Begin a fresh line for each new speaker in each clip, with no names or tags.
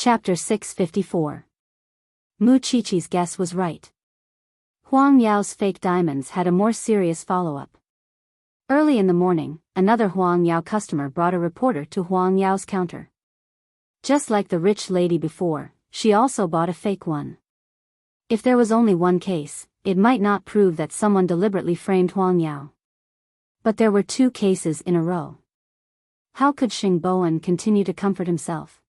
Chapter 654. Mu Qiqi's guess was right. Huang Yao's fake diamonds had a more serious follow-up. Early in the morning, another Huang Yao customer brought a reporter to Huang Yao's counter. Just like the rich lady before, she also bought a fake one. If there was only one case, it might not prove that someone deliberately framed Huang Yao. But there were two cases in a row. How could Xing Bowen continue to comfort himself?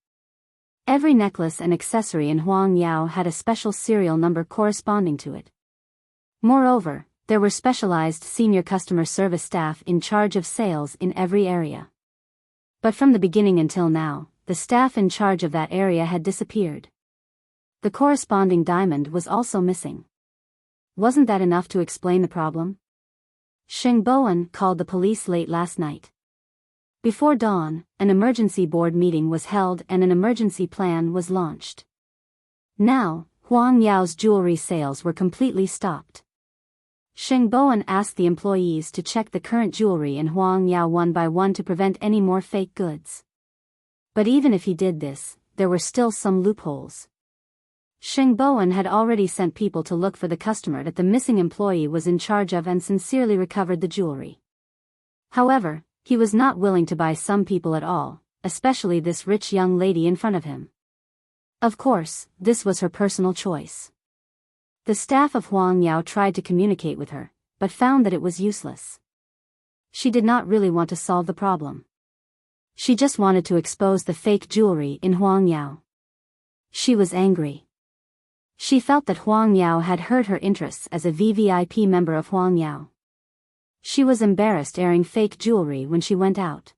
Every necklace and accessory in Huang Yao had a special serial number corresponding to it. Moreover, there were specialized senior customer service staff in charge of sales in every area. But from the beginning until now, the staff in charge of that area had disappeared. The corresponding diamond was also missing. Wasn't that enough to explain the problem? Xing Bowen called the police late last night. Before dawn, an emergency board meeting was held and an emergency plan was launched. Now, Huang Yao's jewelry sales were completely stopped. Xing Bowen asked the employees to check the current jewelry in Huang Yao one by one to prevent any more fake goods. But even if he did this, there were still some loopholes. Xing Bowen had already sent people to look for the customer that the missing employee was in charge of and sincerely recovered the jewelry. However, he was not willing to buy some people at all, especially this rich young lady in front of him. Of course, this was her personal choice. The staff of Huang Yao tried to communicate with her, but found that it was useless. She did not really want to solve the problem. She just wanted to expose the fake jewelry in Huang Yao. She was angry. She felt that Huang Yao had hurt her interests as a VVIP member of Huang Yao. She was embarrassed airing fake jewelry when she went out.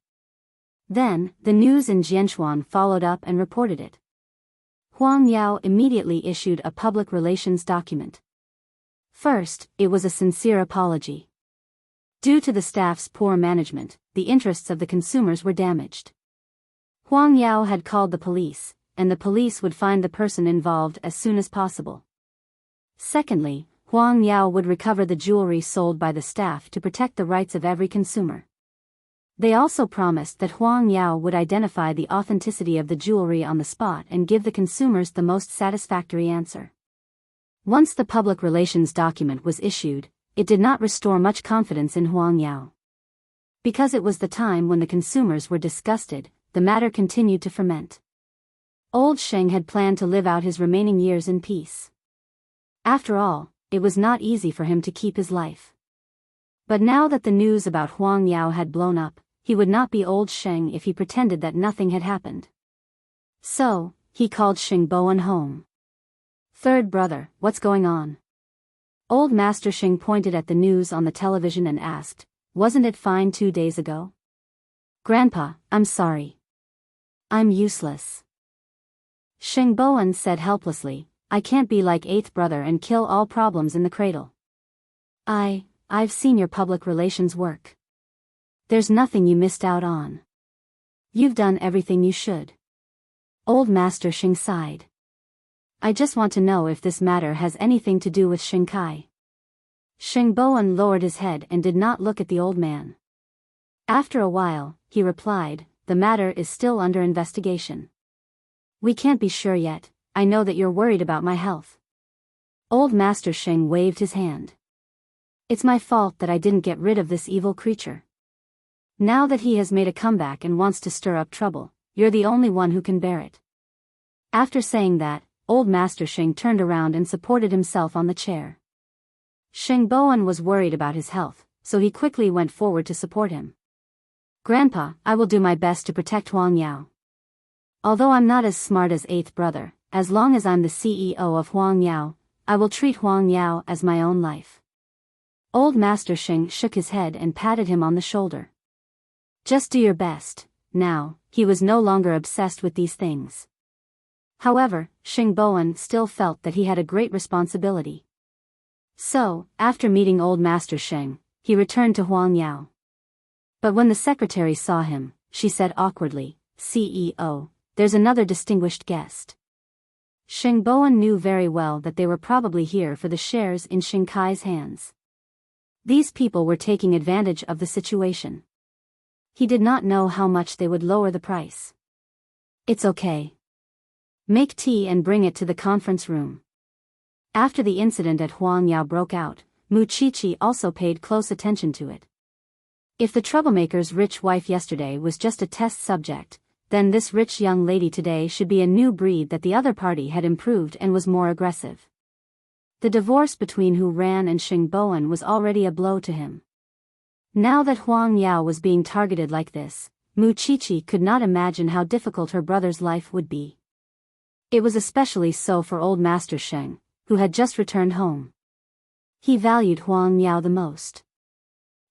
Then, the news in Jianchuan followed up and reported it. Huang Yao immediately issued a public relations document. First, it was a sincere apology. Due to the staff's poor management, the interests of the consumers were damaged. Huang Yao had called the police, and the police would find the person involved as soon as possible. Secondly, Huang Yao would recover the jewelry sold by the staff to protect the rights of every consumer. They also promised that Huang Yao would identify the authenticity of the jewelry on the spot and give the consumers the most satisfactory answer. Once the public relations document was issued, it did not restore much confidence in Huang Yao. Because it was the time when the consumers were disgusted, the matter continued to ferment. Old Sheng had planned to live out his remaining years in peace. After all, it was not easy for him to keep his life. But now that the news about Huang Yao had blown up, he would not be old Sheng if he pretended that nothing had happened. So, he called Xing Bowen home. "Third brother, what's going on?" Old Master Xing pointed at the news on the television and asked, "Wasn't it fine 2 days ago?" "Grandpa, I'm sorry. I'm useless." Xing Bowen said helplessly, "I can't be like eighth brother and kill all problems in the cradle. I've seen your public relations work. There's nothing you missed out on. You've done everything you should." Old Master Xing sighed. "I just want to know if this matter has anything to do with Xing Kai." Xing Bowen lowered his head and did not look at the old man. After a while, he replied, "The matter is still under investigation. We can't be sure yet. I know that you're worried about my health." Old Master Xing waved his hand. "It's my fault that I didn't get rid of this evil creature. Now that he has made a comeback and wants to stir up trouble, you're the only one who can bear it." After saying that, Old Master Xing turned around and supported himself on the chair. Xing Bowen was worried about his health, so he quickly went forward to support him. "Grandpa, I will do my best to protect Huang Yao. Although I'm not as smart as eighth brother, as long as I'm the CEO of Huang Yao, I will treat Huang Yao as my own life." Old Master Xing shook his head and patted him on the shoulder. "Just do your best." Now, he was no longer obsessed with these things. However, Xing Bowen still felt that he had a great responsibility. So, after meeting Old Master Xing, he returned to Huang Yao. But when the secretary saw him, she said awkwardly, "CEO, there's another distinguished guest." Xing Bowen knew very well that they were probably here for the shares in Xing Kai's hands. These people were taking advantage of the situation. He did not know how much they would lower the price. "It's okay. Make tea and bring it to the conference room. After the incident at Huang Yao broke out, Mu Qiqi also paid close attention to it. If the troublemaker's rich wife yesterday was just a test subject, then this rich young lady today should be a new breed that the other party had improved and was more aggressive. The divorce between Hu Ran and Xing Bowen was already a blow to him. Now that Huang Yao was being targeted like this, Mu Qiqi could not imagine how difficult her brother's life would be. It was especially so for old Master Sheng, who had just returned home. He valued Huang Yao the most.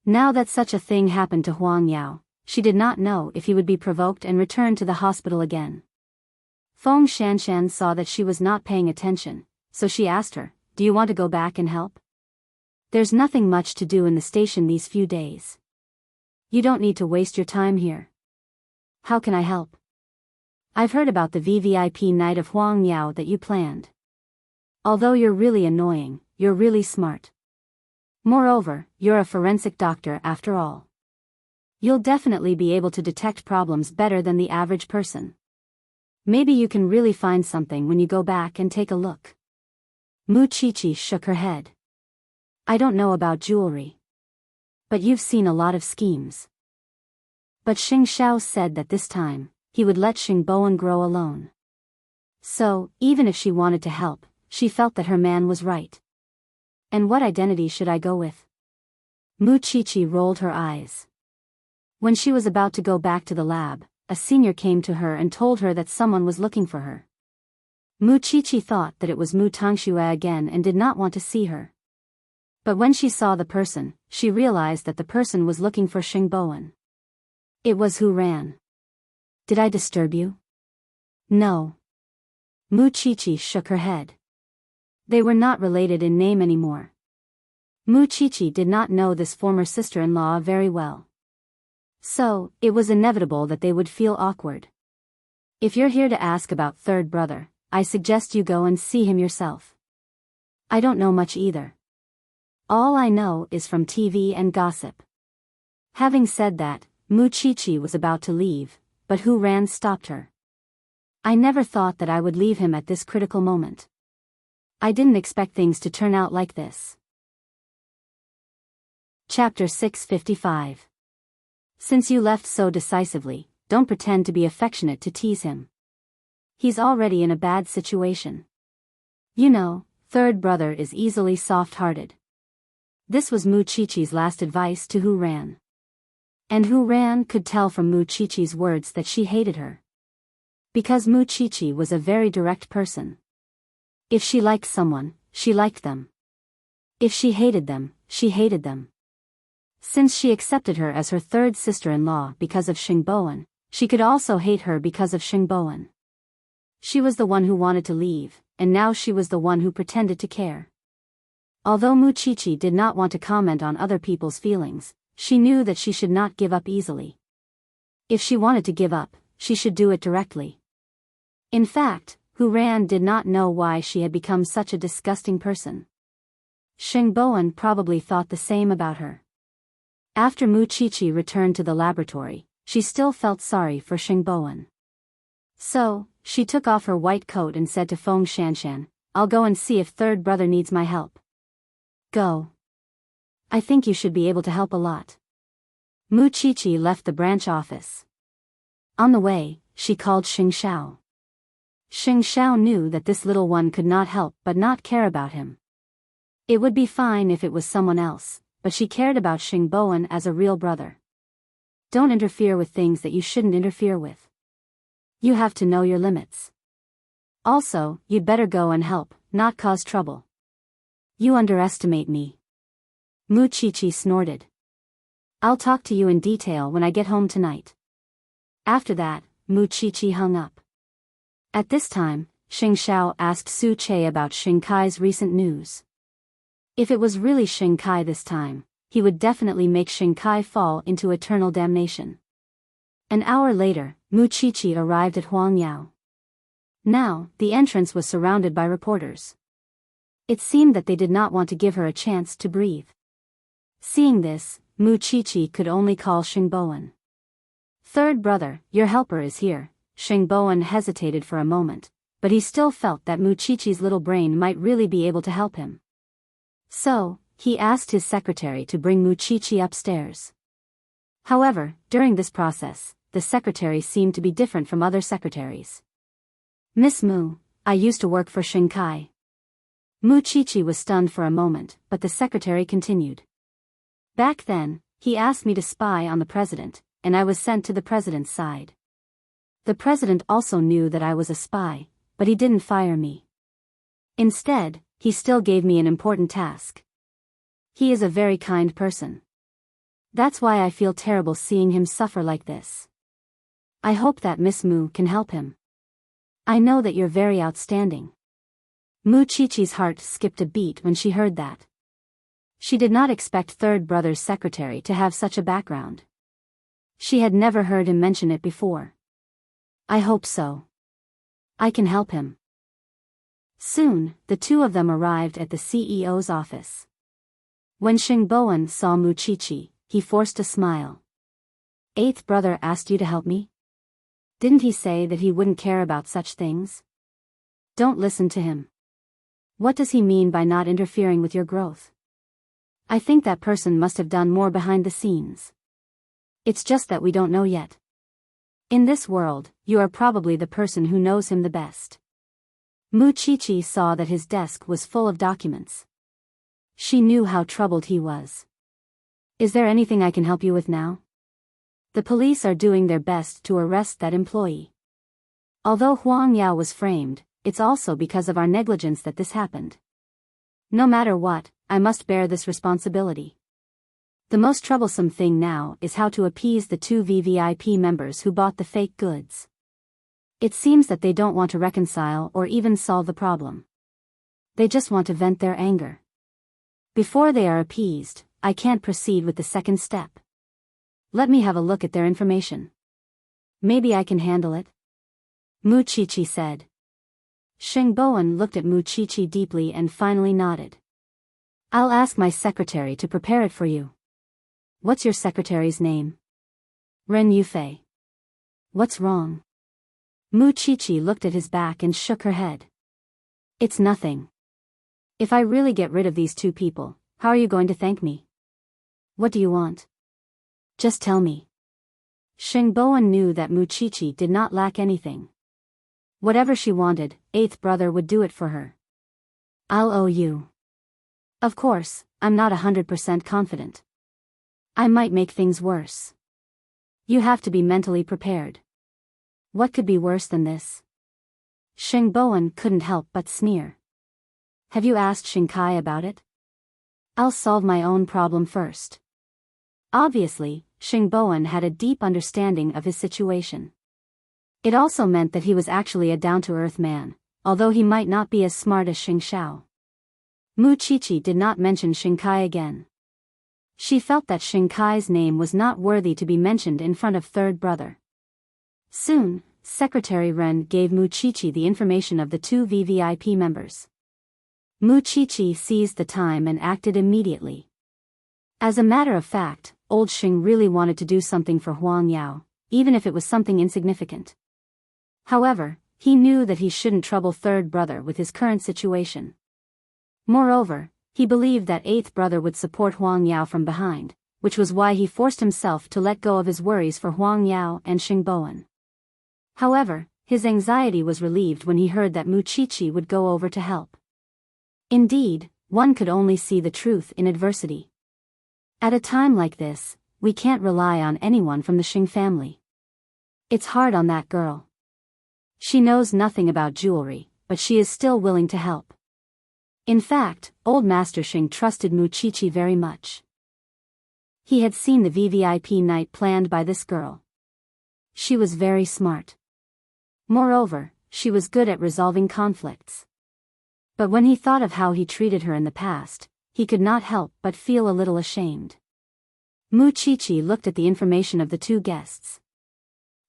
Now that such a thing happened to Huang Yao, she did not know if he would be provoked and return to the hospital again. Feng Shanshan saw that she was not paying attention, so she asked her, "Do you want to go back and help? There's nothing much to do in the station these few days. You don't need to waste your time here." "How can I help? I've heard about the VVIP night of Huang Yao that you planned. Although you're really annoying, you're really smart. Moreover, you're a forensic doctor after all. You'll definitely be able to detect problems better than the average person. Maybe you can really find something when you go back and take a look." Mu Qiqi shook her head. "I don't know about jewelry. But you've seen a lot of schemes." But Xing Xiao said that this time, he would let Xing Bowen grow alone. So, even if she wanted to help, she felt that her man was right. "And what identity should I go with?" Mu Qiqi rolled her eyes. When she was about to go back to the lab, a senior came to her and told her that someone was looking for her. Mu Qiqi thought that it was Mu Tangxue again and did not want to see her. But when she saw the person, she realized that the person was looking for Xing Bowen. It was Hu Ran. "Did I disturb you?" "No." Mu Qiqi shook her head. They were not related in name anymore. Mu Qiqi did not know this former sister-in-law very well. So, it was inevitable that they would feel awkward. "If you're here to ask about third brother, I suggest you go and see him yourself. I don't know much either. All I know is from TV and gossip." Having said that, Mu Qiqi was about to leave, but Hu Ran stopped her. "I never thought that I would leave him at this critical moment. I didn't expect things to turn out like this." Chapter 655. Since you left so decisively, don't pretend to be affectionate to tease him. He's already in a bad situation. You know, third brother is easily soft-hearted. This was Mu Qiqi's last advice to Hu Ran. And Hu Ran could tell from Mu Qiqi's words that she hated her. Because Mu Qiqi was a very direct person. If she liked someone, she liked them. If she hated them, she hated them. Since she accepted her as her third sister-in-law because of Xing Bowen, she could also hate her because of Xing Bowen. She was the one who wanted to leave, and now she was the one who pretended to care. Although Mu Qiqi did not want to comment on other people's feelings, she knew that she should not give up easily. If she wanted to give up, she should do it directly. In fact, Hu Ran did not know why she had become such a disgusting person. Xing Bowen probably thought the same about her. After Mu Qiqi returned to the laboratory, she still felt sorry for Xing Bowen. So, she took off her white coat and said to Feng Shanshan, "I'll go and see if third brother needs my help." "Go. I think you should be able to help a lot." Mu Qiqi left the branch office. On the way, she called Xing Xiao. Xing Xiao knew that this little one could not help but not care about him. It would be fine if it was someone else, but she cared about Xing Bowen as a real brother. Don't interfere with things that you shouldn't interfere with. You have to know your limits. Also, you'd better go and help, not cause trouble. You underestimate me. Mu Qiqi snorted. I'll talk to you in detail when I get home tonight. After that, Mu Qiqi hung up. At this time, Xing Xiao asked Su Che about Xing Kai's recent news. If it was really Xing Kai this time, he would definitely make Xing Kai fall into eternal damnation. An hour later, Mu Qiqi arrived at Huang Yao. Now, the entrance was surrounded by reporters. It seemed that they did not want to give her a chance to breathe. Seeing this, Mu Qiqi could only call Xing Bowen. "Third brother, your helper is here." Xing Bowen hesitated for a moment, but he still felt that Muchichi's little brain might really be able to help him. So, he asked his secretary to bring Muchichi upstairs. However, during this process, the secretary seemed to be different from other secretaries. "Miss Mu, I used to work for Shinkai." Muchichi was stunned for a moment, but the secretary continued. "Back then, he asked me to spy on the president, and I was sent to the president's side. The president also knew that I was a spy, but he didn't fire me. Instead, he still gave me an important task. He is a very kind person. That's why I feel terrible seeing him suffer like this. I hope that Miss Mu can help him. I know that you're very outstanding." Muchichi's heart skipped a beat when she heard that. She did not expect third brother's secretary to have such a background. She had never heard him mention it before. "I hope so. I can help him." Soon, the two of them arrived at the CEO's office. When Xingboan saw Muchichi, he forced a smile. "Eighth brother asked you to help me? Didn't he say that he wouldn't care about such things? Don't listen to him. What does he mean by not interfering with your growth? I think that person must have done more behind the scenes. It's just that we don't know yet. In this world, you are probably the person who knows him the best." Muchichi saw that his desk was full of documents. She knew how troubled he was. "Is there anything I can help you with now? The police are doing their best to arrest that employee. Although Huang Yao was framed, it's also because of our negligence that this happened. No matter what, I must bear this responsibility. The most troublesome thing now is how to appease the two VVIP members who bought the fake goods. It seems that they don't want to reconcile or even solve the problem. They just want to vent their anger. Before they are appeased, I can't proceed with the second step. Let me have a look at their information. Maybe I can handle it," Muchichi said. Xingboan looked at Muchichi deeply and finally nodded. "I'll ask my secretary to prepare it for you." "What's your secretary's name?" "Ren Yufei." "What's wrong?" Muchichi looked at his back and shook her head. "It's nothing. If I really get rid of these two people, how are you going to thank me? What do you want? Just tell me." Xingboan knew that Muchichi did not lack anything. Whatever she wanted, eighth brother would do it for her. "I'll owe you." "Of course, I'm not 100% confident. I might make things worse. You have to be mentally prepared." "What could be worse than this?" Xingboan couldn't help but sneer. "Have you asked Shinkai about it? I'll solve my own problem first." Obviously, Xingboan had a deep understanding of his situation. It also meant that he was actually a down-to-earth man, although he might not be as smart as Xing Shao. Muchichi did not mention Shinkai again. She felt that Shinkai's name was not worthy to be mentioned in front of third brother. Soon, Secretary Ren gave Muchichi the information of the two VVIP members. Muchichi seized the time and acted immediately. As a matter of fact, old Xing really wanted to do something for Huang Yao, even if it was something insignificant. However, he knew that he shouldn't trouble third brother with his current situation. Moreover, he believed that eighth brother would support Huang Yao from behind, which was why he forced himself to let go of his worries for Huang Yao and Xingboan. However, his anxiety was relieved when he heard that Muchichi would go over to help. Indeed, one could only see the truth in adversity. At a time like this, we can't rely on anyone from the Xing family. It's hard on that girl. She knows nothing about jewelry, but she is still willing to help. In fact, old Master Xing trusted Muchichi very much. He had seen the VVIP night planned by this girl. She was very smart. Moreover, she was good at resolving conflicts. But when he thought of how he treated her in the past, he could not help but feel a little ashamed. Muchichi looked at the information of the two guests.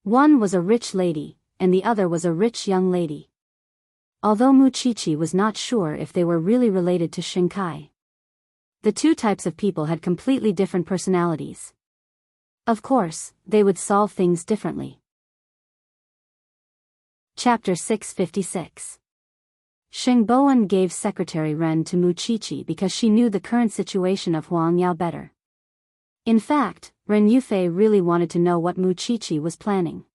One was a rich lady, and the other was a rich young lady. Although Muchichi was not sure if they were really related to Shinkai. The two types of people had completely different personalities. Of course, they would solve things differently. Chapter 656. Xingboan gave Secretary Ren to Mu Qiqi because she knew the current situation of Huang Yao better. In fact, Ren Yufei really wanted to know what Mu Qiqi was planning.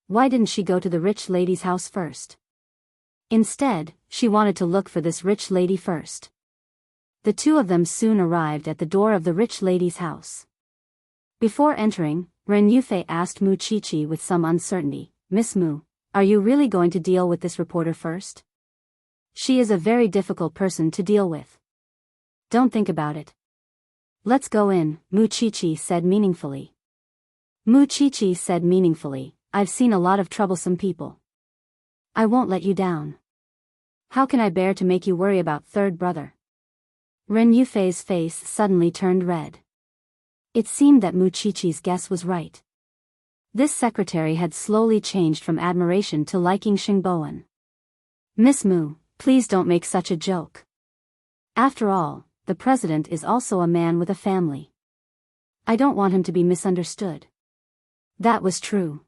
Why didn't she go to the rich lady's house first? Instead, she wanted to look for this rich lady first. The two of them soon arrived at the door of the rich lady's house. Before entering, Ren Yufei asked Mu Qiqi with some uncertainty, "Miss Mu, are you really going to deal with this reporter first? She is a very difficult person to deal with. Don't think about it. Let's go in," Mu Qiqi said meaningfully. Mu Qiqi said meaningfully, "I've seen a lot of troublesome people. I won't let you down. How can I bear to make you worry about third brother?" Ren Yufei's face suddenly turned red. It seemed that Mu Qiqi's guess was right. This secretary had slowly changed from admiration to liking Xingboan. "Miss Mu, please don't make such a joke. After all, the president is also a man with a family. I don't want him to be misunderstood." That was true.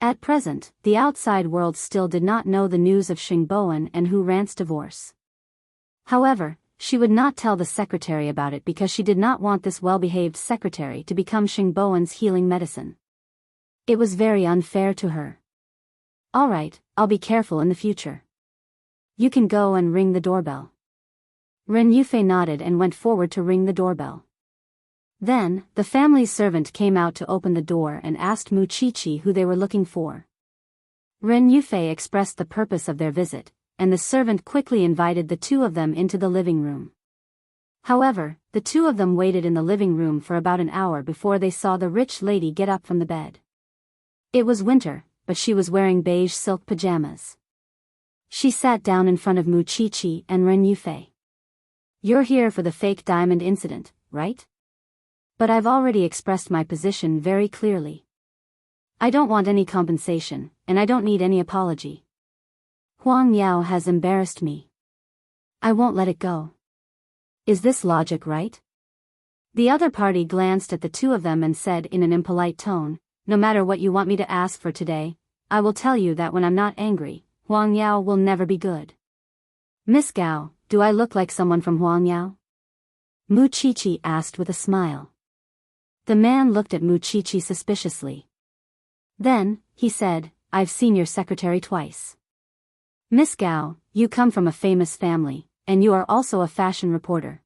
At present, the outside world still did not know the news of Xingboan and Hu Rant's divorce. However, she would not tell the secretary about it because she did not want this well-behaved secretary to become Xingboan's healing medicine. It was very unfair to her. "All right, I'll be careful in the future. You can go and ring the doorbell." Ren Yufei nodded and went forward to ring the doorbell. Then, the family's servant came out to open the door and asked Mu Qiqi who they were looking for. Ren Yufei expressed the purpose of their visit, and the servant quickly invited the two of them into the living room. However, the two of them waited in the living room for about an hour before they saw the rich lady get up from the bed. It was winter, but she was wearing beige silk pajamas. She sat down in front of Mu Qiqi and Ren Yufei. "You're here for the fake diamond incident, right? But I've already expressed my position very clearly. I don't want any compensation, and I don't need any apology. Huang Yao has embarrassed me. I won't let it go. Is this logic right?" The other party glanced at the two of them and said in an impolite tone, "No matter what you want me to ask for today, I will tell you that when I'm not angry, Huang Yao will never be good." "Miss Gao, do I look like someone from Huang Yao?" Mu Qiqi asked with a smile. The man looked at Mu Qiqi suspiciously. Then, he said, "I've seen your secretary twice. Miss Gao, you come from a famous family, and you are also a fashion reporter.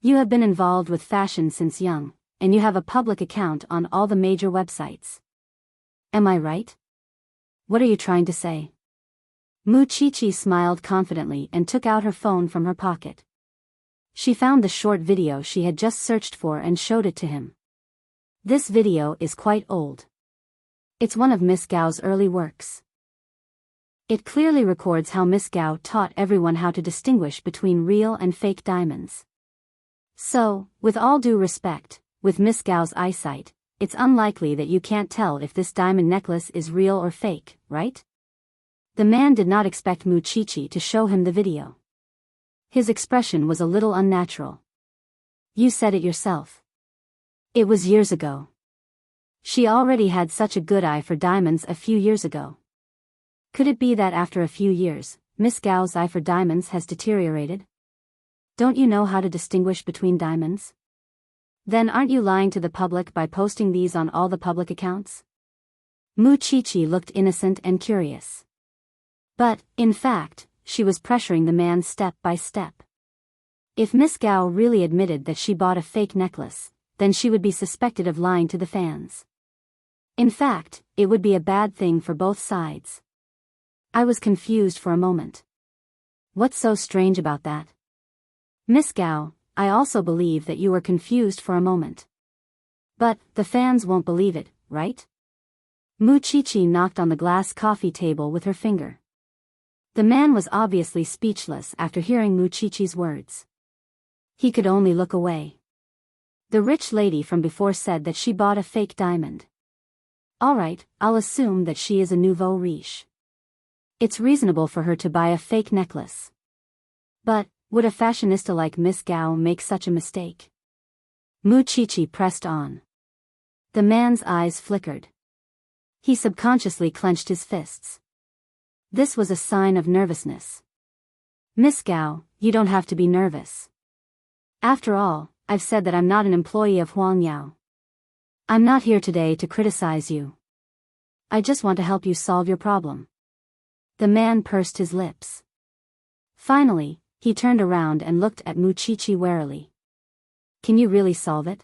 You have been involved with fashion since young, and you have a public account on all the major websites. Am I right? What are you trying to say?" Mu Qiqi smiled confidently and took out her phone from her pocket. She found the short video she had just searched for and showed it to him. This video is quite old. It's one of Miss Gao's early works. It clearly records how Miss Gao taught everyone how to distinguish between real and fake diamonds. So, with all due respect, with Miss Gao's eyesight, it's unlikely that you can't tell if this diamond necklace is real or fake, right? The man did not expect Mu Qiqi to show him the video. His expression was a little unnatural. "You said it yourself. It was years ago." She already had such a good eye for diamonds a few years ago. Could it be that after a few years, Miss Gao's eye for diamonds has deteriorated? Don't you know how to distinguish between diamonds? Then aren't you lying to the public by posting these on all the public accounts? Mu Qiqi looked innocent and curious. But, in fact, she was pressuring the man step by step. If Miss Gao really admitted that she bought a fake necklace, then she would be suspected of lying to the fans. In fact, it would be a bad thing for both sides. I was confused for a moment. What's so strange about that? Miss Gao, I also believe that you were confused for a moment. But, the fans won't believe it, right? Mu Qiqi knocked on the glass coffee table with her finger. The man was obviously speechless after hearing Mu Qiqi's words. He could only look away. The rich lady from before said that she bought a fake diamond. All right, I'll assume that she is a nouveau riche. It's reasonable for her to buy a fake necklace. But, would a fashionista like Miss Gao make such a mistake? Mu Qiqi pressed on. The man's eyes flickered. He subconsciously clenched his fists. This was a sign of nervousness. Miss Gao, you don't have to be nervous. After all, I've said that I'm not an employee of Huang Yao. I'm not here today to criticize you. I just want to help you solve your problem. The man pursed his lips. Finally, he turned around and looked at Muchichi warily. Can you really solve it?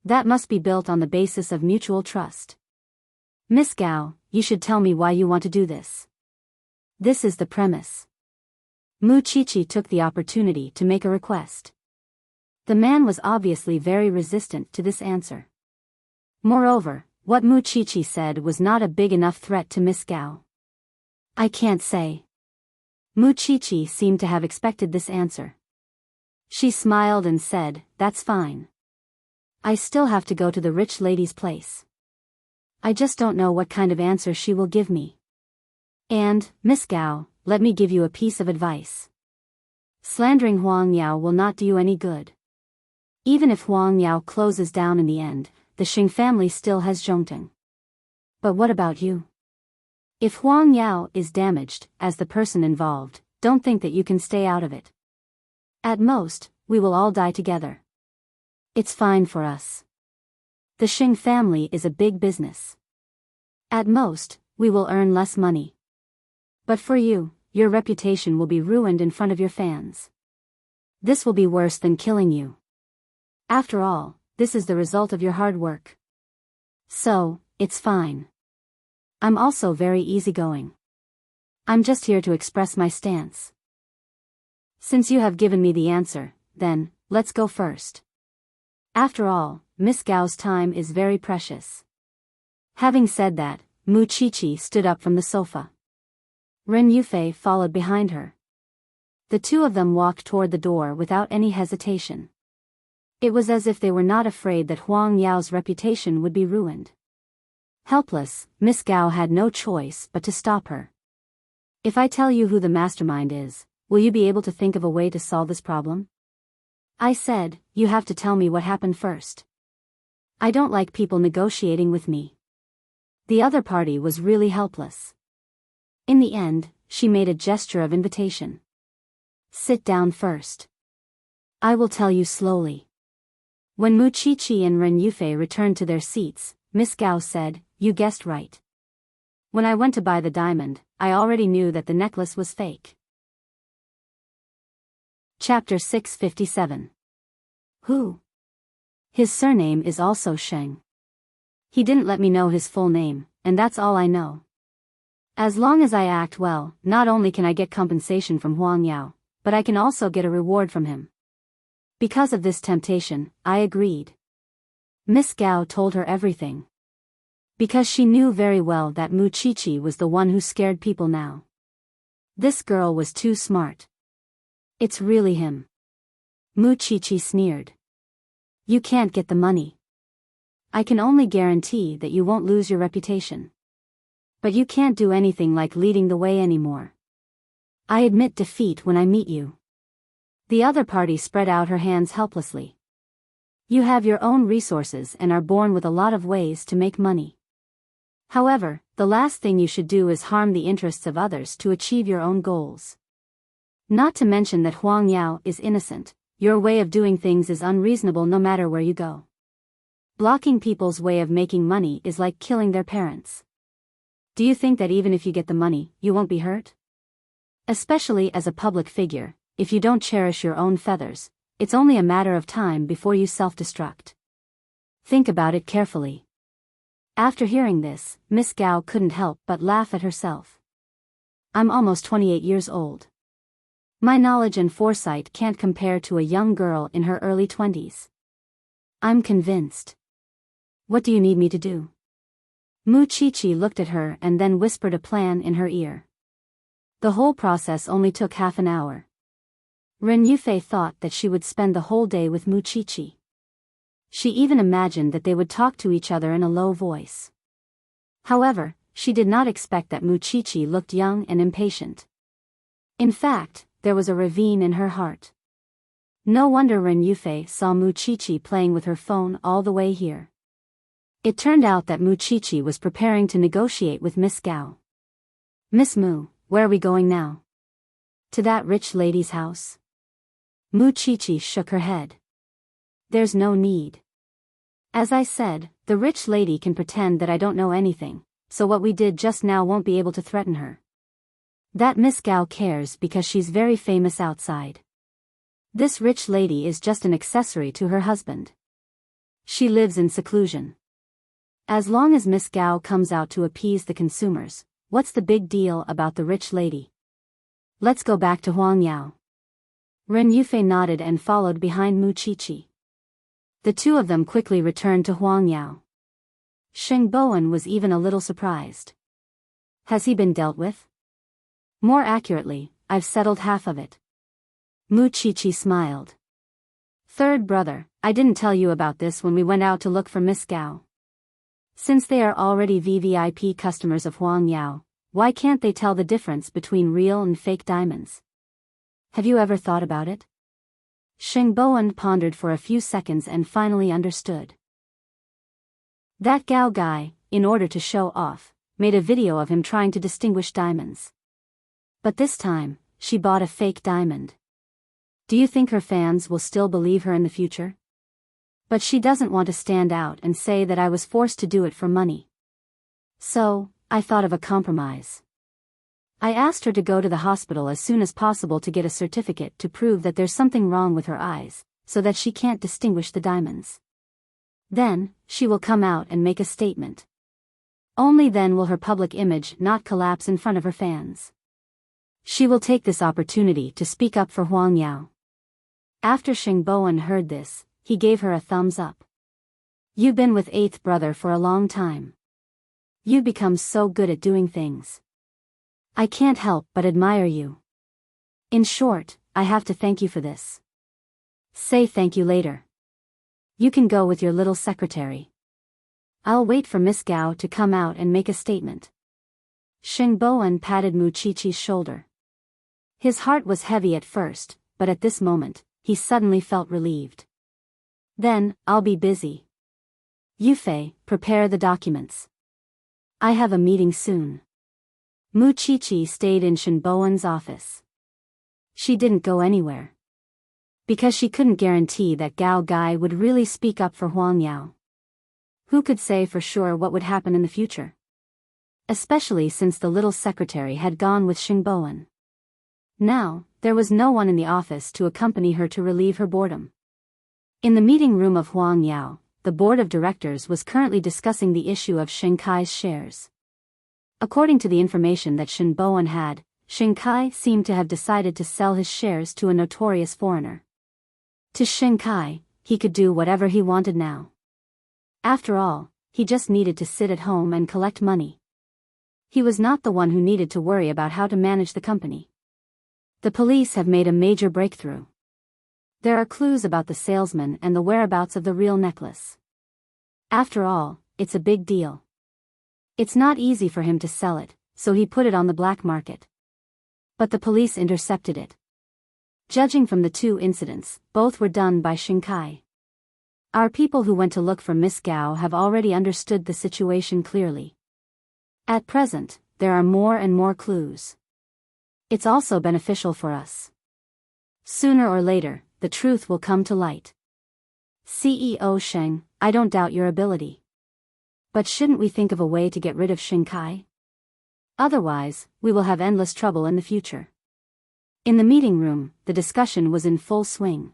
That must be built on the basis of mutual trust. Miss Gao, you should tell me why you want to do this. This is the premise. Muchichi took the opportunity to make a request. The man was obviously very resistant to this answer. Moreover, what Muchichi said was not a big enough threat to Miss Gao. I can't say. Muchichi seemed to have expected this answer. She smiled and said, that's fine. I still have to go to the rich lady's place. I just don't know what kind of answer she will give me. And, Miss Gao, let me give you a piece of advice. Slandering Huang Yao will not do you any good. Even if Huang Yao closes down in the end, the Xing family still has Zhongteng. But what about you? If Huang Yao is damaged, as the person involved, don't think that you can stay out of it. At most, we will all die together. It's fine for us. The Xing family is a big business. At most, we will earn less money. But for you, your reputation will be ruined in front of your fans. This will be worse than killing you. After all, this is the result of your hard work. So, it's fine. I'm also very easygoing. I'm just here to express my stance. Since you have given me the answer, then, let's go first. After all, Miss Gao's time is very precious. Having said that, Muchichi stood up from the sofa. Ren Yufei followed behind her. The two of them walked toward the door without any hesitation. It was as if they were not afraid that Huang Yao's reputation would be ruined. Helpless, Miss Gao had no choice but to stop her. If I tell you who the mastermind is, will you be able to think of a way to solve this problem? I said, you have to tell me what happened first. I don't like people negotiating with me. The other party was really helpless. In the end, she made a gesture of invitation. Sit down first. I will tell you slowly. When Muchichi and Ren Yufei returned to their seats, Miss Gao said, you guessed right. When I went to buy the diamond, I already knew that the necklace was fake. Chapter 657. Who? His surname is also Sheng. He didn't let me know his full name, and that's all I know. As long as I act well, not only can I get compensation from Huang Yao, but I can also get a reward from him. Because of this temptation, I agreed. Miss Gao told her everything. Because she knew very well that Muchichi was the one who scared people now. This girl was too smart. It's really him. Muchichi sneered. You can't get the money. I can only guarantee that you won't lose your reputation. But you can't do anything like leading the way anymore. I admit defeat when I meet you. The other party spread out her hands helplessly. You have your own resources and are born with a lot of ways to make money. However, the last thing you should do is harm the interests of others to achieve your own goals. Not to mention that Huang Yao is innocent, your way of doing things is unreasonable no matter where you go. Blocking people's way of making money is like killing their parents. Do you think that even if you get the money, you won't be hurt? Especially as a public figure, if you don't cherish your own feathers, it's only a matter of time before you self-destruct. Think about it carefully. After hearing this, Miss Gao couldn't help but laugh at herself. I'm almost 28 years old. My knowledge and foresight can't compare to a young girl in her early 20s. I'm convinced. What do you need me to do? Muchichi looked at her and then whispered a plan in her ear. The whole process only took half an hour. Ren Yufei thought that she would spend the whole day with Muchichi. She even imagined that they would talk to each other in a low voice. However, she did not expect that Muchichi looked young and impatient. In fact, there was a ravine in her heart. No wonder Ren Yufei saw Muchichi playing with her phone all the way here. It turned out that Muchichi was preparing to negotiate with Miss Gao. Miss Mu, where are we going now? To that rich lady's house? Mu Chi-Chi shook her head. There's no need. As I said, the rich lady can pretend that I don't know anything, so what we did just now won't be able to threaten her. That Miss Gao cares because she's very famous outside. This rich lady is just an accessory to her husband. She lives in seclusion. As long as Miss Gao comes out to appease the consumers, what's the big deal about the rich lady? Let's go back to Huang Yao. Ren Yufei nodded and followed behind Mu Chi-Chi. The two of them quickly returned to Huang Yao. Sheng Bowen was even a little surprised. Has he been dealt with? More accurately, I've settled half of it. Mu Chi-Chi smiled. Third brother, I didn't tell you about this when we went out to look for Miss Gao. Since they are already VVIP customers of Huang Yao, why can't they tell the difference between real and fake diamonds? Have you ever thought about it? Sheng Bowen pondered for a few seconds and finally understood. That Gao guy, in order to show off, made a video of him trying to distinguish diamonds. But this time, she bought a fake diamond. Do you think her fans will still believe her in the future? But she doesn't want to stand out and say that I was forced to do it for money. So, I thought of a compromise. I asked her to go to the hospital as soon as possible to get a certificate to prove that there's something wrong with her eyes, so that she can't distinguish the diamonds. Then, she will come out and make a statement. Only then will her public image not collapse in front of her fans. She will take this opportunity to speak up for Huang Yao. After Sheng Bowen heard this, he gave her a thumbs up. You've been with eighth brother for a long time. You become so good at doing things. I can't help but admire you. In short, I have to thank you for this. Say thank you later. You can go with your little secretary. I'll wait for Miss Gao to come out and make a statement. Sheng Bowen patted Mu Chi-Chi's shoulder. His heart was heavy at first, but at this moment, he suddenly felt relieved. Then, I'll be busy. Yufei, prepare the documents. I have a meeting soon. Mu Chi-Chi stayed in Shen Bowen's office. She didn't go anywhere. Because she couldn't guarantee that Gao Guy would really speak up for Huang Yao. Who could say for sure what would happen in the future? Especially since the little secretary had gone with Sheng Bowen. Now, there was no one in the office to accompany her to relieve her boredom. In the meeting room of Huang Yao, the board of directors was currently discussing the issue of Shen Kai's shares. According to the information that Shen Bowen had, Shen Kai seemed to have decided to sell his shares to a notorious foreigner. To Shen Kai, he could do whatever he wanted now. After all, he just needed to sit at home and collect money. He was not the one who needed to worry about how to manage the company. The police have made a major breakthrough. There are clues about the salesman and the whereabouts of the real necklace. After all, it's a big deal. It's not easy for him to sell it, so he put it on the black market. But the police intercepted it. Judging from the two incidents, both were done by Shen Kai. Our people who went to look for Miss Gao have already understood the situation clearly. At present, there are more and more clues. It's also beneficial for us. Sooner or later, the truth will come to light. CEO Sheng, I don't doubt your ability. But shouldn't we think of a way to get rid of Shen Kai? Otherwise, we will have endless trouble in the future. In the meeting room, the discussion was in full swing.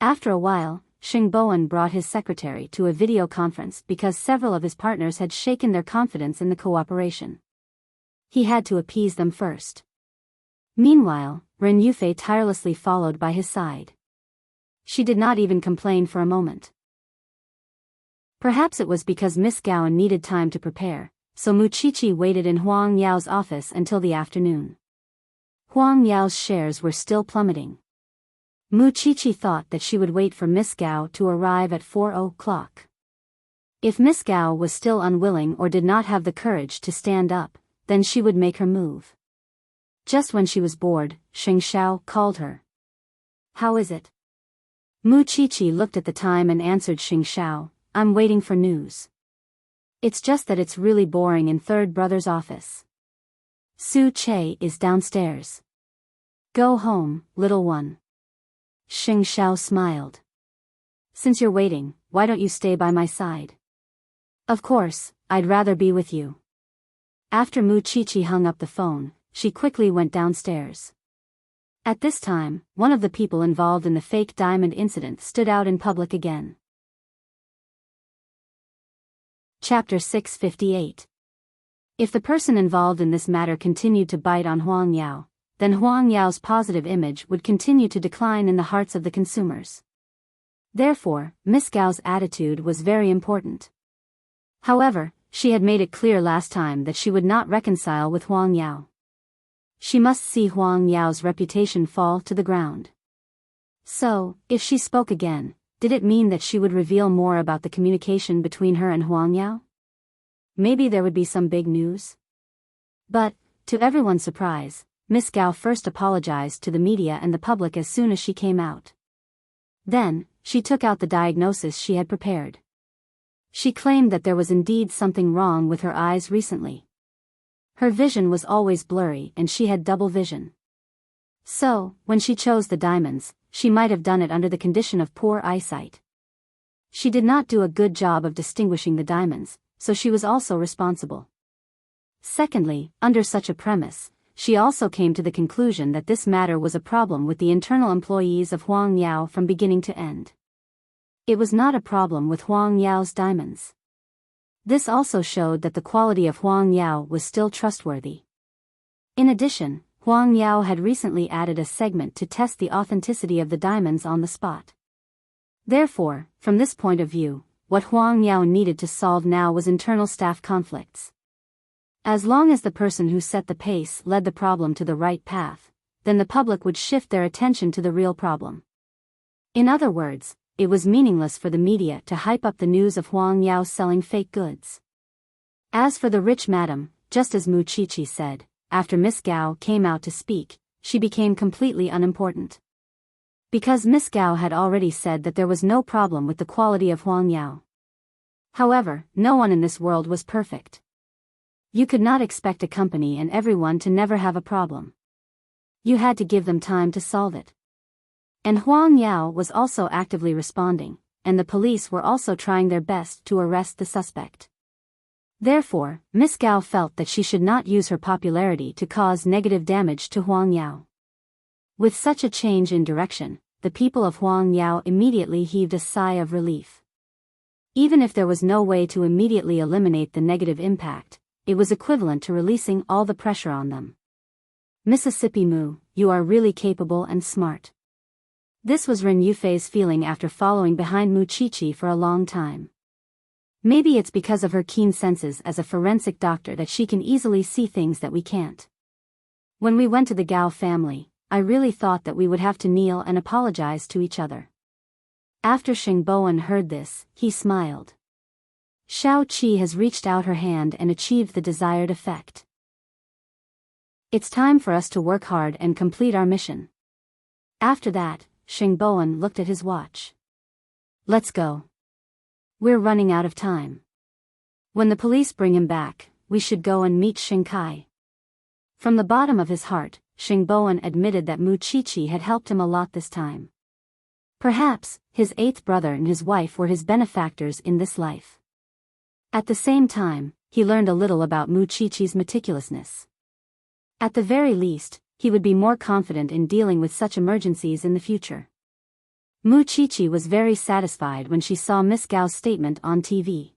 After a while, Sheng Bowen brought his secretary to a video conference because several of his partners had shaken their confidence in the cooperation. He had to appease them first. Meanwhile, Ren Yufei tirelessly followed by his side. She did not even complain for a moment. Perhaps it was because Miss Gao needed time to prepare, so Mu Chi-Chi waited in Huang Yao's office until the afternoon. Huang Yao's shares were still plummeting. Mu Chi-Chi thought that she would wait for Miss Gao to arrive at 4 o'clock. If Miss Gao was still unwilling or did not have the courage to stand up, then she would make her move. Just when she was bored, Sheng Xiao called her. How is it? Mu Chi-Chi looked at the time and answered Sheng Xiao, I'm waiting for news. It's just that it's really boring in third brother's office. Su Che is downstairs. Go home, little one. Xing Xiao smiled. Since you're waiting, why don't you stay by my side? Of course, I'd rather be with you. After Mu Chichi hung up the phone, she quickly went downstairs. At this time, one of the people involved in the fake diamond incident stood out in public again. Chapter 658. If the person involved in this matter continued to bite on Huang Yao, then Huang Yao's positive image would continue to decline in the hearts of the consumers. Therefore, Miss Gao's attitude was very important. However, she had made it clear last time that she would not reconcile with Huang Yao. She must see Huang Yao's reputation fall to the ground. So, if she spoke again, did it mean that she would reveal more about the communication between her and Huang Yao? Maybe there would be some big news? But, to everyone's surprise, Miss Gao first apologized to the media and the public as soon as she came out. Then, she took out the diagnosis she had prepared. She claimed that there was indeed something wrong with her eyes recently. Her vision was always blurry and she had double vision. So, when she chose the diamonds, she might have done it under the condition of poor eyesight. She did not do a good job of distinguishing the diamonds, so she was also responsible. Secondly, under such a premise, she also came to the conclusion that this matter was a problem with the internal employees of Huang Yao from beginning to end. It was not a problem with Huang Yao's diamonds. This also showed that the quality of Huang Yao was still trustworthy. In addition, Huang Yao had recently added a segment to test the authenticity of the diamonds on the spot. Therefore, from this point of view, what Huang Yao needed to solve now was internal staff conflicts. As long as the person who set the pace led the problem to the right path, then the public would shift their attention to the real problem. In other words, it was meaningless for the media to hype up the news of Huang Yao selling fake goods. As for the rich madam, just as Mu Chichi said, after Miss Gao came out to speak, she became completely unimportant. Because Miss Gao had already said that there was no problem with the quality of Huang Yao. However, no one in this world was perfect. You could not expect a company and everyone to never have a problem. You had to give them time to solve it. And Huang Yao was also actively responding, and the police were also trying their best to arrest the suspect. Therefore, Miss Gao felt that she should not use her popularity to cause negative damage to Huang Yao. With such a change in direction, the people of Huang Yao immediately heaved a sigh of relief. Even if there was no way to immediately eliminate the negative impact, it was equivalent to releasing all the pressure on them. Mississippi Mu, you are really capable and smart. This was Ren Yufei's feeling after following behind Mu Chichi for a long time. Maybe it's because of her keen senses as a forensic doctor that she can easily see things that we can't. When we went to the Gao family, I really thought that we would have to kneel and apologize to each other. After Xing Bowen heard this, he smiled. Xiao Qi has reached out her hand and achieved the desired effect. It's time for us to work hard and complete our mission. After that, Xing Bowen looked at his watch. Let's go. We're running out of time. When the police bring him back, we should go and meet Xing Kai. From the bottom of his heart, Xing Bowen admitted that Mu Chichi had helped him a lot this time. Perhaps, his eighth brother and his wife were his benefactors in this life. At the same time, he learned a little about Mu Chichi's meticulousness. At the very least, he would be more confident in dealing with such emergencies in the future. Mu Chichi was very satisfied when she saw Miss Gao's statement on TV.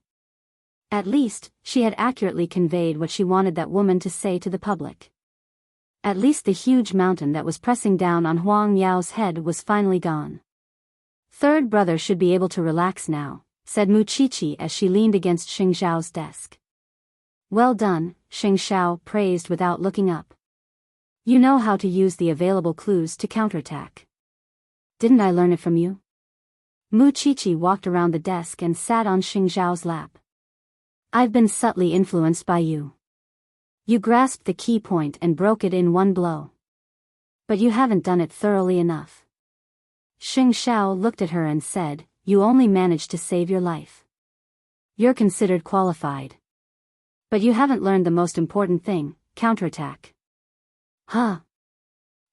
At least, she had accurately conveyed what she wanted that woman to say to the public. At least the huge mountain that was pressing down on Huang Yao's head was finally gone. Third brother should be able to relax now, said Mu Chichi as she leaned against Xing Xiao's desk. Well done, Xing Xiao praised without looking up. You know how to use the available clues to counterattack. Didn't I learn it from you? Mu Chichi walked around the desk and sat on Xing Xiao's lap. I've been subtly influenced by you. You grasped the key point and broke it in one blow. But you haven't done it thoroughly enough. Xing Xiao looked at her and said, you only managed to save your life. You're considered qualified. But you haven't learned the most important thing, counterattack. Huh?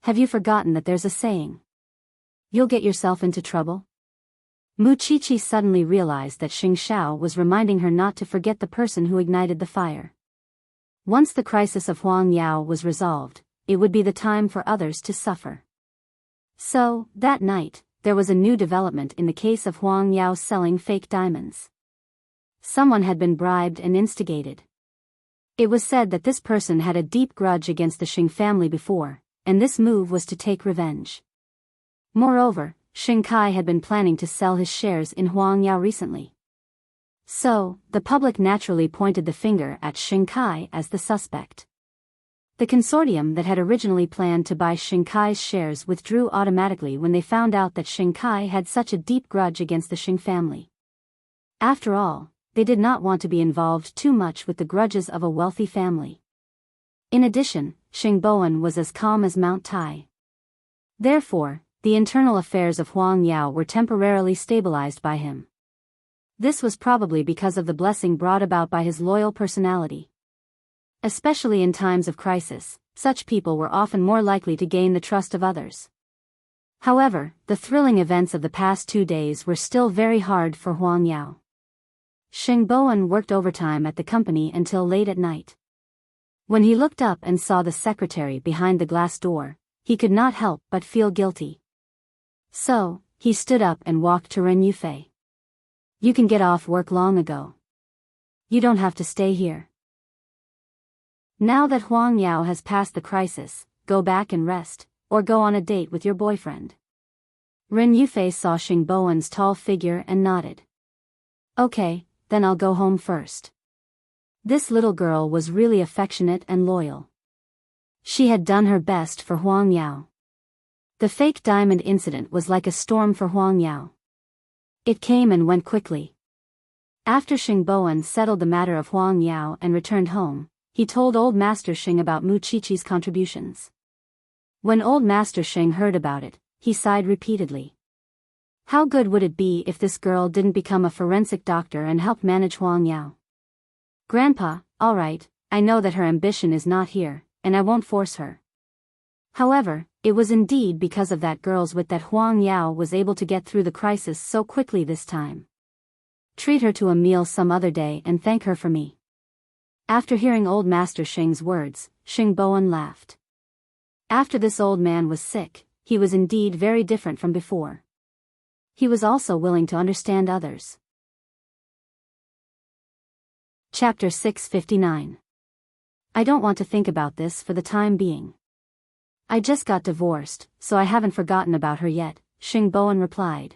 Have you forgotten that there's a saying? You'll get yourself into trouble? Muchichi suddenly realized that Xing Xiao was reminding her not to forget the person who ignited the fire. Once the crisis of Huang Yao was resolved, it would be the time for others to suffer. So, that night, there was a new development in the case of Huang Yao selling fake diamonds. Someone had been bribed and instigated. It was said that this person had a deep grudge against the Xing family before, and this move was to take revenge. Moreover, Xing Kai had been planning to sell his shares in Huang Yao recently. So, the public naturally pointed the finger at Xing Kai as the suspect. The consortium that had originally planned to buy Xing Kai's shares withdrew automatically when they found out that Xing Kai had such a deep grudge against the Xing family. After all, they did not want to be involved too much with the grudges of a wealthy family. In addition, Xing Bowen was as calm as Mount Tai. Therefore, the internal affairs of Huang Yao were temporarily stabilized by him. This was probably because of the blessing brought about by his loyal personality. Especially in times of crisis, such people were often more likely to gain the trust of others. However, the thrilling events of the past 2 days were still very hard for Huang Yao. Xing Bowen worked overtime at the company until late at night. When he looked up and saw the secretary behind the glass door, he could not help but feel guilty. So, he stood up and walked to Ren Yufei. You can get off work long ago. You don't have to stay here. Now that Huang Yao has passed the crisis, go back and rest, or go on a date with your boyfriend. Ren Yufei saw Xing Bowen's tall figure and nodded. Okay, then I'll go home first. This little girl was really affectionate and loyal. She had done her best for Huang Yao. The fake diamond incident was like a storm for Huang Yao. It came and went quickly. After Xing Bowen settled the matter of Huang Yao and returned home, he told Old Master Xing about Muchichi's contributions. When Old Master Xing heard about it, he sighed repeatedly. How good would it be if this girl didn't become a forensic doctor and help manage Huang Yao? Grandpa, all right, I know that her ambition is not here, and I won't force her. However, it was indeed because of that girl's wit that Huang Yao was able to get through the crisis so quickly this time. Treat her to a meal some other day and thank her for me. After hearing Old Master Xing's words, Xing Bowen laughed. After this old man was sick, he was indeed very different from before. He was also willing to understand others. Chapter 659. I don't want to think about this for the time being. I just got divorced, so I haven't forgotten about her yet, Xing Bowen replied.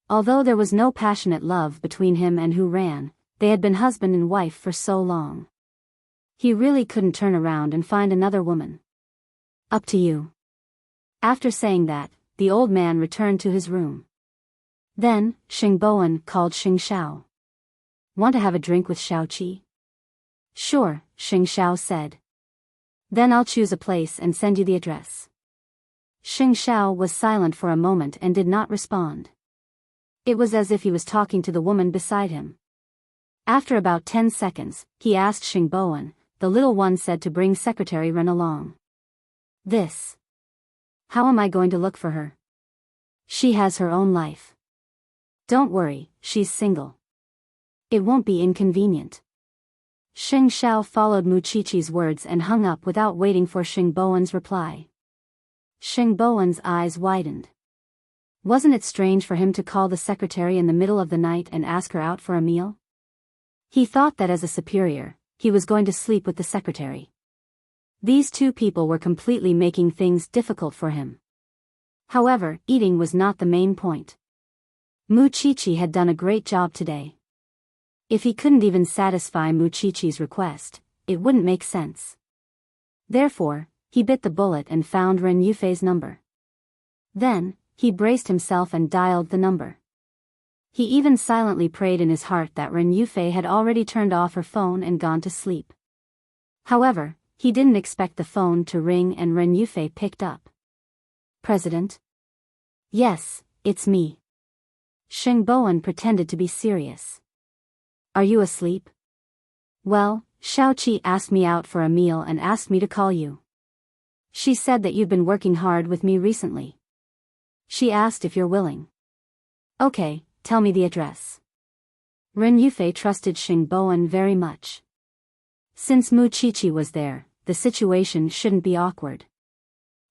Although there was no passionate love between him and Hu Ran, they had been husband and wife for so long. He really couldn't turn around and find another woman. Up to you. After saying that, the old man returned to his room. Then, Xing Bowen called Xing Xiao. Want to have a drink with Xiao Qi? Sure, Xing Xiao said. Then I'll choose a place and send you the address. Xing Xiao was silent for a moment and did not respond. It was as if he was talking to the woman beside him. After about 10 seconds, he asked Xing Bowen, the little one said to bring Secretary Ren along. This. How am I going to look for her? She has her own life. Don't worry, she's single. It won't be inconvenient. Xing Xiao followed Muchichi's words and hung up without waiting for Xing Bowen's reply. Xing Bowen's eyes widened. Wasn't it strange for him to call the secretary in the middle of the night and ask her out for a meal? He thought that as a superior, he was going to sleep with the secretary. These two people were completely making things difficult for him. However, eating was not the main point. Muchichi had done a great job today. If he couldn't even satisfy Muchichi's request, it wouldn't make sense. Therefore, he bit the bullet and found Ren Yufei's number. Then, he braced himself and dialed the number. He even silently prayed in his heart that Ren Yufei had already turned off her phone and gone to sleep. However, he didn't expect the phone to ring and Ren Yufei picked up. President? Yes, it's me. Xing Bowen pretended to be serious. Are you asleep? Well, Xiao Qi asked me out for a meal and asked me to call you. She said that you've been working hard with me recently. She asked if you're willing. Okay, tell me the address. Ren Yufei trusted Xing Bowen very much. Since Mu Qiqi was there, the situation shouldn't be awkward.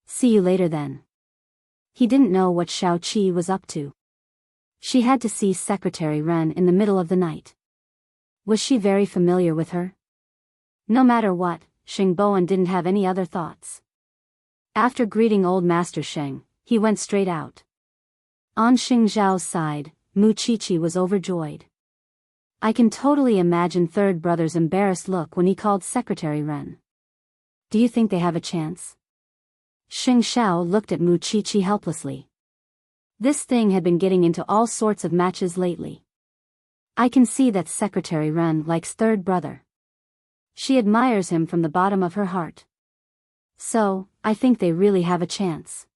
See you later then. He didn't know what Xiao Qi was up to. She had to see Secretary Ren in the middle of the night. Was she very familiar with her? No matter what, Xing Bowen didn't have any other thoughts. After greeting old Master Sheng, he went straight out. On Xing Zhao's side, Mu Qiqi was overjoyed. I can totally imagine third brother's embarrassed look when he called Secretary Ren. Do you think they have a chance? Xing Xiao looked at Mu Qiqi helplessly. This thing had been getting into all sorts of matches lately. I can see that Secretary Ren likes third brother. She admires him from the bottom of her heart. So, I think they really have a chance.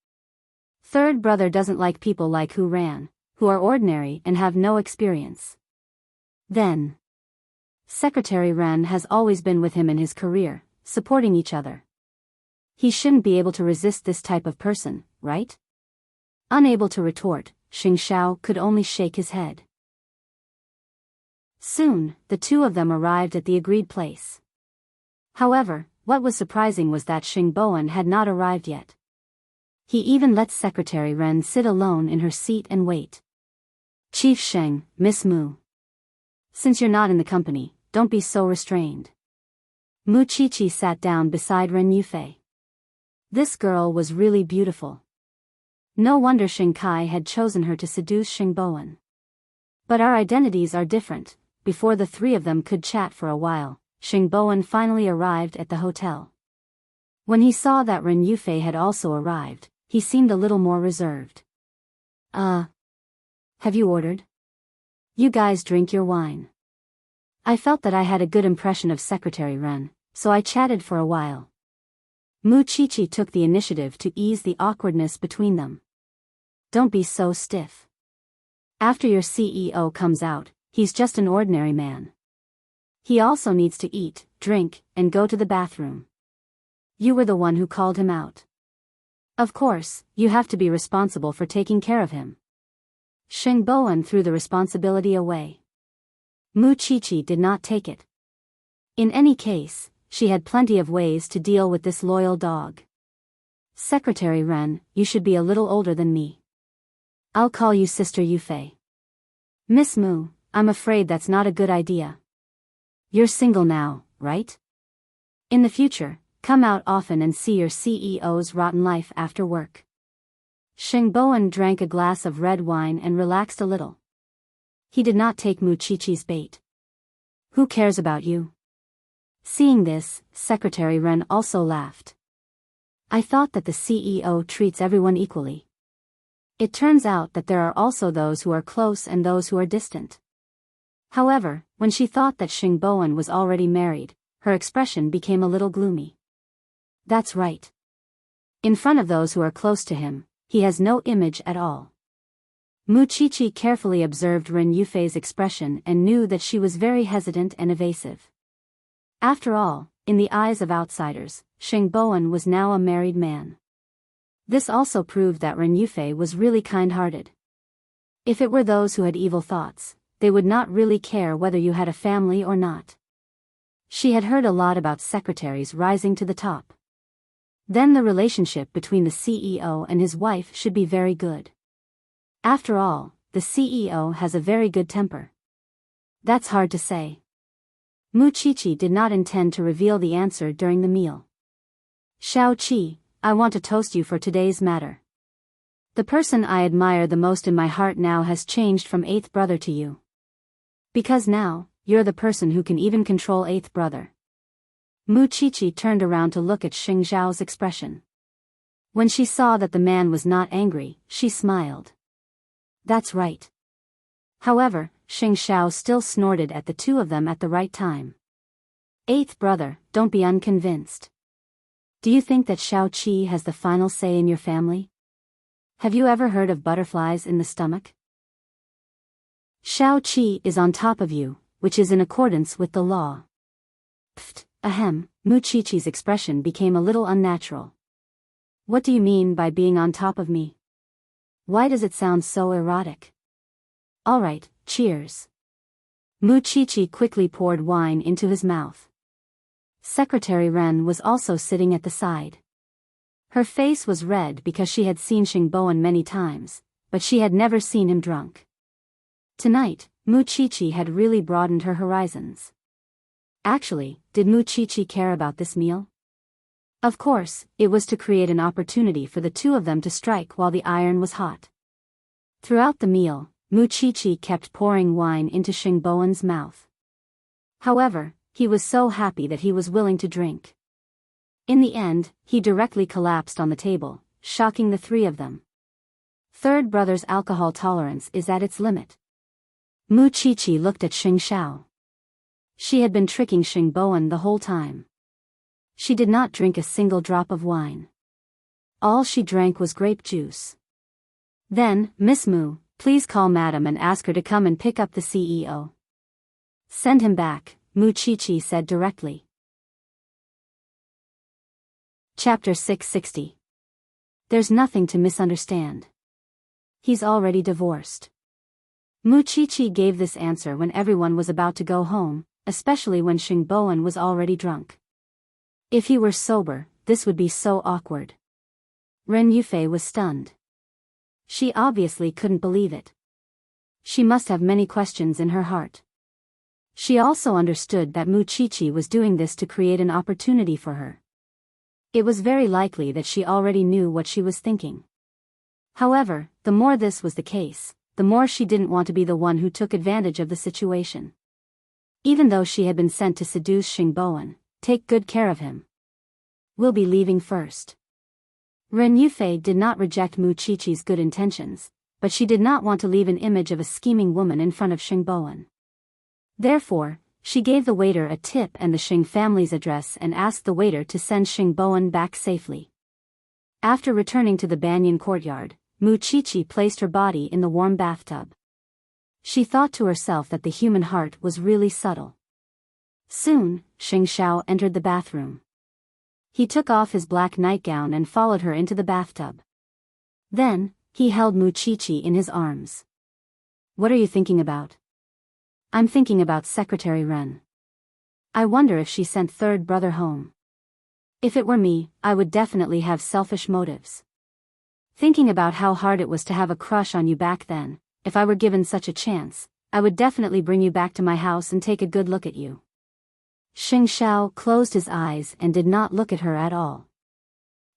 Third brother doesn't like people like Hu Ran, who are ordinary and have no experience. Then, Secretary Ren has always been with him in his career, supporting each other. He shouldn't be able to resist this type of person, right? Unable to retort, Xing Xiao could only shake his head. Soon, the two of them arrived at the agreed place. However, what was surprising was that Xing Bowen had not arrived yet. He even let Secretary Ren sit alone in her seat and wait. Chief Sheng, Miss Mu. Since you're not in the company, don't be so restrained. Mu Qiqi sat down beside Ren Yufei. This girl was really beautiful. No wonder Xing Kai had chosen her to seduce Xing Bowen. But our identities are different. Before the three of them could chat for a while, Xing Bowen finally arrived at the hotel. When he saw that Ren Yufei had also arrived, he seemed a little more reserved. Have you ordered? You guys drink your wine. I felt that I had a good impression of Secretary Ren, so I chatted for a while. Mu Qiqi took the initiative to ease the awkwardness between them. Don't be so stiff. After your CEO comes out, he's just an ordinary man. He also needs to eat, drink, and go to the bathroom. You were the one who called him out. Of course, you have to be responsible for taking care of him. Xing Bowen threw the responsibility away. Mu Qiqi did not take it. In any case, she had plenty of ways to deal with this loyal dog. Secretary Ren, you should be a little older than me. I'll call you Sister Yufei. Miss Mu, I'm afraid that's not a good idea. You're single now, right? In the future, come out often and see your CEO's rotten life after work. Xing Bowen drank a glass of red wine and relaxed a little. He did not take Mu Qiqi's bait. Who cares about you? Seeing this, Secretary Ren also laughed. I thought that the CEO treats everyone equally. It turns out that there are also those who are close and those who are distant. However, when she thought that Xing Bowen was already married, her expression became a little gloomy. That's right. In front of those who are close to him, he has no image at all. Mu Qiqi carefully observed Ren Yufei's expression and knew that she was very hesitant and evasive. After all, in the eyes of outsiders, Xing Bowen was now a married man. This also proved that Ren Yufei was really kind-hearted. If it were those who had evil thoughts, they would not really care whether you had a family or not. She had heard a lot about secretaries rising to the top. Then the relationship between the CEO and his wife should be very good. After all, the CEO has a very good temper. That's hard to say. Mu Qiqi did not intend to reveal the answer during the meal. Xiao Qi, I want to toast you for today's matter. The person I admire the most in my heart now has changed from eighth brother to you. Because now, you're the person who can even control eighth brother. Mu Qiqi turned around to look at Xing Zhao's expression. When she saw that the man was not angry, she smiled. That's right. However, Xing Xiao still snorted at the two of them at the right time. Eighth brother, don't be unconvinced. Do you think that Xiao Qi has the final say in your family? Have you ever heard of butterflies in the stomach? Xiao Qi is on top of you, which is in accordance with the law. Pfft, ahem, Mu Qiqi's expression became a little unnatural. What do you mean by being on top of me? Why does it sound so erotic? Alright, cheers. Mu Chichi quickly poured wine into his mouth. Secretary Ren was also sitting at the side. Her face was red because she had seen Xingboan many times, but she had never seen him drunk. Tonight, Mu Chichi had really broadened her horizons. Actually, did Mu Chichi care about this meal? Of course, it was to create an opportunity for the two of them to strike while the iron was hot. Throughout the meal, Mu Chichi kept pouring wine into Xingboan's mouth. However, he was so happy that he was willing to drink. In the end, he directly collapsed on the table, shocking the three of them. Third brother's alcohol tolerance is at its limit. Mu Chichi looked at Xing Xiao. She had been tricking Xingboan the whole time. She did not drink a single drop of wine. All she drank was grape juice. Then, Miss Mu, please call Madam and ask her to come and pick up the CEO. Send him back, Mu Chichi said directly. Chapter 660. There's nothing to misunderstand. He's already divorced. Mu Chichi gave this answer when everyone was about to go home, especially when Xingboan was already drunk. If he were sober, this would be so awkward. Ren Yufei was stunned. She obviously couldn't believe it. She must have many questions in her heart. She also understood that Mu Chichi was doing this to create an opportunity for her. It was very likely that she already knew what she was thinking. However, the more this was the case, the more she didn't want to be the one who took advantage of the situation. Even though she had been sent to seduce Xingboan, take good care of him. We'll be leaving first. Ren Yufei did not reject Mu Chichi's good intentions, but she did not want to leave an image of a scheming woman in front of Xingboan. Therefore, she gave the waiter a tip and the Xing family's address and asked the waiter to send Xingboan back safely. After returning to the banyan courtyard, Mu Chichi placed her body in the warm bathtub. She thought to herself that the human heart was really subtle. Soon, Xing Xiao entered the bathroom. He took off his black nightgown and followed her into the bathtub. Then, he held Mu Chichi in his arms. What are you thinking about? I'm thinking about Secretary Ren. I wonder if she sent third brother home. If it were me, I would definitely have selfish motives. Thinking about how hard it was to have a crush on you back then, if I were given such a chance, I would definitely bring you back to my house and take a good look at you. Xing Xiao closed his eyes and did not look at her at all.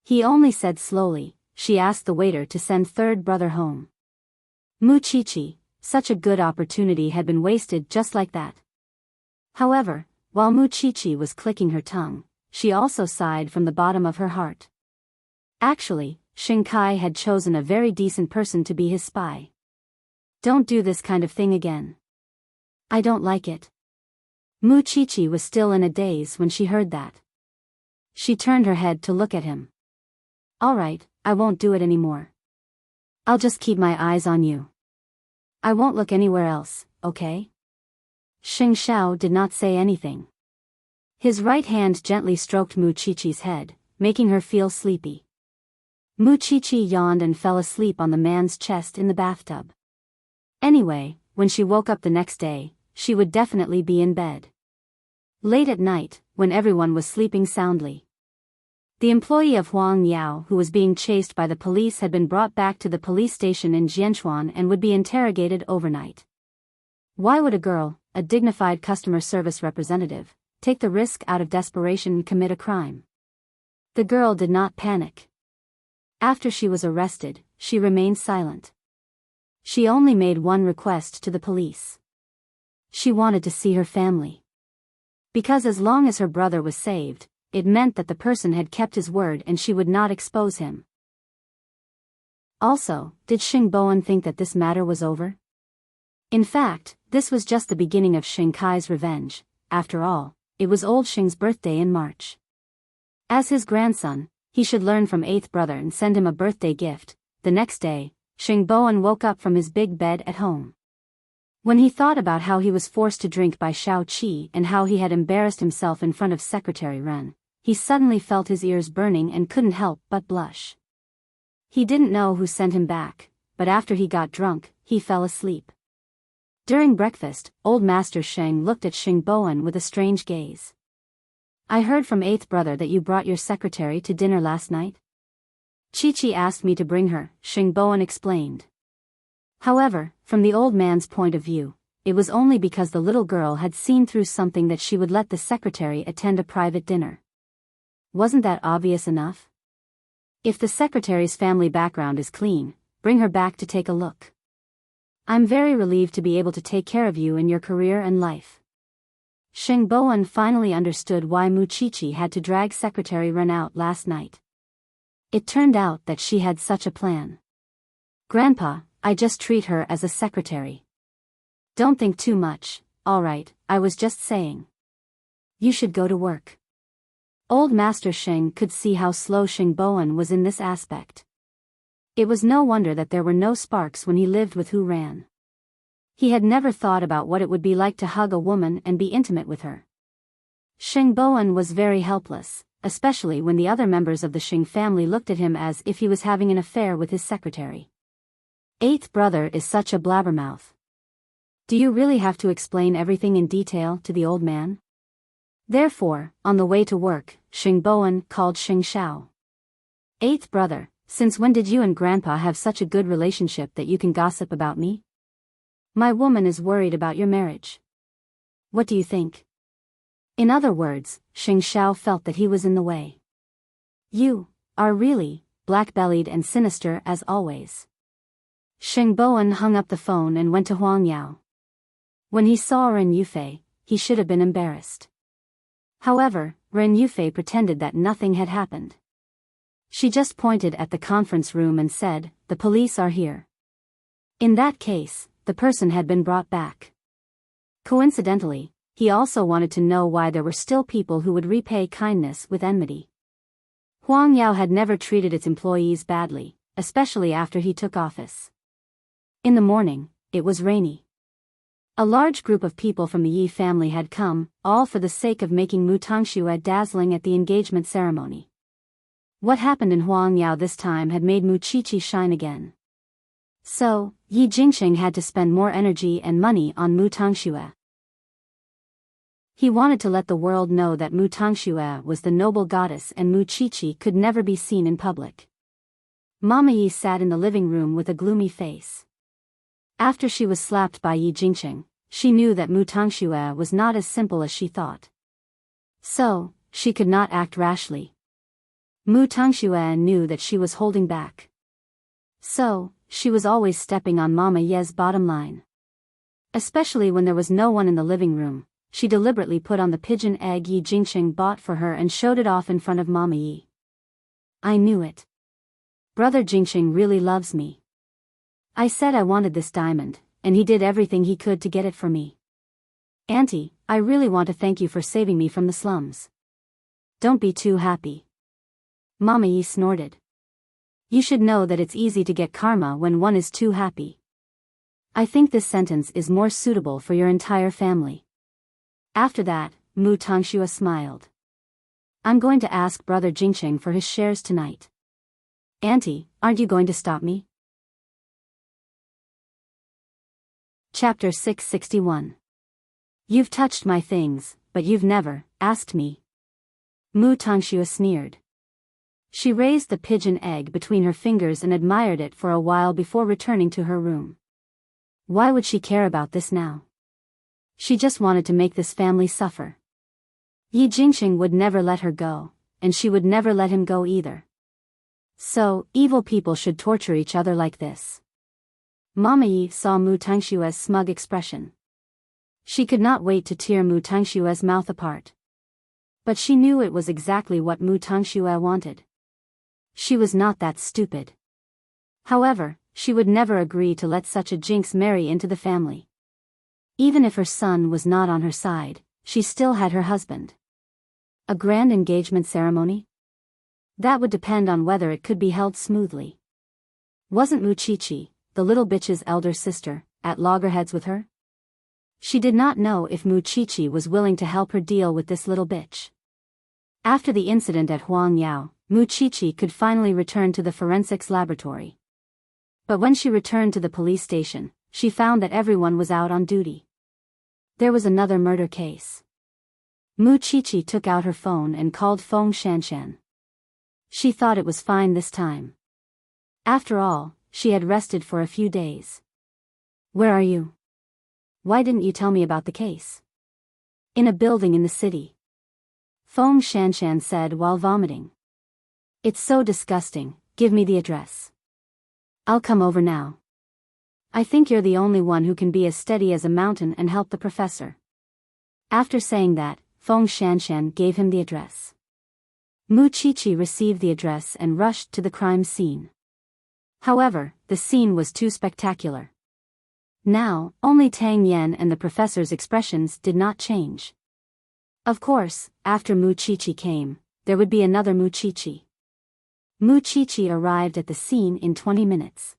He only said slowly, she asked the waiter to send third brother home. Mu Chichi, such a good opportunity had been wasted just like that. However, while Mu Chichi was clicking her tongue, she also sighed from the bottom of her heart. Actually, Xing Kai had chosen a very decent person to be his spy. Don't do this kind of thing again. I don't like it. Mu Chichi was still in a daze when she heard that. She turned her head to look at him. Alright, I won't do it anymore. I'll just keep my eyes on you. I won't look anywhere else, okay? Xing Xiao did not say anything. His right hand gently stroked Mu Chichi's head, making her feel sleepy. Mu Chichi yawned and fell asleep on the man's chest in the bathtub. Anyway, when she woke up the next day, she would definitely be in bed. Late at night, when everyone was sleeping soundly, the employee of Huang Yao who was being chased by the police had been brought back to the police station in Jianchuan and would be interrogated overnight. Why would a girl, a dignified customer service representative, take the risk out of desperation and commit a crime? The girl did not panic. After she was arrested, she remained silent. She only made one request to the police. She wanted to see her family. Because as long as her brother was saved, it meant that the person had kept his word and she would not expose him. Also, did Xingboan think that this matter was over? In fact, this was just the beginning of Xing Kai's revenge. After all, it was old Xing's birthday in March. As his grandson, he should learn from eighth brother and send him a birthday gift. The next day, Xingboan woke up from his big bed at home. When he thought about how he was forced to drink by Shao Qi and how he had embarrassed himself in front of Secretary Ren, he suddenly felt his ears burning and couldn't help but blush. He didn't know who sent him back, but after he got drunk, he fell asleep. During breakfast, old Master Sheng looked at Xing Bowen with a strange gaze. I heard from eighth brother that you brought your secretary to dinner last night? Chi-Chi asked me to bring her, Xing Bowen explained. However, from the old man's point of view, it was only because the little girl had seen through something that she would let the secretary attend a private dinner. Wasn't that obvious enough? If the secretary's family background is clean, bring her back to take a look. I'm very relieved to be able to take care of you in your career and life. Xing Bowen finally understood why Mu Chi-Chi had to drag Secretary Ren out last night. It turned out that she had such a plan. Grandpa, I just treat her as a secretary. Don't think too much, alright, I was just saying. You should go to work. Old Master Sheng could see how slow Xing Bowen was in this aspect. It was no wonder that there were no sparks when he lived with Hu Ran. He had never thought about what it would be like to hug a woman and be intimate with her. Xing Bowen was very helpless, especially when the other members of the Xing family looked at him as if he was having an affair with his secretary. Eighth brother is such a blabbermouth. Do you really have to explain everything in detail to the old man? Therefore, on the way to work, Xing Bowen called Xing Shao. Eighth brother, since when did you and Grandpa have such a good relationship that you can gossip about me? My woman is worried about your marriage. What do you think? In other words, Xing Shao felt that he was in the way. You are really black-bellied and sinister as always. Xing Bowen hung up the phone and went to Huang Yao. When he saw Ren Yufei, he should have been embarrassed. However, Ren Yufei pretended that nothing had happened. She just pointed at the conference room and said, "The police are here." In that case, the person had been brought back. Coincidentally, he also wanted to know why there were still people who would repay kindness with enmity. Huang Yao had never treated its employees badly, especially after he took office. In the morning, it was rainy. A large group of people from the Yi family had come, all for the sake of making Mu Tangxue dazzling at the engagement ceremony. What happened in Huang Yao this time had made Mu Chi-Chi shine again. So, Yi Jingqing had to spend more energy and money on Mu Tangxue. He wanted to let the world know that Mu Tangxue was the noble goddess and Mu Chi-Chi could never be seen in public. Mama Yi sat in the living room with a gloomy face. After she was slapped by Yi Jingqing, she knew that Mu Tangxue was not as simple as she thought. So, she could not act rashly. Mu Tangxue knew that she was holding back. So, she was always stepping on Mama Ye's bottom line. Especially when there was no one in the living room, she deliberately put on the pigeon egg Yi Jingqing bought for her and showed it off in front of Mama Yi. I knew it. Brother Jingqing really loves me. I said I wanted this diamond, and he did everything he could to get it for me. Auntie, I really want to thank you for saving me from the slums. Don't be too happy. Mama Yi snorted. You should know that it's easy to get karma when one is too happy. I think this sentence is more suitable for your entire family. After that, Mu Tangxue smiled. I'm going to ask Brother Jingqing for his shares tonight. Auntie, aren't you going to stop me? Chapter 661. You've touched my things, but you've never asked me. Mu Tangxue sneered. She raised the pigeon egg between her fingers and admired it for a while before returning to her room. Why would she care about this now? She just wanted to make this family suffer. Yi Jingqing would never let her go, and she would never let him go either. So, evil people should torture each other like this. Mama Yi saw Mu Tangxue's smug expression. She could not wait to tear Mu Tangxue's mouth apart. But she knew it was exactly what Mu Tangxue wanted. She was not that stupid. However, she would never agree to let such a jinx marry into the family. Even if her son was not on her side, she still had her husband. A grand engagement ceremony? That would depend on whether it could be held smoothly. Wasn't Mu Chi-Chi, the little bitch's elder sister, at loggerheads with her? She did not know if Mu Chi-Chi was willing to help her deal with this little bitch. After the incident at Huangyao, Mu Qiqi could finally return to the forensics laboratory. But when she returned to the police station, she found that everyone was out on duty. There was another murder case. Mu Qiqi took out her phone and called Feng Shanshan. She thought it was fine this time. After all, she had rested for a few days. Where are you? Why didn't you tell me about the case? In a building in the city. Feng Shanshan said while vomiting. It's so disgusting, give me the address. I'll come over now. I think you're the only one who can be as steady as a mountain and help the professor. After saying that, Feng Shanshan gave him the address. Mu Qiqi received the address and rushed to the crime scene. However, the scene was too spectacular. Now, only Tang Yan and the professor's expressions did not change. Of course, after Mu Qiqi came, there would be another Mu Qiqi. Mu Qiqi arrived at the scene in 20 minutes.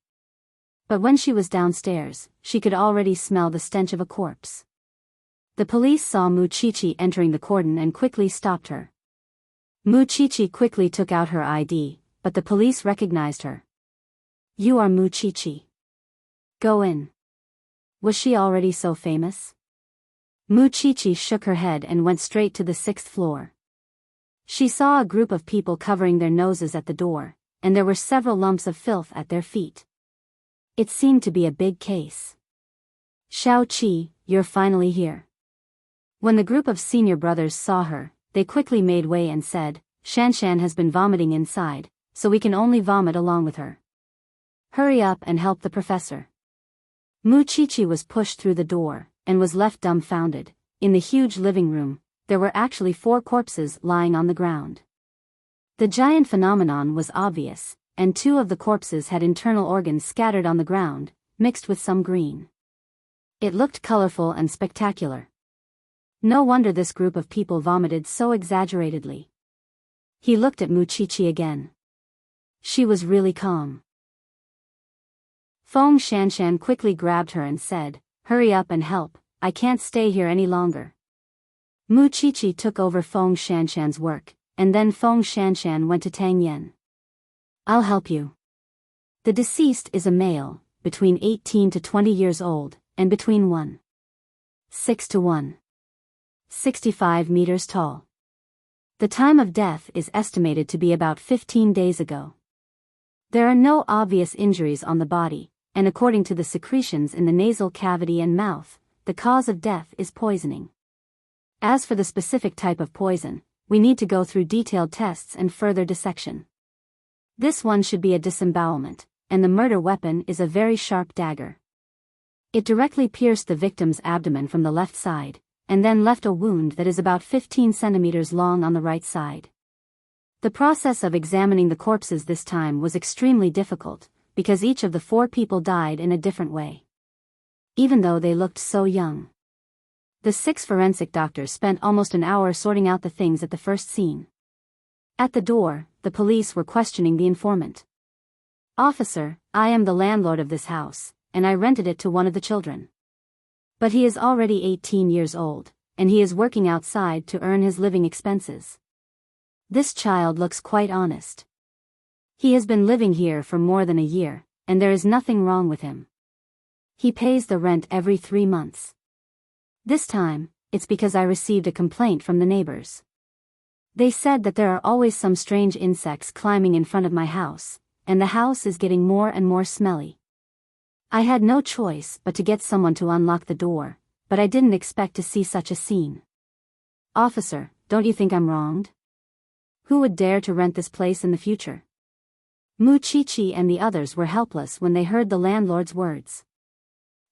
But when she was downstairs, she could already smell the stench of a corpse. The police saw Mu Qiqi entering the cordon and quickly stopped her. Mu Qiqi quickly took out her ID, but the police recognized her. You are Mu Qiqi. Go in. Was she already so famous? Mu Qiqi shook her head and went straight to the 6th floor. She saw a group of people covering their noses at the door, and there were several lumps of filth at their feet. It seemed to be a big case. Xiao Qi, you're finally here. When the group of senior brothers saw her, they quickly made way and said, Shanshan has been vomiting inside, so we can only vomit along with her. Hurry up and help the professor. Mu Qiqi was pushed through the door, and was left dumbfounded. In the huge living room, there were actually 4 corpses lying on the ground. The giant phenomenon was obvious, and 2 of the corpses had internal organs scattered on the ground, mixed with some green. It looked colorful and spectacular. No wonder this group of people vomited so exaggeratedly. He looked at Mu Qiqi again. She was really calm. Feng Shanshan quickly grabbed her and said, Hurry up and help, I can't stay here any longer. Mu Qiqi took over Feng Shanshan's work, and then Feng Shanshan went to Tang Yan. I'll help you. The deceased is a male, between 18 to 20 years old, and between 1.6 to 1.65 meters tall. The time of death is estimated to be about 15 days ago. There are no obvious injuries on the body, and according to the secretions in the nasal cavity and mouth, the cause of death is poisoning. As for the specific type of poison, we need to go through detailed tests and further dissection. This one should be a disembowelment, and the murder weapon is a very sharp dagger. It directly pierced the victim's abdomen from the left side, and then left a wound that is about 15 centimeters long on the right side. The process of examining the corpses this time was extremely difficult, because each of the 4 people died in a different way. Even though they looked so young. The 6 forensic doctors spent almost an hour sorting out the things at the first scene. At the door, the police were questioning the informant. Officer, I am the landlord of this house, and I rented it to one of the children. But he is already 18 years old, and he is working outside to earn his living expenses. This child looks quite honest. He has been living here for more than a year, and there is nothing wrong with him. He pays the rent every 3 months. This time, it's because I received a complaint from the neighbors. They said that there are always some strange insects climbing in front of my house, and the house is getting more and more smelly. I had no choice but to get someone to unlock the door, but I didn't expect to see such a scene. Officer, don't you think I'm wronged? Who would dare to rent this place in the future? Mu Qiqi and the others were helpless when they heard the landlord's words.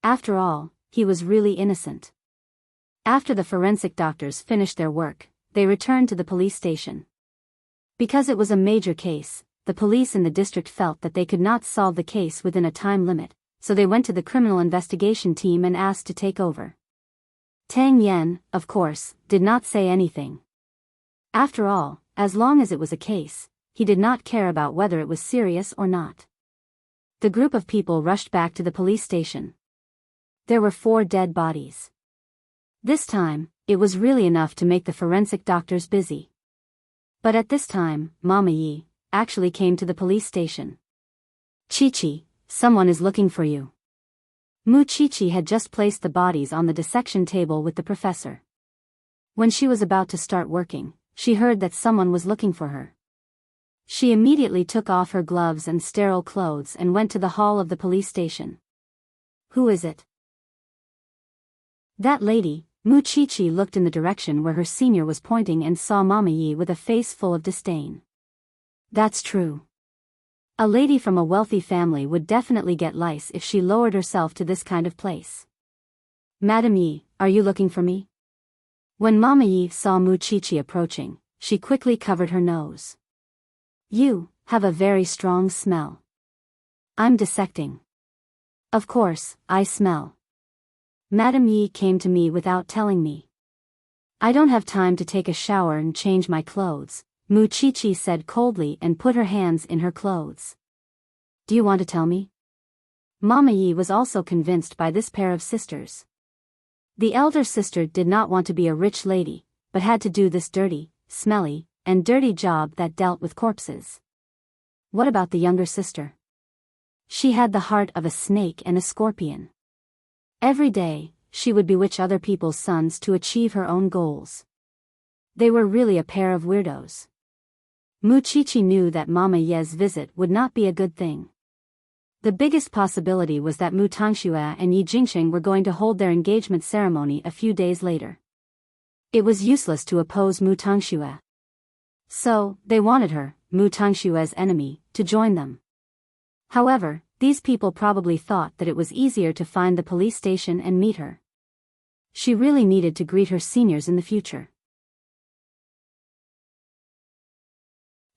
After all, he was really innocent. After the forensic doctors finished their work, they returned to the police station. Because it was a major case, the police in the district felt that they could not solve the case within a time limit, so they went to the criminal investigation team and asked to take over. Tang Yan, of course, did not say anything. After all, as long as it was a case, he did not care about whether it was serious or not. The group of people rushed back to the police station. There were 4 dead bodies. This time, it was really enough to make the forensic doctors busy. But at this time, Mama Yi actually came to the police station. Chi-Chi, someone is looking for you. Mu Chi-Chi had just placed the bodies on the dissection table with the professor. When she was about to start working, she heard that someone was looking for her. She immediately took off her gloves and sterile clothes and went to the hall of the police station. Who is it? That lady. Mu Chi-Chi looked in the direction where her senior was pointing and saw Mama Yi with a face full of disdain. That's true. A lady from a wealthy family would definitely get lice if she lowered herself to this kind of place. Madam Yi, are you looking for me? When Mama Yi saw Mu Chi-Chi approaching, she quickly covered her nose. You have a very strong smell. I'm dissecting. Of course, I smell. Madam Yi came to me without telling me. I don't have time to take a shower and change my clothes, Mu Chi-Chi said coldly and put her hands in her clothes. Do you want to tell me? Mama Yi was also convinced by this pair of sisters. The elder sister did not want to be a rich lady, but had to do this dirty, smelly, and dirty job that dealt with corpses. What about the younger sister? She had the heart of a snake and a scorpion. Every day, she would bewitch other people's sons to achieve her own goals. They were really a pair of weirdos. Mu Chi-Chi knew that Mama Ye's visit would not be a good thing. The biggest possibility was that Mu Tangxue and Yi Jingxing were going to hold their engagement ceremony a few days later. It was useless to oppose Mu Tangxue. So, they wanted her, Mu Tangxue's enemy, to join them. However, these people probably thought that it was easier to find the police station and meet her. She really needed to greet her seniors in the future.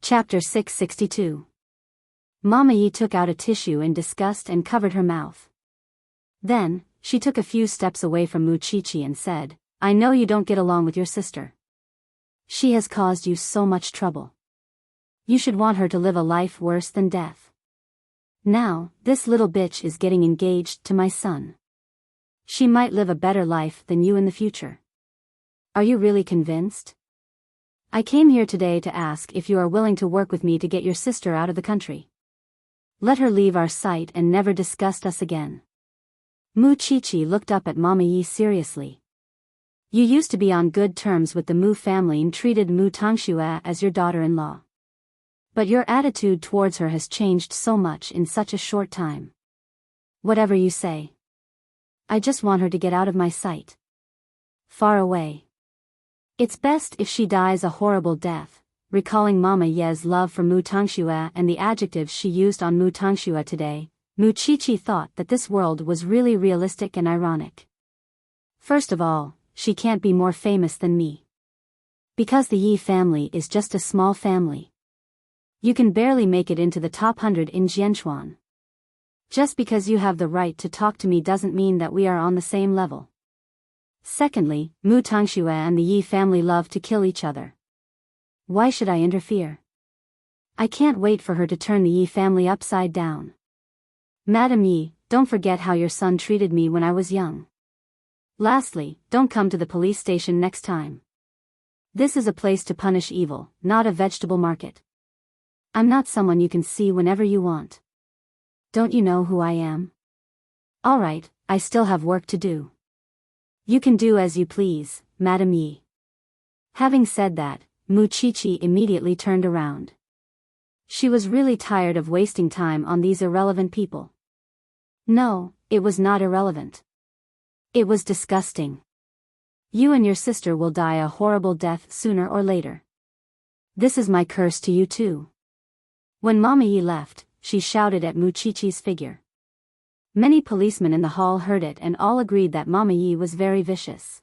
Chapter 662. Mama Yi took out a tissue in disgust and covered her mouth. Then, she took a few steps away from Mu Chi-Chi and said, I know you don't get along with your sister. She has caused you so much trouble. You should want her to live a life worse than death. Now, this little bitch is getting engaged to my son. She might live a better life than you in the future. Are you really convinced? I came here today to ask if you are willing to work with me to get your sister out of the country. Let her leave our sight and never disgust us again. Mu Chi-Chi looked up at Mama Yi seriously. You used to be on good terms with the Mu family and treated Mu Tangxue as your daughter-in-law. But your attitude towards her has changed so much in such a short time. Whatever you say. I just want her to get out of my sight. Far away. It's best if she dies a horrible death. Recalling Mama Ye's love for Mu Tangxue and the adjectives she used on Mu Tangxue today, Mu Chi-Chi thought that this world was really realistic and ironic. First of all, she can't be more famous than me. Because the Yi family is just a small family. You can barely make it into the top 100 in Jianchuan. Just because you have the right to talk to me doesn't mean that we are on the same level. Secondly, Mu Tangxue and the Yi family love to kill each other. Why should I interfere? I can't wait for her to turn the Yi family upside down. Madam Yi, don't forget how your son treated me when I was young. Lastly, don't come to the police station next time. This is a place to punish evil, not a vegetable market. I'm not someone you can see whenever you want. Don't you know who I am? Alright, I still have work to do. You can do as you please, Madam Yi. Having said that, Mu Chi-Chi immediately turned around. She was really tired of wasting time on these irrelevant people. No, it was not irrelevant. It was disgusting. You and your sister will die a horrible death sooner or later. This is my curse to you too. When Mama Yi left, she shouted at Mu Chi-Chi's figure. Many policemen in the hall heard it and all agreed that Mama Yi was very vicious.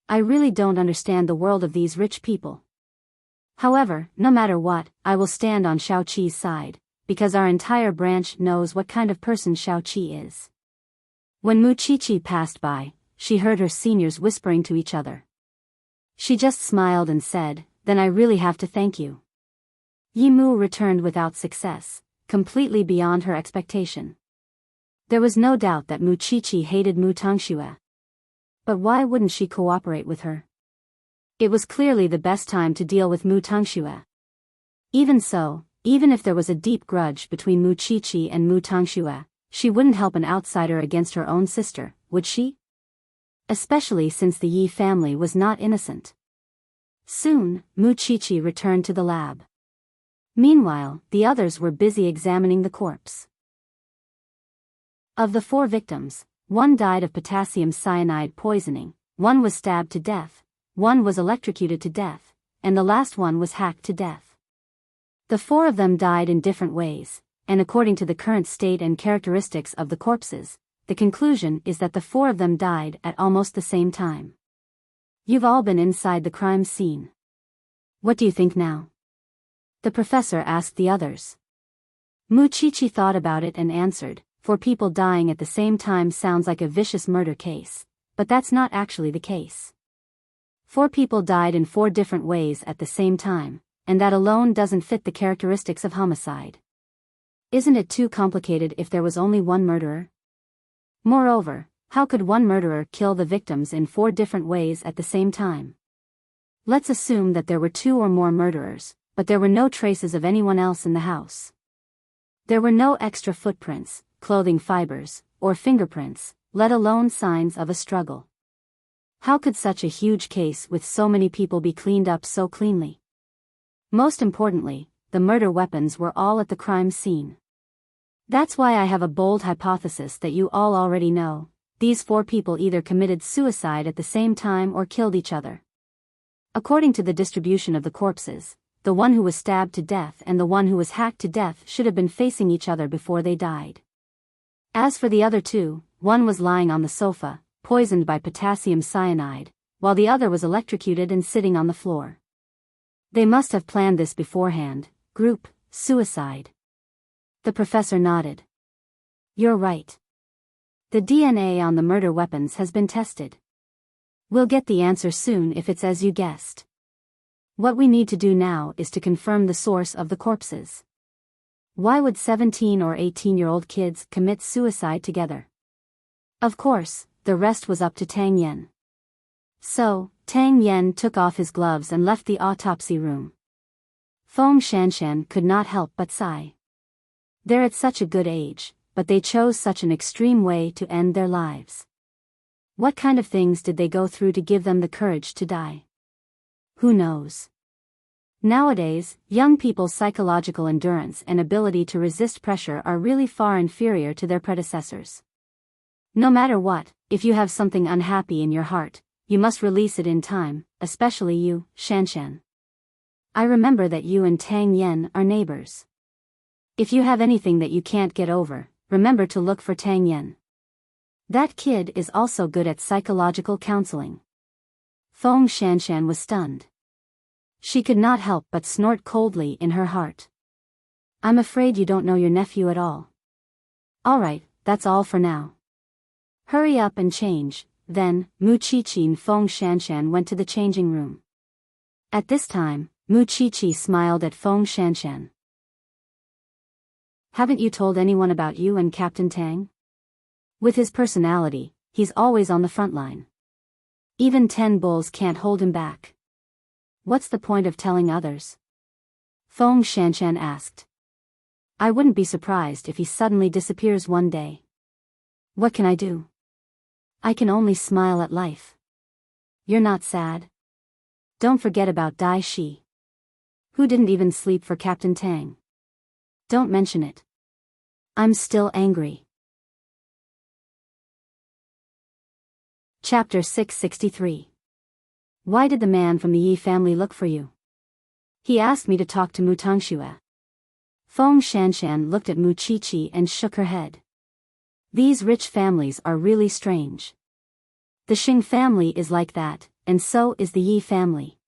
I really don't understand the world of these rich people. However, no matter what, I will stand on Shao Qi's side, because our entire branch knows what kind of person Shao Qi is. When Mu Chi-Chi passed by, she heard her seniors whispering to each other. She just smiled and said, Then I really have to thank you. Yi Mu returned without success, completely beyond her expectation. There was no doubt that Mu Chi-Chi hated Mu Tangxue. But why wouldn't she cooperate with her? It was clearly the best time to deal with Mu Tangxue. Even so, even if there was a deep grudge between Mu Qiqi and Mu Tangxue, she wouldn't help an outsider against her own sister, would she? Especially since the Yi family was not innocent. Soon, Mu Qiqi returned to the lab. Meanwhile, the others were busy examining the corpse. Of the 4 victims, 1 died of potassium cyanide poisoning, 1 was stabbed to death, 1 was electrocuted to death, and the last one was hacked to death. The 4 of them died in different ways, and according to the current state and characteristics of the corpses, the conclusion is that the 4 of them died at almost the same time. You've all been inside the crime scene. What do you think now? The professor asked the others. Mu Qiqi thought about it and answered, 4 people dying at the same time sounds like a vicious murder case, but that's not actually the case. 4 people died in 4 different ways at the same time, and that alone doesn't fit the characteristics of homicide. Isn't it too complicated if there was only 1 murderer? Moreover, how could 1 murderer kill the victims in 4 different ways at the same time? Let's assume that there were 2 or more murderers, but there were no traces of anyone else in the house. There were no extra footprints, clothing fibers, or fingerprints, let alone signs of a struggle. How could such a huge case with so many people be cleaned up so cleanly? Most importantly, the murder weapons were all at the crime scene. That's why I have a bold hypothesis that you all already know. These 4 people either committed suicide at the same time or killed each other. According to the distribution of the corpses, the one who was stabbed to death and the one who was hacked to death should have been facing each other before they died. As for the other 2, one was lying on the sofa, poisoned by potassium cyanide, while the other was electrocuted and sitting on the floor. They must have planned this beforehand. Group suicide. The professor nodded. You're right. The DNA on the murder weapons has been tested. We'll get the answer soon if it's as you guessed. What we need to do now is to confirm the source of the corpses. Why would 17 or 18-year-old kids commit suicide together? Of course, the rest was up to Tang Yen. So, Tang Yen took off his gloves and left the autopsy room. Feng Shanshan could not help but sigh. They're at such a good age, but they chose such an extreme way to end their lives. What kind of things did they go through to give them the courage to die? Who knows? Nowadays, young people's psychological endurance and ability to resist pressure are really far inferior to their predecessors. No matter what, if you have something unhappy in your heart, you must release it in time, especially you, Shanshan. I remember that you and Tang Yen are neighbors. If you have anything that you can't get over, remember to look for Tang Yen. That kid is also good at psychological counseling. Feng Shanshan was stunned. She could not help but snort coldly in her heart. I'm afraid you don't know your nephew at all. Alright, that's all for now. Hurry up and change. Then, Mu Qiqi and Feng Shanshan went to the changing room. At this time, Mu Qiqi smiled at Feng Shanshan. Haven't you told anyone about you and Captain Tang? With his personality, he's always on the front line. Even 10 bulls can't hold him back. What's the point of telling others? Feng Shanshan asked. I wouldn't be surprised if he suddenly disappears one day. What can I do? I can only smile at life. You're not sad? Don't forget about Dai Shi. Who didn't even sleep for Captain Tang? Don't mention it. I'm still angry. Chapter 663. Why did the man from the Yi family look for you? He asked me to talk to Mu Tangxue. Feng Shanshan looked at Mu Qiqi and shook her head. These rich families are really strange. The Xing family is like that, and so is the Yi family.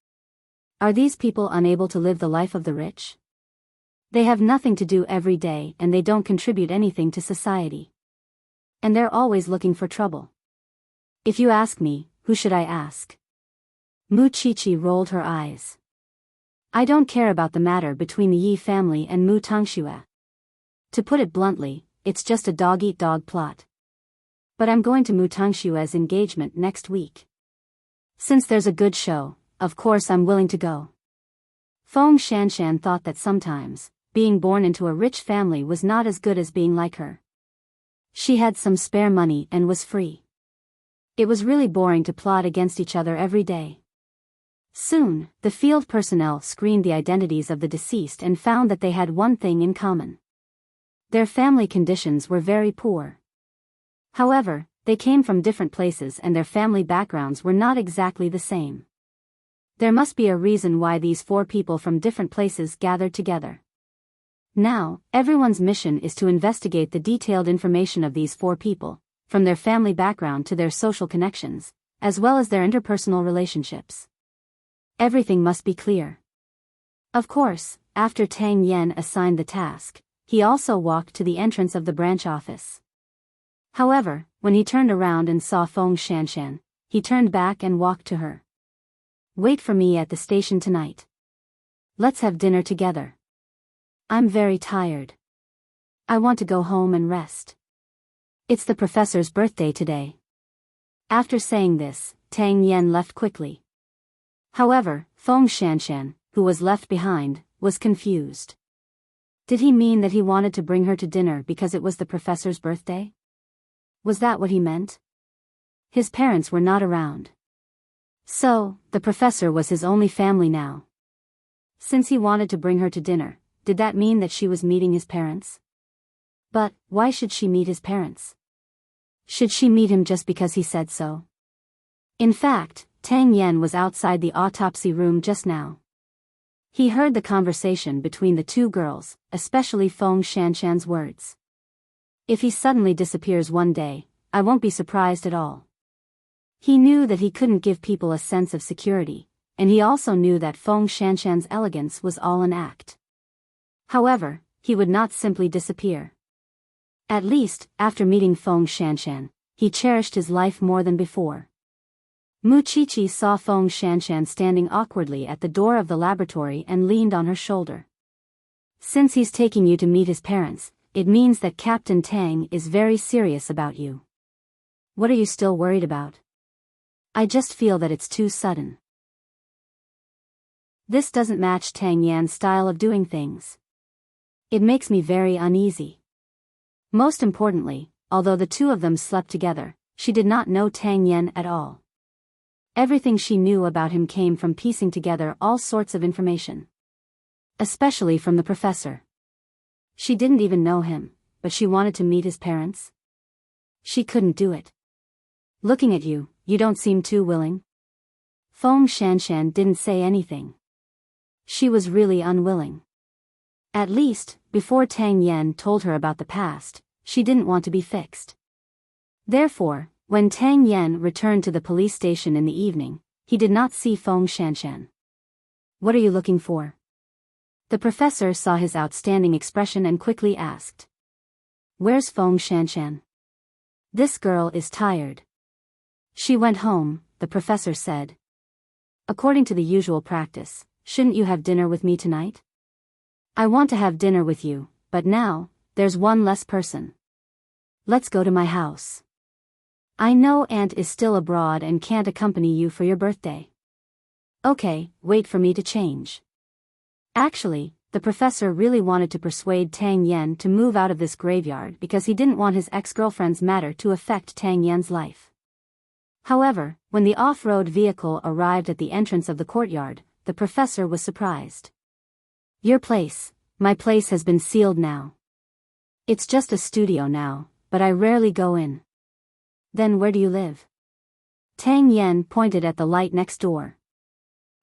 Are these people unable to live the life of the rich? They have nothing to do every day and they don't contribute anything to society. And they're always looking for trouble. If you ask me, who should I ask? Mu Qiqi rolled her eyes. I don't care about the matter between the Yi family and Mu Tangxue. To put it bluntly, it's just a dog-eat-dog plot. But I'm going to Mu Tangxue's engagement next week. Since there's a good show, of course I'm willing to go. Feng Shanshan thought that sometimes, being born into a rich family was not as good as being like her. She had some spare money and was free. It was really boring to plot against each other every day. Soon, the field personnel screened the identities of the deceased and found that they had one thing in common. Their family conditions were very poor. However, they came from different places and their family backgrounds were not exactly the same. There must be a reason why these 4 people from different places gathered together. Now, everyone's mission is to investigate the detailed information of these 4 people, from their family background to their social connections, as well as their interpersonal relationships. Everything must be clear. Of course, after Tang Yen assigned the task, he also walked to the entrance of the branch office. However, when he turned around and saw Feng Shanshan, he turned back and walked to her. Wait for me at the station tonight. Let's have dinner together. I'm very tired. I want to go home and rest. It's the professor's birthday today. After saying this, Tang Yen left quickly. However, Feng Shanshan, who was left behind, was confused. Did he mean that he wanted to bring her to dinner because it was the professor's birthday? Was that what he meant? His parents were not around. So, the professor was his only family now. Since he wanted to bring her to dinner, did that mean that she was meeting his parents? But, why should she meet his parents? Should she meet him just because he said so? In fact, Tang Yen was outside the autopsy room just now. He heard the conversation between the 2 girls, especially Feng Shanshan's words. If he suddenly disappears one day, I won't be surprised at all. He knew that he couldn't give people a sense of security, and he also knew that Feng Shanshan's elegance was all an act. However, he would not simply disappear. At least, after meeting Feng Shanshan, he cherished his life more than before. Mu Qiqi saw Feng Shanshan standing awkwardly at the door of the laboratory and leaned on her shoulder. Since he's taking you to meet his parents, it means that Captain Tang is very serious about you. What are you still worried about? I just feel that it's too sudden. This doesn't match Tang Yan's style of doing things. It makes me very uneasy. Most importantly, although the 2 of them slept together, she did not know Tang Yan at all. Everything she knew about him came from piecing together all sorts of information. Especially from the professor. She didn't even know him, but she wanted to meet his parents. She couldn't do it. Looking at you, you don't seem too willing. Feng Shanshan didn't say anything. She was really unwilling. At least, before Tang Yen told her about the past, she didn't want to be fixed. Therefore, when Tang Yen returned to the police station in the evening, he did not see Feng Shanshan. What are you looking for? The professor saw his outstanding expression and quickly asked. Where's Feng Shanshan? This girl is tired. She went home, the professor said. According to the usual practice, shouldn't you have dinner with me tonight? I want to have dinner with you, but now, there's one less person. Let's go to my house. I know Aunt is still abroad and can't accompany you for your birthday. Okay, wait for me to change. Actually, the professor really wanted to persuade Tang Yen to move out of this graveyard because he didn't want his ex-girlfriend's matter to affect Tang Yen's life. However, when the off-road vehicle arrived at the entrance of the courtyard, the professor was surprised. Your place, my place has been sealed now. It's just a studio now, but I rarely go in. Then where do you live? Tang Yen pointed at the light next door.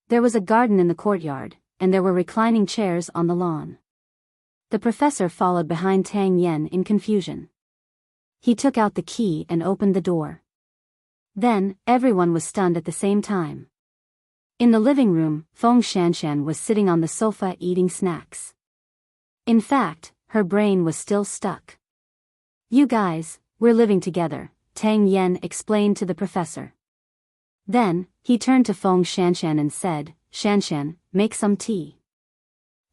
There was a garden in the courtyard, and there were reclining chairs on the lawn. The professor followed behind Tang Yen in confusion. He took out the key and opened the door. Then, everyone was stunned at the same time. In the living room, Feng Shanshan was sitting on the sofa eating snacks. In fact, her brain was still stuck. You guys, we're living together, Tang Yen explained to the professor. Then, he turned to Feng Shanshan and said, Shanshan, make some tea.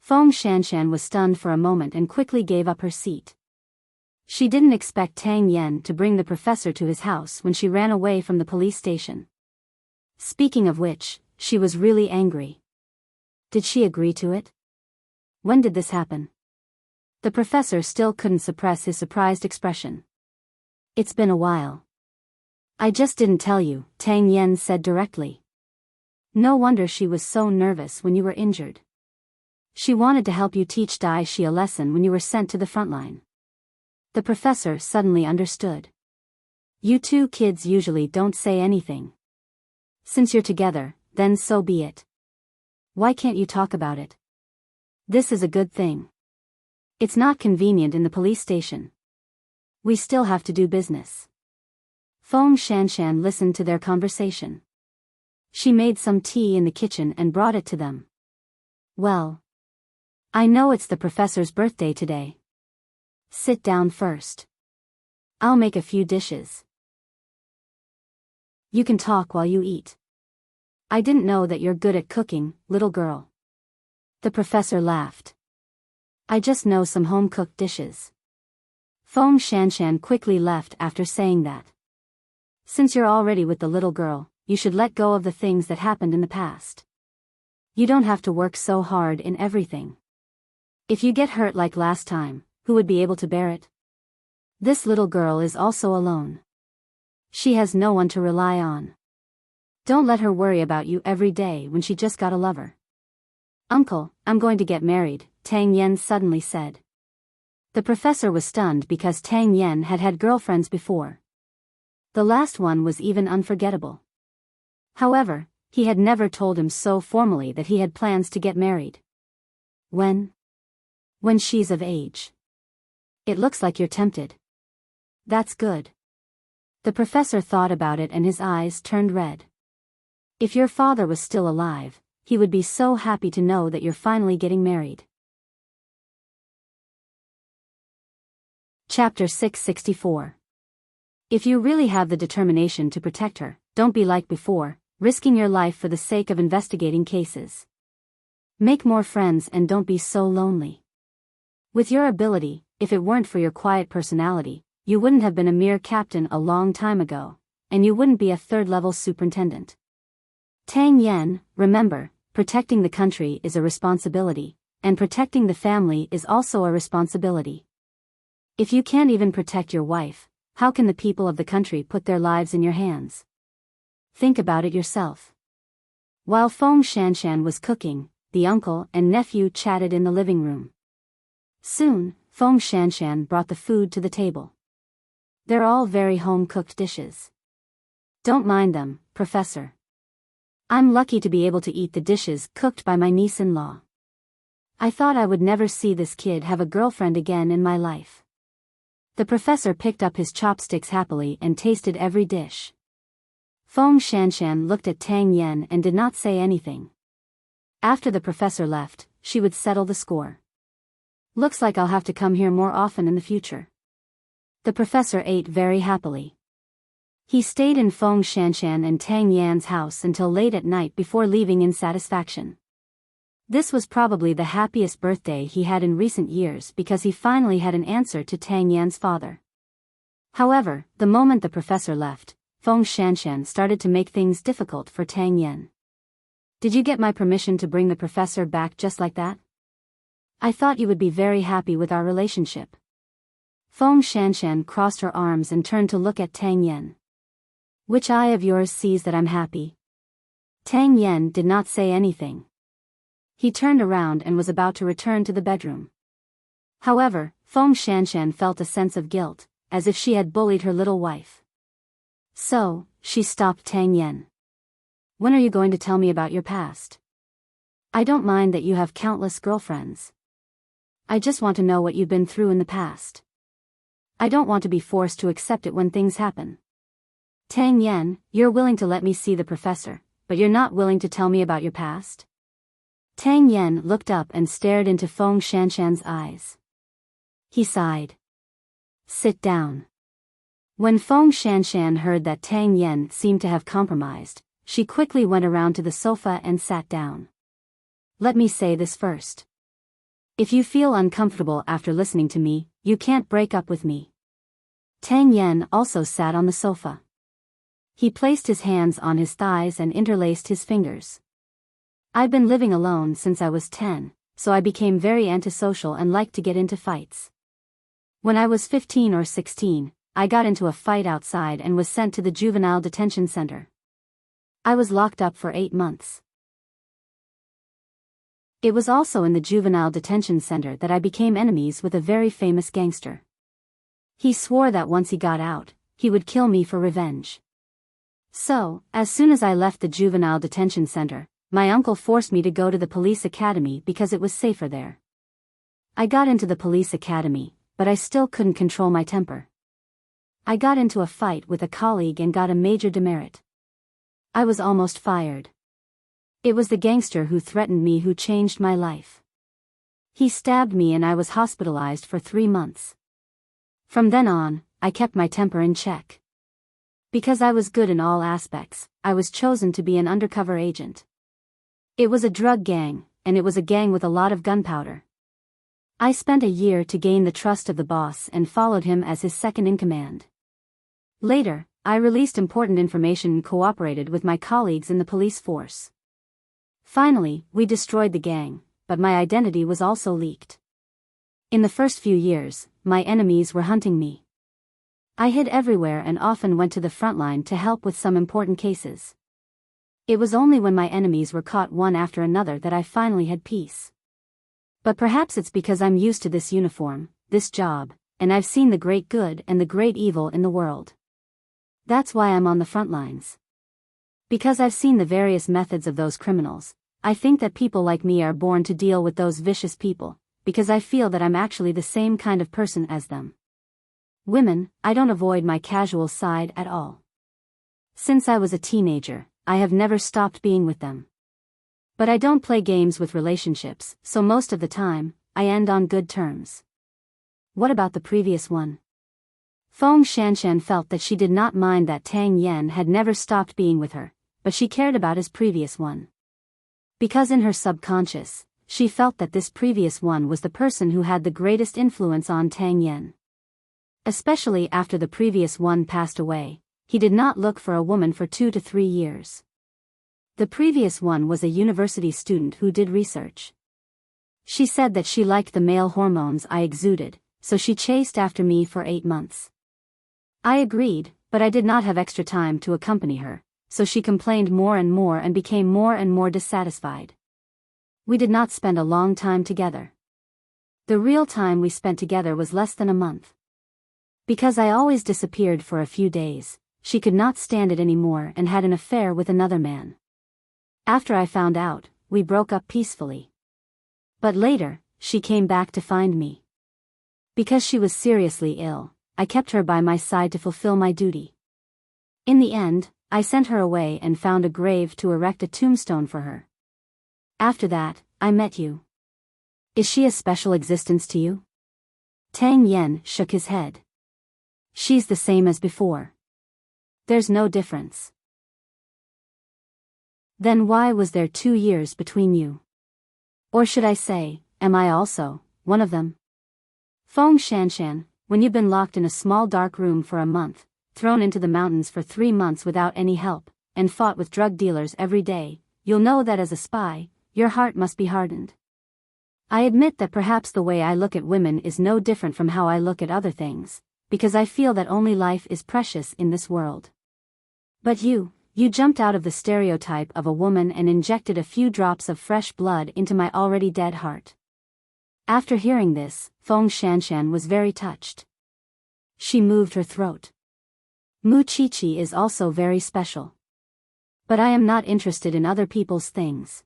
Feng Shanshan was stunned for a moment and quickly gave up her seat. She didn't expect Tang Yen to bring the professor to his house when she ran away from the police station. Speaking of which, she was really angry. Did she agree to it? When did this happen? The professor still couldn't suppress his surprised expression. It's been a while. I just didn't tell you, Tang Yen said directly. No wonder she was so nervous when you were injured. She wanted to help you teach Dai Shi a lesson when you were sent to the front line. The professor suddenly understood. You two kids usually don't say anything. Since you're together, then so be it. Why can't you talk about it? This is a good thing. It's not convenient in the police station. We still have to do business. Feng Shanshan listened to their conversation. She made some tea in the kitchen and brought it to them. Well, I know it's the professor's birthday today. Sit down first. I'll make a few dishes. You can talk while you eat. I didn't know that you're good at cooking, little girl. The professor laughed. I just know some home-cooked dishes. Feng Shanshan quickly left after saying that. Since you're already with the little girl, you should let go of the things that happened in the past. You don't have to work so hard in everything. If you get hurt like last time, who would be able to bear it? This little girl is also alone. She has no one to rely on. Don't let her worry about you every day when she just got a lover. Uncle, I'm going to get married, Tang Yen suddenly said. The professor was stunned because Tang Yen had had girlfriends before. The last one was even unforgettable. However, he had never told him so formally that he had plans to get married. When she's of age. It looks like you're tempted. That's good. The professor thought about it and his eyes turned red. If your father was still alive, he would be so happy to know that you're finally getting married. Chapter 664. If you really have the determination to protect her, don't be like before, risking your life for the sake of investigating cases. Make more friends and don't be so lonely. With your ability, if it weren't for your quiet personality, you wouldn't have been a mere captain a long time ago, and you wouldn't be a third-level superintendent. Tang Yen, remember, protecting the country is a responsibility, and protecting the family is also a responsibility. If you can't even protect your wife, how can the people of the country put their lives in your hands? Think about it yourself. While Feng Shanshan was cooking, the uncle and nephew chatted in the living room. Soon, Feng Shanshan brought the food to the table. They're all very home-cooked dishes. Don't mind them, Professor. I'm lucky to be able to eat the dishes cooked by my niece-in-law. I thought I would never see this kid have a girlfriend again in my life. The professor picked up his chopsticks happily and tasted every dish. Feng Shanshan looked at Tang Yen and did not say anything. After the professor left, she would settle the score. Looks like I'll have to come here more often in the future. The professor ate very happily. He stayed in Feng Shanshan and Tang Yan's house until late at night before leaving in satisfaction. This was probably the happiest birthday he had in recent years because he finally had an answer to Tang Yan's father. However, the moment the professor left, Feng Shanshan started to make things difficult for Tang Yan. Did you get my permission to bring the professor back just like that? I thought you would be very happy with our relationship. Feng Shanshan crossed her arms and turned to look at Tang Yan. Which eye of yours sees that I'm happy? Tang Yan did not say anything. He turned around and was about to return to the bedroom. However, Feng Shanshan felt a sense of guilt, as if she had bullied her little wife. So, she stopped Tang Yan. When are you going to tell me about your past? I don't mind that you have countless girlfriends. I just want to know what you've been through in the past. I don't want to be forced to accept it when things happen. Tang Yan, you're willing to let me see the professor, but you're not willing to tell me about your past? Tang Yan looked up and stared into Feng Shanshan's eyes. He sighed. Sit down. When Feng Shanshan heard that Tang Yan seemed to have compromised, she quickly went around to the sofa and sat down. Let me say this first. If you feel uncomfortable after listening to me, you can't break up with me. Tang Yan also sat on the sofa. He placed his hands on his thighs and interlaced his fingers. I'd been living alone since I was 10, so I became very antisocial and liked to get into fights. When I was 15 or 16, I got into a fight outside and was sent to the juvenile detention center. I was locked up for 8 months. It was also in the juvenile detention center that I became enemies with a very famous gangster. He swore that once he got out, he would kill me for revenge. So, as soon as I left the juvenile detention center, my uncle forced me to go to the police academy because it was safer there. I got into the police academy, but I still couldn't control my temper. I got into a fight with a colleague and got a major demerit. I was almost fired. It was the gangster who threatened me who changed my life. He stabbed me and I was hospitalized for 3 months. From then on, I kept my temper in check. Because I was good in all aspects, I was chosen to be an undercover agent. It was a drug gang, and it was a gang with a lot of gunpowder. I spent a year to gain the trust of the boss and followed him as his second-in-command. Later, I released important information and cooperated with my colleagues in the police force. Finally, we destroyed the gang, but my identity was also leaked. In the first few years, my enemies were hunting me. I hid everywhere and often went to the front line to help with some important cases. It was only when my enemies were caught one after another that I finally had peace. But perhaps it's because I'm used to this uniform, this job, and I've seen the great good and the great evil in the world. That's why I'm on the front lines. Because I've seen the various methods of those criminals, I think that people like me are born to deal with those vicious people, because I feel that I'm actually the same kind of person as them. Women, I don't avoid my casual side at all. Since I was a teenager, I have never stopped being with them. But I don't play games with relationships, so most of the time, I end on good terms. What about the previous one? Feng Shanshan felt that she did not mind that Tang Yen had never stopped being with her, but she cared about his previous one. Because in her subconscious, she felt that this previous one was the person who had the greatest influence on Tang Yen. Especially after the previous one passed away, he did not look for a woman for 2 to 3 years. The previous one was a university student who did research. She said that she liked the male hormones I exuded, so she chased after me for 8 months. I agreed, but I did not have extra time to accompany her, so she complained more and became more and more dissatisfied. We did not spend a long time together. The real time we spent together was less than a month. Because I always disappeared for a few days, she could not stand it anymore and had an affair with another man. After I found out, we broke up peacefully. But later, she came back to find me. Because she was seriously ill, I kept her by my side to fulfill my duty. In the end, I sent her away and found a grave to erect a tombstone for her. After that, I met you. Is she a special existence to you? Tang Yen shook his head. She's the same as before. There's no difference. Then why was there 2 years between you? Or should I say, am I also one of them? Feng Shanshan, when you've been locked in a small dark room for a month, thrown into the mountains for 3 months without any help, and fought with drug dealers every day, you'll know that as a spy, your heart must be hardened. I admit that perhaps the way I look at women is no different from how I look at other things, because I feel that only life is precious in this world. But you jumped out of the stereotype of a woman and injected a few drops of fresh blood into my already dead heart. After hearing this, Feng Shanshan was very touched. She moved her throat. Mu Chichi is also very special. But I am not interested in other people's things.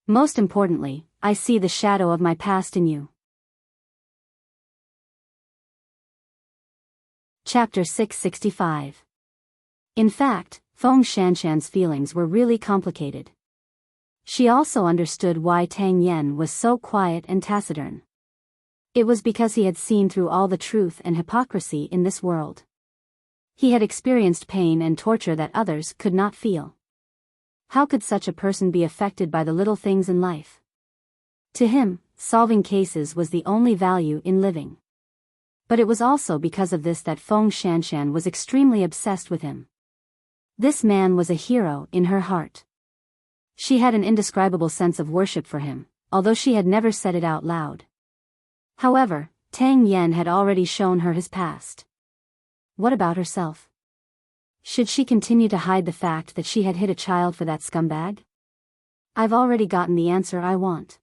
Most importantly, I see the shadow of my past in you. Chapter 665. In fact, Feng Shanshan's feelings were really complicated. She also understood why Tang Yen was so quiet and taciturn. It was because he had seen through all the truth and hypocrisy in this world. He had experienced pain and torture that others could not feel. How could such a person be affected by the little things in life? To him, solving cases was the only value in living. But it was also because of this that Feng Shanshan was extremely obsessed with him. This man was a hero in her heart. She had an indescribable sense of worship for him, although she had never said it out loud. However, Tang Yen had already shown her his past. What about herself? Should she continue to hide the fact that she had hit a child for that scumbag? I've already gotten the answer I want.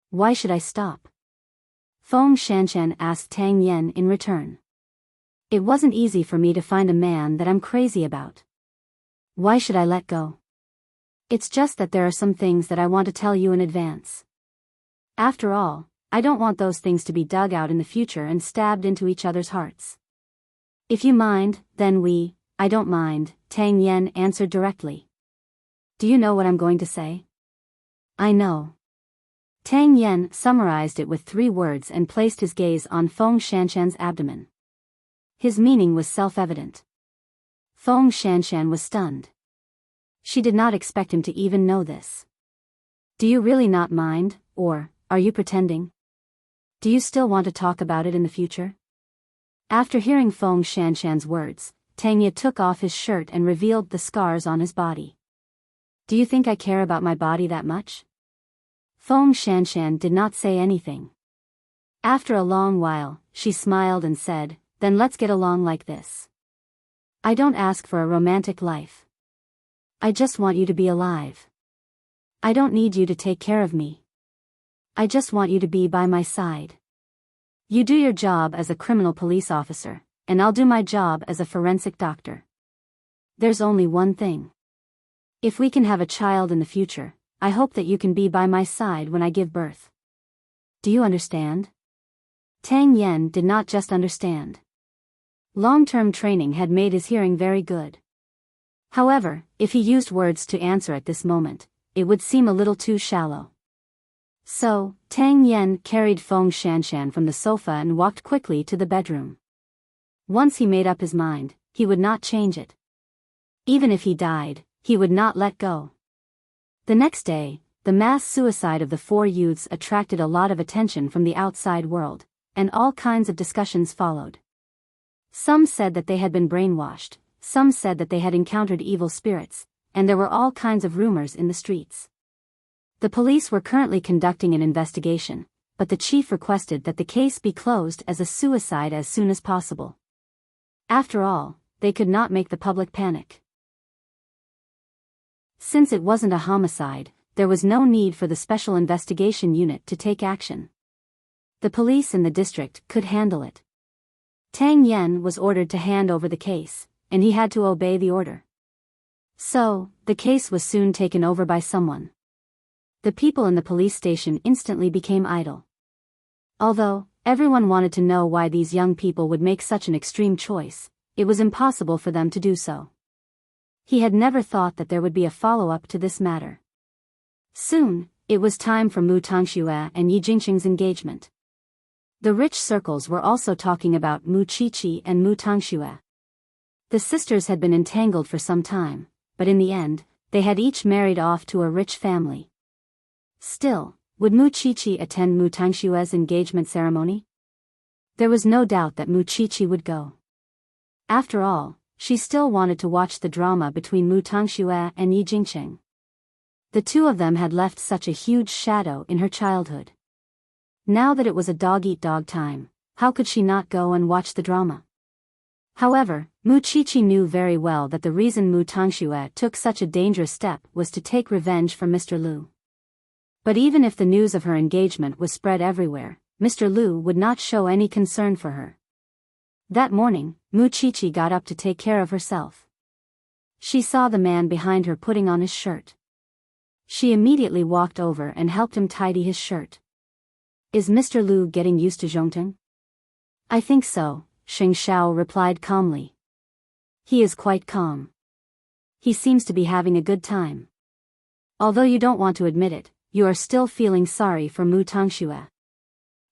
Why should I stop? Feng Shanshan asked Tang Yen in return. It wasn't easy for me to find a man that I'm crazy about. Why should I let go? It's just that there are some things that I want to tell you in advance. After all, I don't want those things to be dug out in the future and stabbed into each other's hearts. If you mind, then I don't mind, Tang Yen answered directly. Do you know what I'm going to say? I know. Tang Yen summarized it with 3 words and placed his gaze on Feng Shanshan's abdomen. His meaning was self-evident. Feng Shanshan was stunned. She did not expect him to even know this. Do you really not mind, or are you pretending? Do you still want to talk about it in the future? After hearing Feng Shanshan's words, Tang Ye took off his shirt and revealed the scars on his body. Do you think I care about my body that much? Feng Shanshan did not say anything. After a long while, she smiled and said, Then let's get along like this. I don't ask for a romantic life. I just want you to be alive. I don't need you to take care of me. I just want you to be by my side. You do your job as a criminal police officer, and I'll do my job as a forensic doctor. There's only one thing. If we can have a child in the future, I hope that you can be by my side when I give birth. Do you understand? Tang Yen did not just understand. Long-term training had made his hearing very good. However, if he used words to answer at this moment, it would seem a little too shallow. So, Tang Yen carried Feng Shanshan from the sofa and walked quickly to the bedroom. Once he made up his mind, he would not change it. Even if he died, he would not let go. The next day, the mass suicide of the 4 youths attracted a lot of attention from the outside world, and all kinds of discussions followed. Some said that they had been brainwashed, some said that they had encountered evil spirits, and there were all kinds of rumors in the streets. The police were currently conducting an investigation, but the chief requested that the case be closed as a suicide as soon as possible. After all, they could not make the public panic. Since it wasn't a homicide, there was no need for the Special Investigation Unit to take action. The police in the district could handle it. Tang Yen was ordered to hand over the case, and he had to obey the order. So, the case was soon taken over by someone. The people in the police station instantly became idle. Although everyone wanted to know why these young people would make such an extreme choice, it was impossible for them to do so. He had never thought that there would be a follow-up to this matter. Soon, it was time for Mu Tangxue and Yi Jingqing's engagement. The rich circles were also talking about Mu Qiqi and Mu Tangxue. The sisters had been entangled for some time, but in the end, they had each married off to a rich family. Still, would Mu Qiqi attend Mu Tangxue's engagement ceremony? There was no doubt that Mu Qiqi would go. After all, she still wanted to watch the drama between Mu Tangxue and Yi Jingqing. The two of them had left such a huge shadow in her childhood. Now that it was a dog-eat-dog time, how could she not go and watch the drama? However, Mu Qiqi knew very well that the reason Mu Tangxue took such a dangerous step was to take revenge for Mr. Lu. But even if the news of her engagement was spread everywhere, Mr. Lu would not show any concern for her. That morning, Mu Qiqi got up to take care of herself. She saw the man behind her putting on his shirt. She immediately walked over and helped him tidy his shirt. Is Mr. Lu getting used to Zhongteng? I think so, Xing Xiao replied calmly. He is quite calm. He seems to be having a good time. Although you don't want to admit it, you are still feeling sorry for Mu Tangxue.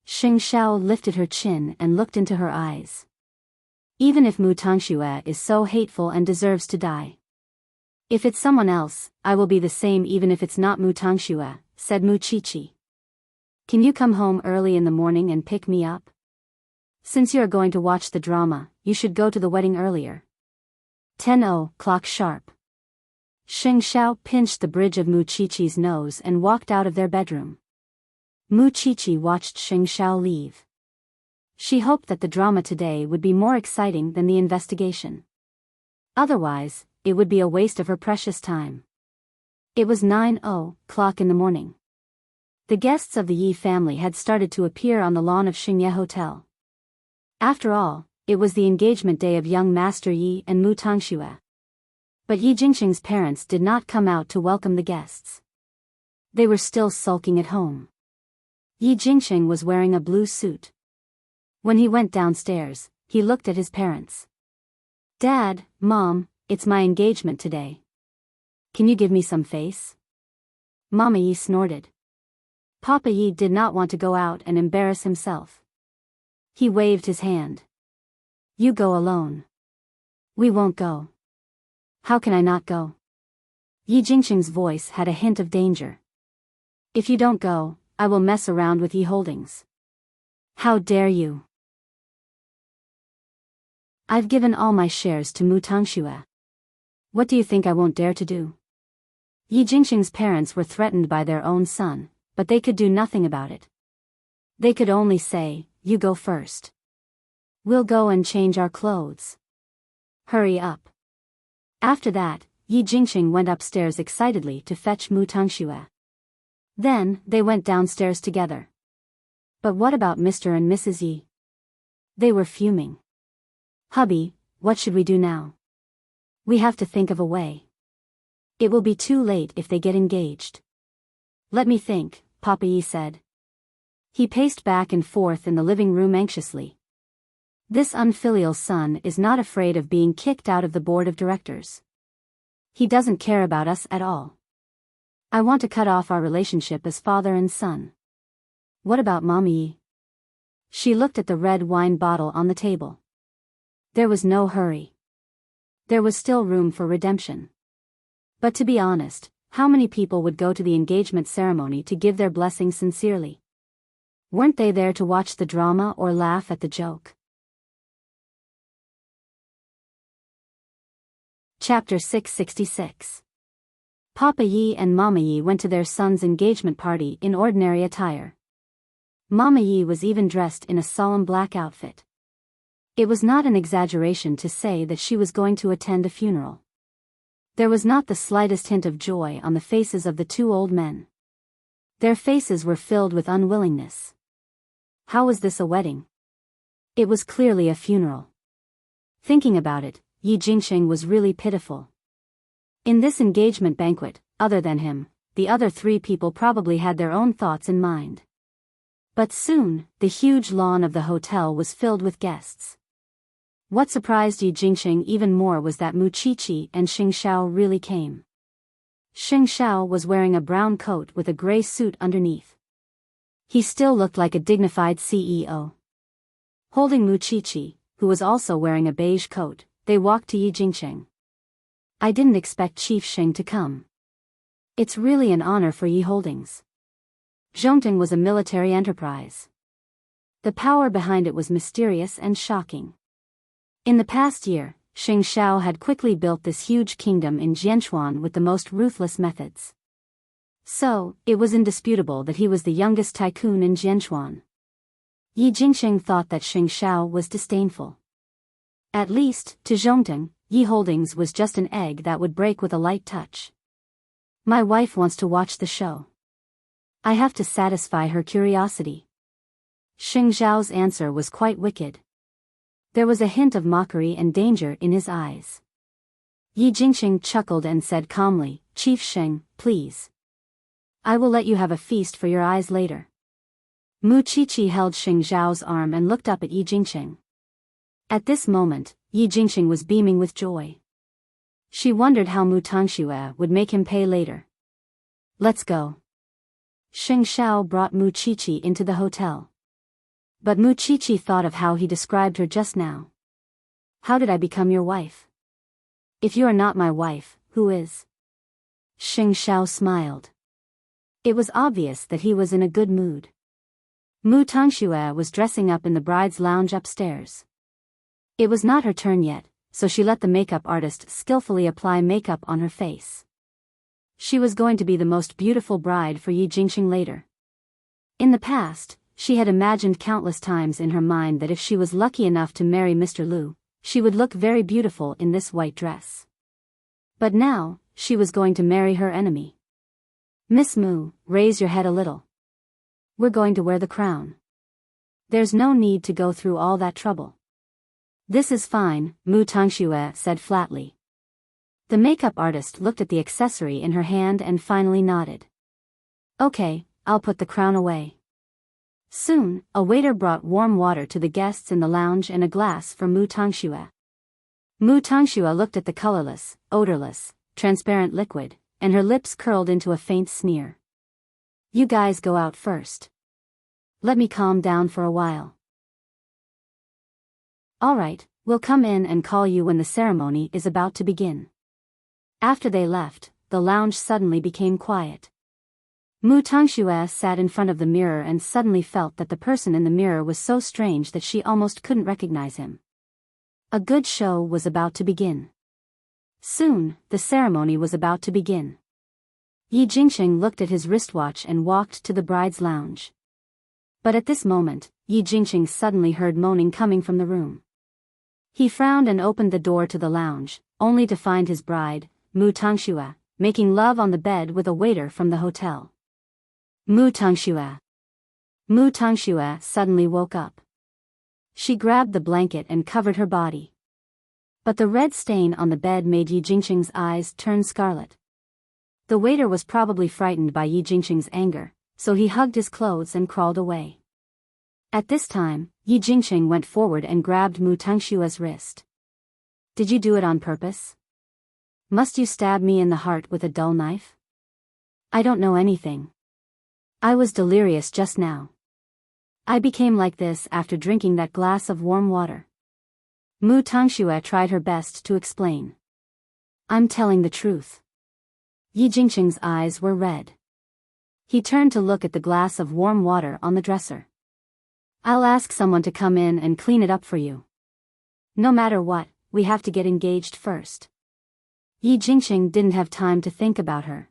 Xing Xiao lifted her chin and looked into her eyes. Even if Mu Tangxue is so hateful and deserves to die. If it's someone else, I will be the same even if it's not Mu Tangxue, said Mu Qiqi. Can you come home early in the morning and pick me up? Since you are going to watch the drama, you should go to the wedding earlier. 10 o'clock sharp. Xing Xiao pinched the bridge of Mu Qiqi's nose and walked out of their bedroom. Mu Qiqi watched Xing Xiao leave. She hoped that the drama today would be more exciting than the investigation. Otherwise, it would be a waste of her precious time. It was 9:00 in the morning. The guests of the Yi family had started to appear on the lawn of Xingye Hotel. After all, it was the engagement day of young Master Yi and Mu Tangxue. But Yi Jingxing's parents did not come out to welcome the guests. They were still sulking at home. Yi Jingxing was wearing a blue suit. When he went downstairs, he looked at his parents. "Dad, Mom, it's my engagement today. Can you give me some face?" Mama Yi snorted. Papa Yi did not want to go out and embarrass himself. He waved his hand. "You go alone." "We won't go." "How can I not go?" Yi Jingxing's voice had a hint of danger. "If you don't go, I will mess around with Yi Holdings." "How dare you?" "I've given all my shares to Mu Tangxue. What do you think I won't dare to do?" Yi Jingxing's parents were threatened by their own son, but they could do nothing about it. They could only say, "You go first. We'll go and change our clothes. Hurry up." After that, Yi Jingxing went upstairs excitedly to fetch Mu Tangxue. Then, they went downstairs together. But what about Mr. and Mrs. Yi? They were fuming. "Hubby, what should we do now? We have to think of a way. It will be too late if they get engaged." "Let me think," Papa Yi said. He paced back and forth in the living room anxiously. This unfilial son is not afraid of being kicked out of the board of directors. He doesn't care about us at all. I want to cut off our relationship as father and son. What about Mama Yi?" She looked at the red wine bottle on the table. There was no hurry. There was still room for redemption. But to be honest, how many people would go to the engagement ceremony to give their blessing sincerely? Weren't they there to watch the drama or laugh at the joke? Chapter 666. Papa Yi and Mama Yi went to their son's engagement party in ordinary attire. Mama Yi was even dressed in a solemn black outfit. It was not an exaggeration to say that she was going to attend a funeral. There was not the slightest hint of joy on the faces of the two old men. Their faces were filled with unwillingness. How was this a wedding? It was clearly a funeral. Thinking about it, Yi Jingxing was really pitiful. In this engagement banquet, other than him, the other three people probably had their own thoughts in mind. But soon, the huge lawn of the hotel was filled with guests. What surprised Yi Jingxing even more was that Mu Qiqi and Xing Xiao really came. Xing Xiao was wearing a brown coat with a gray suit underneath. He still looked like a dignified CEO. Holding Mu Qiqi, who was also wearing a beige coat, they walked to Yi Jingxing. "I didn't expect Chief Xing to come. It's really an honor for Yi Holdings. Zhongting was a military enterprise. The power behind it was mysterious and shocking. In the past year, Xing Xiao had quickly built this huge kingdom in Jianchuan with the most ruthless methods. So, it was indisputable that he was the youngest tycoon in Jianchuan." Yi Jingxing thought that Xing Xiao was disdainful. At least, to Zhongting, Yi Holdings was just an egg that would break with a light touch. "My wife wants to watch the show. I have to satisfy her curiosity." Xing Xiao's answer was quite wicked. There was a hint of mockery and danger in his eyes. Yi Jingxing chuckled and said calmly, "Chief Xing, please. I will let you have a feast for your eyes later." Mu Qiqi held Xing Xiao's arm and looked up at Yi Jingxing. At this moment, Yi Jingxing was beaming with joy. She wondered how Mu Tangxue would make him pay later. "Let's go." Xing Xiao brought Mu Qiqi into the hotel. But Mu Qiqi thought of how he described her just now. "How did I become your wife? If you are not my wife, who is?" Xing Xiao smiled. It was obvious that he was in a good mood. Mu Tangxue was dressing up in the bride's lounge upstairs. It was not her turn yet, so she let the makeup artist skillfully apply makeup on her face. She was going to be the most beautiful bride for Yi Jingqing later. In the past, she had imagined countless times in her mind that if she was lucky enough to marry Mr. Lu, she would look very beautiful in this white dress. But now, she was going to marry her enemy. Miss Mu, raise your head a little. We're going to wear the crown. There's no need to go through all that trouble. This is fine, Mu Tangxue said flatly. The makeup artist looked at the accessory in her hand and finally nodded. Okay, I'll put the crown away. Soon, a waiter brought warm water to the guests in the lounge and a glass for Mu Tangxue. Mu Tangxue looked at the colorless, odorless, transparent liquid, and her lips curled into a faint sneer. You guys go out first. Let me calm down for a while. All right, we'll come in and call you when the ceremony is about to begin. After they left, the lounge suddenly became quiet. Mu Tangxue sat in front of the mirror and suddenly felt that the person in the mirror was so strange that she almost couldn't recognize him. A good show was about to begin. Soon, the ceremony was about to begin. Yi Jingqing looked at his wristwatch and walked to the bride's lounge. But at this moment, Yi Jingqing suddenly heard moaning coming from the room. He frowned and opened the door to the lounge, only to find his bride, Mu Tangxue, making love on the bed with a waiter from the hotel. Mu Tangxue. Mu Tangxue suddenly woke up. She grabbed the blanket and covered her body. But the red stain on the bed made Yi Jingqing's eyes turn scarlet. The waiter was probably frightened by Yi Jingqing's anger, so he hugged his clothes and crawled away. At this time, Yi Jingqing went forward and grabbed Mu Tangxue's wrist. Did you do it on purpose? Must you stab me in the heart with a dull knife? I don't know anything. I was delirious just now. I became like this after drinking that glass of warm water. Mu Tangxue tried her best to explain. I'm telling the truth. Yi Jingqing's eyes were red. He turned to look at the glass of warm water on the dresser. I'll ask someone to come in and clean it up for you. No matter what, we have to get engaged first. Yi Jingqing didn't have time to think about her.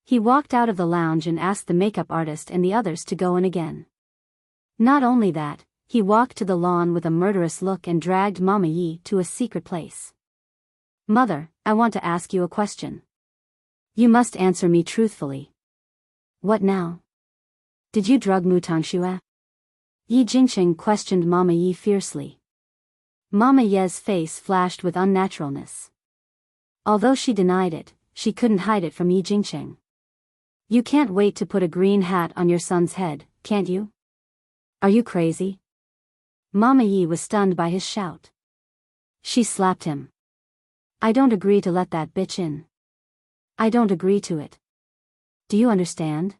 He walked out of the lounge and asked the makeup artist and the others to go in again. Not only that, he walked to the lawn with a murderous look and dragged Mama Yi to a secret place. Mother, I want to ask you a question. You must answer me truthfully. What now? Did you drug Mu Tangxue? Yi Jingqing questioned Mama Yi fiercely. Mama Ye's face flashed with unnaturalness. Although she denied it, she couldn't hide it from Yi Jingqing. You can't wait to put a green hat on your son's head, can't you? Are you crazy? Mama Yi was stunned by his shout. She slapped him. I don't agree to let that bitch in. I don't agree to it. Do you understand?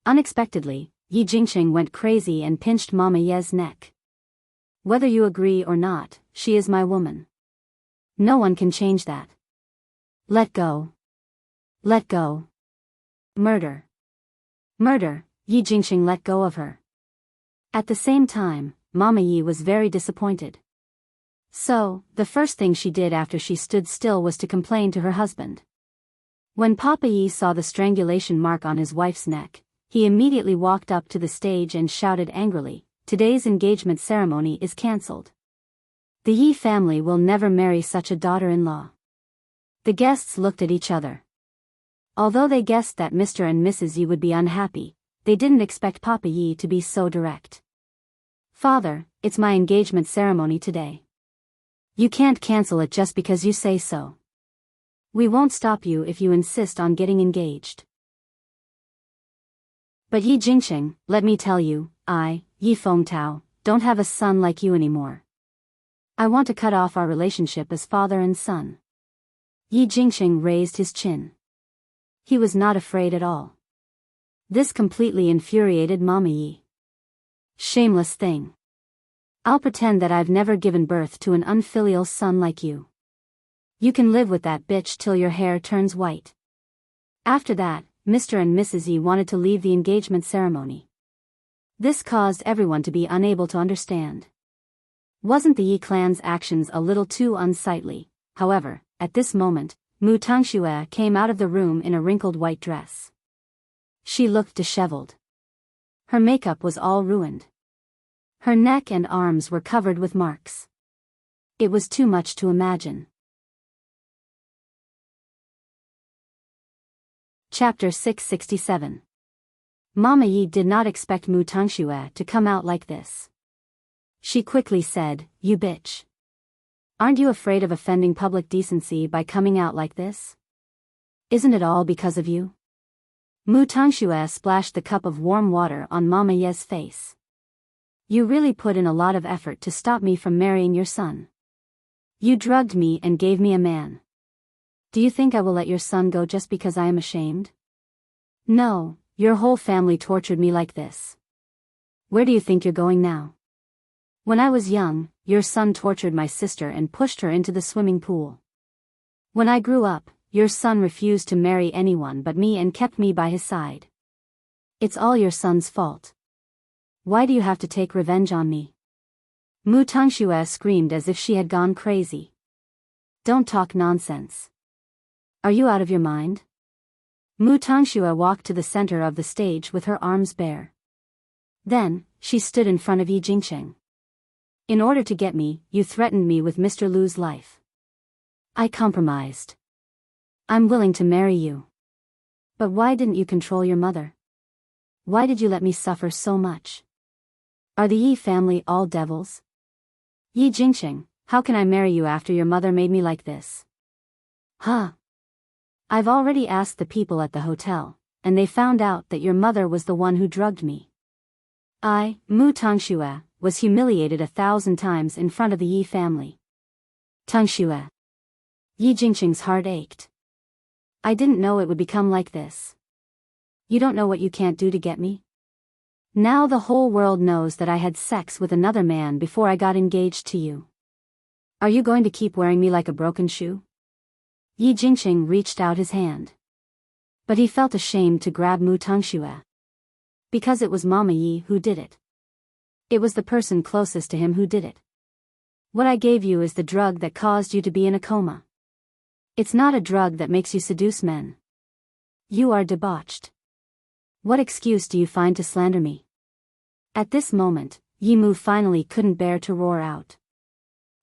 Unexpectedly, Yi Jingqing went crazy and pinched Mama Ye's neck. Whether you agree or not, she is my woman. No one can change that. Let go. Let go. Murder. Murder, Yi Jingqing let go of her. At the same time, Mama Yi was very disappointed. So, the first thing she did after she stood still was to complain to her husband. When Papa Yi saw the strangulation mark on his wife's neck, he immediately walked up to the stage and shouted angrily, "Today's engagement ceremony is cancelled. The Yi family will never marry such a daughter-in-law." The guests looked at each other. Although they guessed that Mr. and Mrs. Yi would be unhappy, they didn't expect Papa Yi to be so direct. Father, it's my engagement ceremony today. You can't cancel it just because you say so. We won't stop you if you insist on getting engaged. But Yi Jingqing, let me tell you, I, Yi Fengtao, don't have a son like you anymore. I want to cut off our relationship as father and son. Yi Jingqing raised his chin. He was not afraid at all. This completely infuriated Mama Yi. Shameless thing. I'll pretend that I've never given birth to an unfilial son like you. You can live with that bitch till your hair turns white. After that, Mr. and Mrs. Yi wanted to leave the engagement ceremony. This caused everyone to be unable to understand. Wasn't the Yi clan's actions a little too unsightly? However, at this moment, Mu Tangxue came out of the room in a wrinkled white dress. She looked disheveled. Her makeup was all ruined. Her neck and arms were covered with marks. It was too much to imagine. Chapter 667. Mama Yi did not expect Mu Tangxue to come out like this. She quickly said, "You bitch. Aren't you afraid of offending public decency by coming out like this? Isn't it all because of you?" Mu Tangxue splashed the cup of warm water on Mama Ye's face. "You really put in a lot of effort to stop me from marrying your son. You drugged me and gave me a man. Do you think I will let your son go just because I am ashamed? No, your whole family tortured me like this. Where do you think you're going now? When I was young, your son tortured my sister and pushed her into the swimming pool. When I grew up, your son refused to marry anyone but me and kept me by his side. It's all your son's fault. Why do you have to take revenge on me?" Mu Tangxue screamed as if she had gone crazy. "Don't talk nonsense. Are you out of your mind?" Mu Tangxue walked to the center of the stage with her arms bare. Then, she stood in front of Yi Jingqing. "In order to get me, you threatened me with Mr. Lu's life. I compromised. I'm willing to marry you. But why didn't you control your mother? Why did you let me suffer so much? Are the Yi family all devils? Yi Jingqing, how can I marry you after your mother made me like this?" "Huh. I've already asked the people at the hotel, and they found out that your mother was the one who drugged me. Mu Tangxue, was humiliated 1,000 times in front of the Yi family." "Tangxue." Yi Jingqing's heart ached. "I didn't know it would become like this. You don't know what you can't do to get me? Now the whole world knows that I had sex with another man before I got engaged to you. Are you going to keep wearing me like a broken shoe?" Yi Jingqing reached out his hand. But he felt ashamed to grab Mu Tangxue. Because it was Mama Yi who did it. It was the person closest to him who did it. "What I gave you is the drug that caused you to be in a coma. It's not a drug that makes you seduce men. You are debauched. What excuse do you find to slander me?" At this moment, Yi Mu finally couldn't bear to roar out.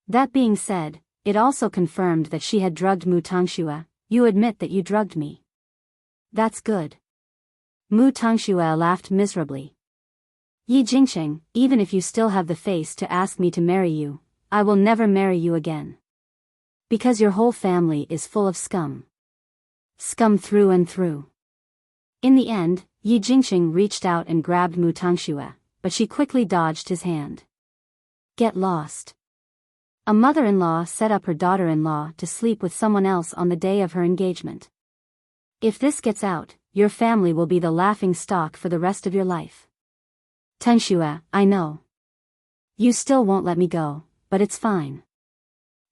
That being said, it also confirmed that she had drugged Mu Tangxue. "You admit that you drugged me. That's good." Mu Tangxue laughed miserably. "Yi Jingqing, even if you still have the face to ask me to marry you, I will never marry you again. Because your whole family is full of scum. Scum through and through." In the end, Yi Jingqing reached out and grabbed Mu Tangxue, but she quickly dodged his hand. "Get lost. A mother-in-law set up her daughter-in-law to sleep with someone else on the day of her engagement. If this gets out, your family will be the laughing stock for the rest of your life." "Tangxue, I know. You still won't let me go, but it's fine.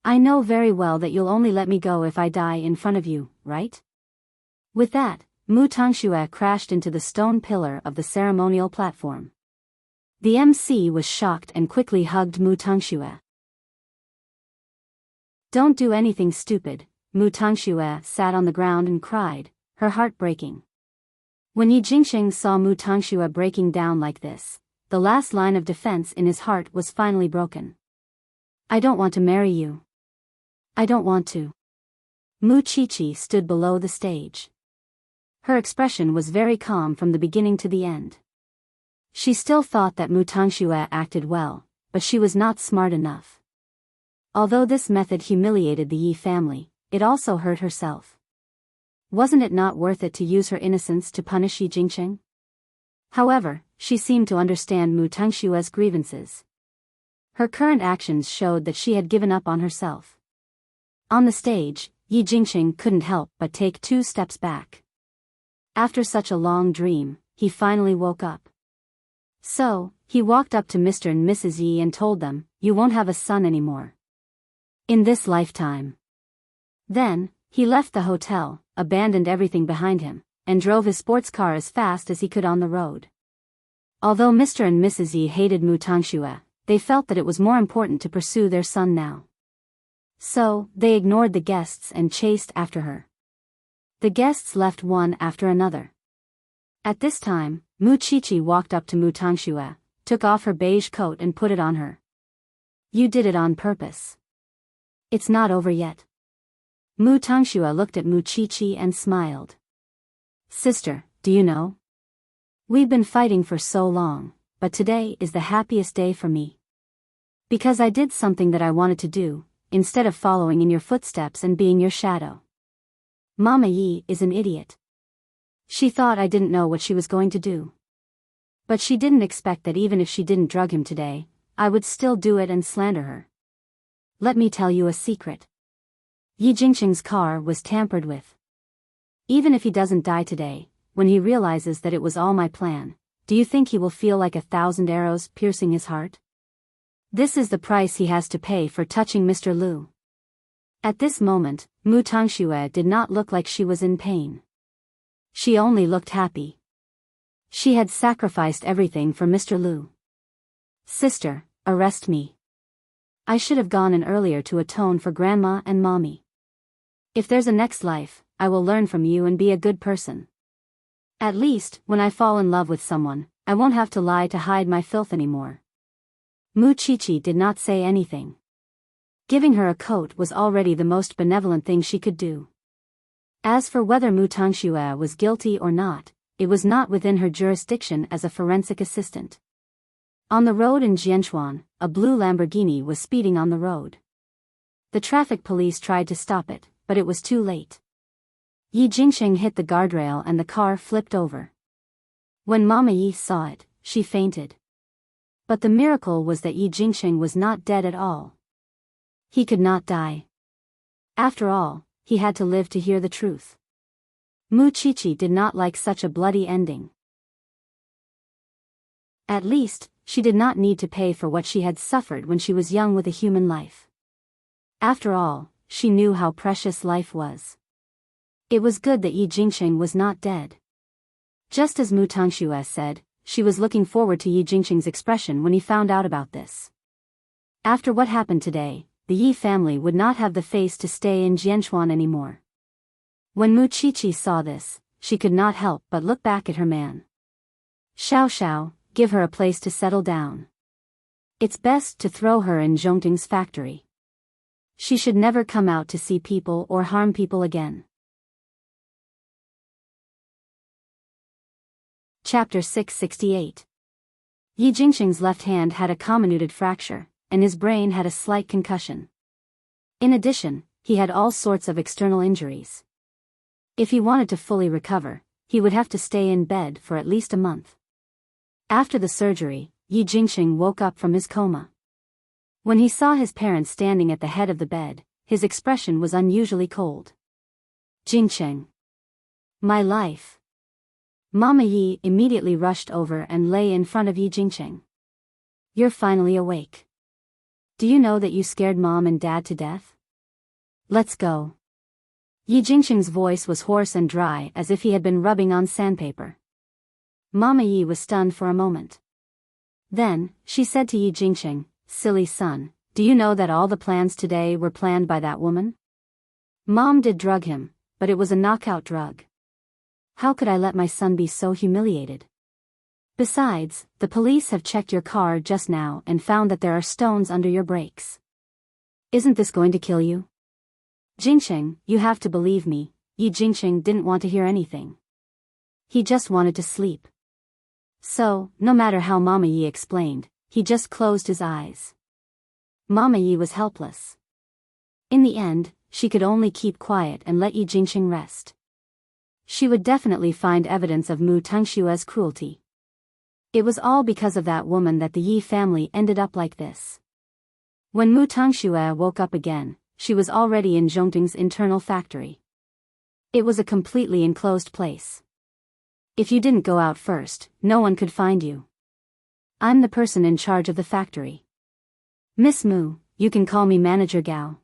I know very well that you'll only let me go if I die in front of you, right?" With that, Mu Tangxue crashed into the stone pillar of the ceremonial platform. The MC was shocked and quickly hugged Mu Tangxue. "Don't do anything stupid." Mu Tangxue sat on the ground and cried, her heart breaking. When Yi Jingqing saw Mu Tangxue breaking down like this, the last line of defense in his heart was finally broken. "I don't want to marry you. I don't want to." Mu Qiqi stood below the stage. Her expression was very calm from the beginning to the end. She still thought that Mu Tangxue acted well, but she was not smart enough. Although this method humiliated the Yi family, it also hurt herself. Wasn't it not worth it to use her innocence to punish Yi Jingqing? However, she seemed to understand Mu Tangxue's grievances. Her current actions showed that she had given up on herself. On the stage, Yi Jingqing couldn't help but take 2 steps back. After such a long dream, he finally woke up. So, he walked up to Mr. and Mrs. Yi and told them, "You won't have a son anymore. In this lifetime." Then, he left the hotel, abandoned everything behind him, and drove his sports car as fast as he could on the road. Although Mr. and Mrs. Yi hated Mu Tangxue, they felt that it was more important to pursue their son now. So, they ignored the guests and chased after her. The guests left one after another. At this time, Mu Qiqi walked up to Mu Tangxue, took off her beige coat and put it on her. You did it on purpose. It's not over yet. Mu Tangxue looked at Mu Qiqi and smiled. Sister, do you know? We've been fighting for so long, but today is the happiest day for me. Because I did something that I wanted to do, instead of following in your footsteps and being your shadow. Mama Yi is an idiot. She thought I didn't know what she was going to do. But she didn't expect that even if she didn't drug him today, I would still do it and slander her. Let me tell you a secret. Yi Jingqing's car was tampered with. Even if he doesn't die today, when he realizes that it was all my plan, do you think he will feel like 1,000 arrows piercing his heart? This is the price he has to pay for touching Mr. Lu. At this moment, Mu Tangxue did not look like she was in pain. She only looked happy. She had sacrificed everything for Mr. Lu. Sister, arrest me. I should have gone in earlier to atone for Grandma and Mommy. If there's a next life, I will learn from you and be a good person. At least, when I fall in love with someone, I won't have to lie to hide my filth anymore. Mu Qiqi did not say anything. Giving her a coat was already the most benevolent thing she could do. As for whether Mu Tangxue was guilty or not, it was not within her jurisdiction as a forensic assistant. On the road in Jianchuan, a blue Lamborghini was speeding on the road. The traffic police tried to stop it, but it was too late. Yi Jingqing hit the guardrail and the car flipped over. When Mama Yi saw it, she fainted. But the miracle was that Yi Jingqing was not dead at all. He could not die. After all, he had to live to hear the truth. Mu Qiqi did not like such a bloody ending. At least, she did not need to pay for what she had suffered when she was young with a human life. After all, she knew how precious life was. It was good that Yi Jingqing was not dead. Just as Mu Tangxue said, she was looking forward to Yi Jingqing's expression when he found out about this. After what happened today, the Yi family would not have the face to stay in Jianchuan anymore. When Mu Qiqi saw this, she could not help but look back at her man. Xiao, give her a place to settle down. It's best to throw her in Zhongting's factory. She should never come out to see people or harm people again. Chapter 668. Yi Jingqing's left hand had a comminuted fracture, and his brain had a slight concussion. In addition, he had all sorts of external injuries. If he wanted to fully recover, he would have to stay in bed for at least a month. After the surgery, Yi Jingqing woke up from his coma. When he saw his parents standing at the head of the bed, his expression was unusually cold. Jingqing. My life. Mama Yi immediately rushed over and lay in front of Yi Jingqing. You're finally awake. Do you know that you scared Mom and Dad to death? Let's go. Yi Jingqing's voice was hoarse and dry as if he had been rubbing on sandpaper. Mama Yi was stunned for a moment. Then, she said to Yi Jingqing, silly son, do you know that all the plans today were planned by that woman? Mom did drug him, but it was a knockout drug. How could I let my son be so humiliated? Besides, the police have checked your car just now and found that there are stones under your brakes. Isn't this going to kill you? Jingqing, you have to believe me, Yi Jingqing didn't want to hear anything. He just wanted to sleep. So, no matter how Mama Yi explained, he just closed his eyes. Mama Yi was helpless. In the end, she could only keep quiet and let Yi Jingqing rest. She would definitely find evidence of Mu Tangxue's cruelty. It was all because of that woman that the Yi family ended up like this. When Mu Tangxue woke up again, she was already in Zhongting's internal factory. It was a completely enclosed place. If you didn't go out first, no one could find you. I'm the person in charge of the factory. Miss Mu, you can call me Manager Gao.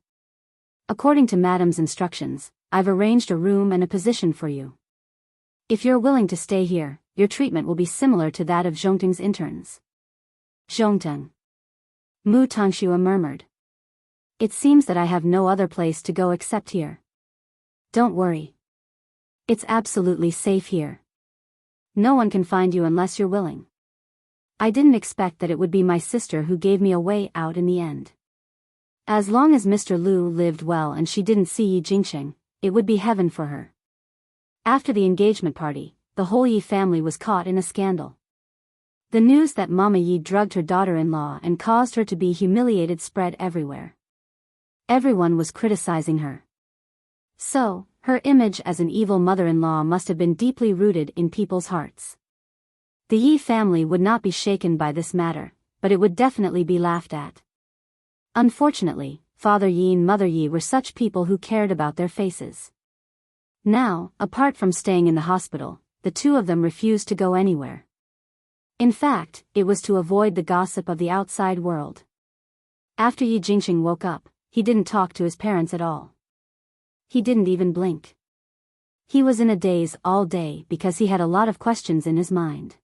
According to Madam's instructions, I've arranged a room and a position for you. If you're willing to stay here, your treatment will be similar to that of Zhongting's interns. Zhongting. Mu Tangxue murmured. It seems that I have no other place to go except here. Don't worry. It's absolutely safe here. No one can find you unless you're willing. I didn't expect that it would be my sister who gave me a way out in the end. As long as Mr. Lu lived well and she didn't see Yi Jingqing, it would be heaven for her. After the engagement party, the whole Yi family was caught in a scandal. The news that Mama Yi drugged her daughter-in-law and caused her to be humiliated spread everywhere. Everyone was criticizing her. So, her image as an evil mother-in-law must have been deeply rooted in people's hearts. The Yi family would not be shaken by this matter, but it would definitely be laughed at. Unfortunately, Father Yi and Mother Yi were such people who cared about their faces. Now, apart from staying in the hospital, the two of them refused to go anywhere. In fact, it was to avoid the gossip of the outside world. After Yi Jingqing woke up, he didn't talk to his parents at all. He didn't even blink. He was in a daze all day because he had a lot of questions in his mind.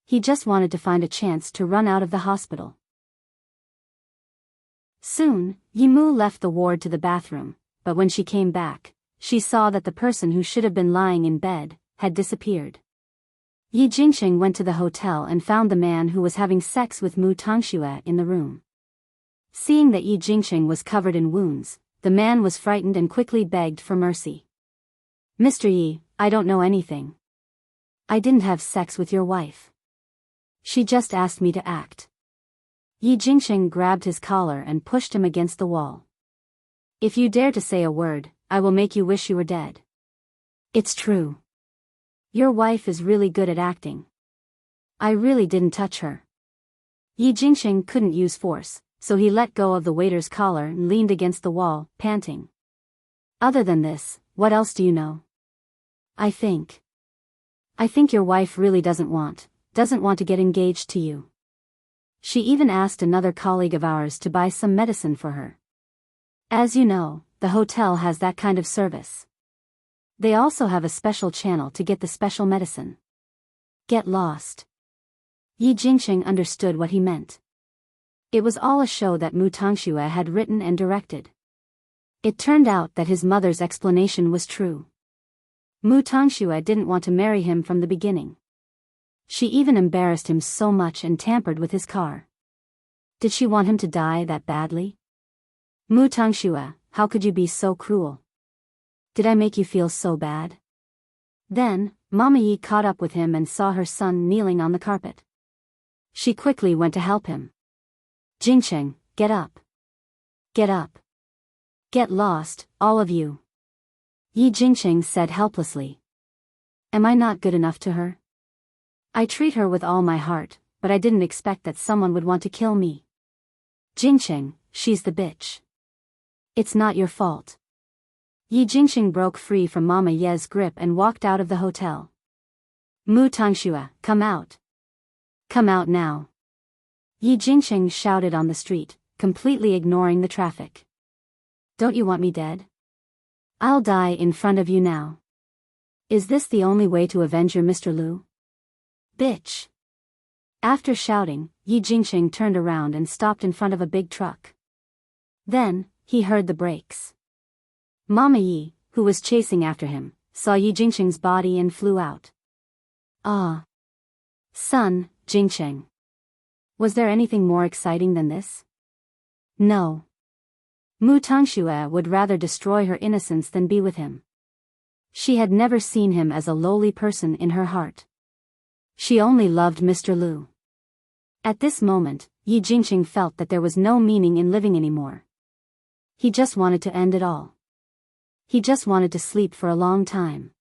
He just wanted to find a chance to run out of the hospital. Soon, Yimu left the ward to the bathroom, but when she came back, she saw that the person who should have been lying in bed had disappeared. Yi Jingqing went to the hotel and found the man who was having sex with Mu Tongxue in the room. Seeing that Yi Jingqing was covered in wounds, the man was frightened and quickly begged for mercy. "Mr. Yi, I don't know anything. I didn't have sex with your wife. She just asked me to act." Yi Jingqing grabbed his collar and pushed him against the wall. "If you dare to say a word, I will make you wish you were dead." "It's true. Your wife is really good at acting. I really didn't touch her." Yi Jingqing couldn't use force, so he let go of the waiter's collar and leaned against the wall, panting. "Other than this, what else do you know?" I think your wife really doesn't want to get engaged to you. She even asked another colleague of ours to buy some medicine for her. As you know, the hotel has that kind of service. They also have a special channel to get the special medicine. Get lost. Yi Jingqing understood what he meant. It was all a show that Mu Tongxue had written and directed. It turned out that his mother's explanation was true. Mu Tongxue didn't want to marry him from the beginning. She even embarrassed him so much and tampered with his car. Did she want him to die that badly? Mu Tongxue, how could you be so cruel? Did I make you feel so bad? Then, Mama Yi caught up with him and saw her son kneeling on the carpet. She quickly went to help him. "Jingqing, get up. Get up. Get lost, all of you." Yi Jingqing said helplessly. "Am I not good enough to her? I treat her with all my heart, but I didn't expect that someone would want to kill me. Jingqing, she's the bitch. It's not your fault." Yi Jingqing broke free from Mama Ye's grip and walked out of the hotel. "Mu Tongxue, come out. Come out now." Yi Jingqing shouted on the street, completely ignoring the traffic. "Don't you want me dead? I'll die in front of you now. Is this the only way to avenge your Mr. Lu? Bitch." After shouting, Yi Jingqing turned around and stopped in front of a big truck. Then, he heard the brakes. Mama Yi, who was chasing after him, saw Yi Jingqing's body and flew out. "Ah. Son, Jingqing. Was there anything more exciting than this?" "No. Mu Tongxue would rather destroy her innocence than be with him. She had never seen him as a lowly person in her heart. She only loved Mr. Lu." At this moment, Yi Jingqing felt that there was no meaning in living anymore. He just wanted to end it all. He just wanted to sleep for a long time.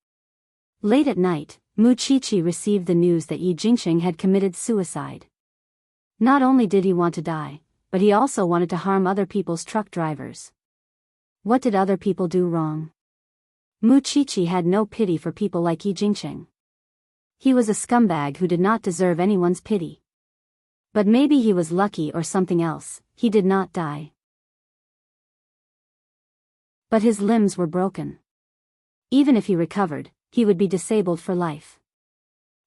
Late at night, Mu Qiqi received the news that Yi Jingqing had committed suicide. Not only did he want to die, but he also wanted to harm other people's truck drivers. What did other people do wrong? Mu Qiqi had no pity for people like Yi Jingqing. He was a scumbag who did not deserve anyone's pity. But maybe he was lucky or something else, he did not die. But his limbs were broken. Even if he recovered, he would be disabled for life.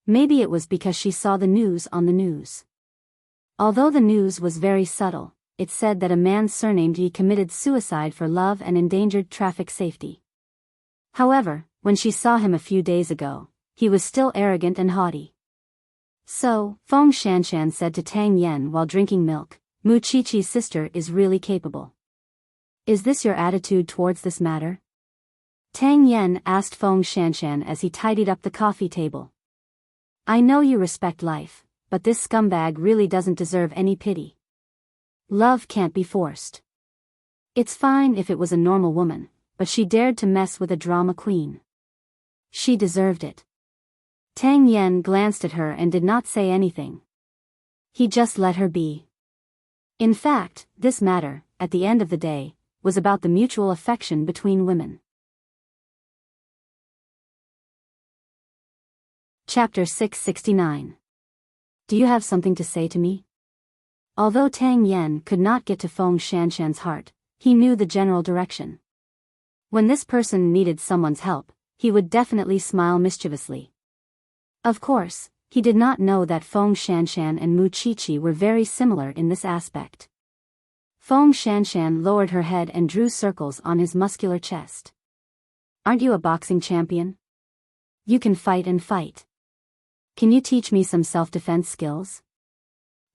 Maybe it was because she saw the news on the news. Although the news was very subtle, it said that a man surnamed Yi committed suicide for love and endangered traffic safety. However, when she saw him a few days ago, he was still arrogant and haughty. So, Feng Shanshan said to Tang Yen while drinking milk, Mu Qiqi's sister is really capable. Is this your attitude towards this matter? Tang Yen asked Feng Shanshan as he tidied up the coffee table. I know you respect life, but this scumbag really doesn't deserve any pity. Love can't be forced. It's fine if it was a normal woman, but she dared to mess with a drama queen. She deserved it. Tang Yen glanced at her and did not say anything. He just let her be. In fact, this matter, at the end of the day, was about the mutual affection between women. Chapter 669. Do you have something to say to me? Although Tang Yen could not get to Feng Shanshan's heart, he knew the general direction. When this person needed someone's help, he would definitely smile mischievously. Of course, he did not know that Feng Shanshan and Mu Qiqi were very similar in this aspect. Feng Shanshan lowered her head and drew circles on his muscular chest. Aren't you a boxing champion? You can fight and fight. Can you teach me some self-defense skills?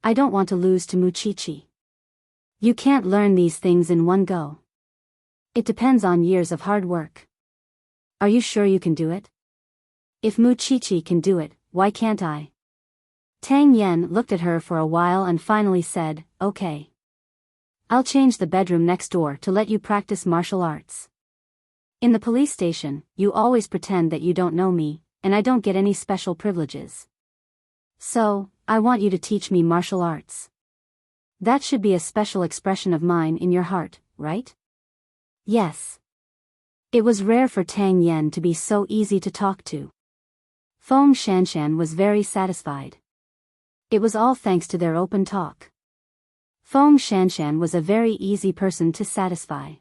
I don't want to lose to Mu Qiqi. You can't learn these things in one go. It depends on years of hard work. Are you sure you can do it? If Mu Qiqi can do it, why can't I? Tang Yen looked at her for a while and finally said, okay. I'll change the bedroom next door to let you practice martial arts. In the police station, you always pretend that you don't know me, and I don't get any special privileges. So, I want you to teach me martial arts. That should be a special expression of mine in your heart, right? Yes. It was rare for Tang Yen to be so easy to talk to. Feng Shanshan was very satisfied. It was all thanks to their open talk. Feng Shanshan was a very easy person to satisfy.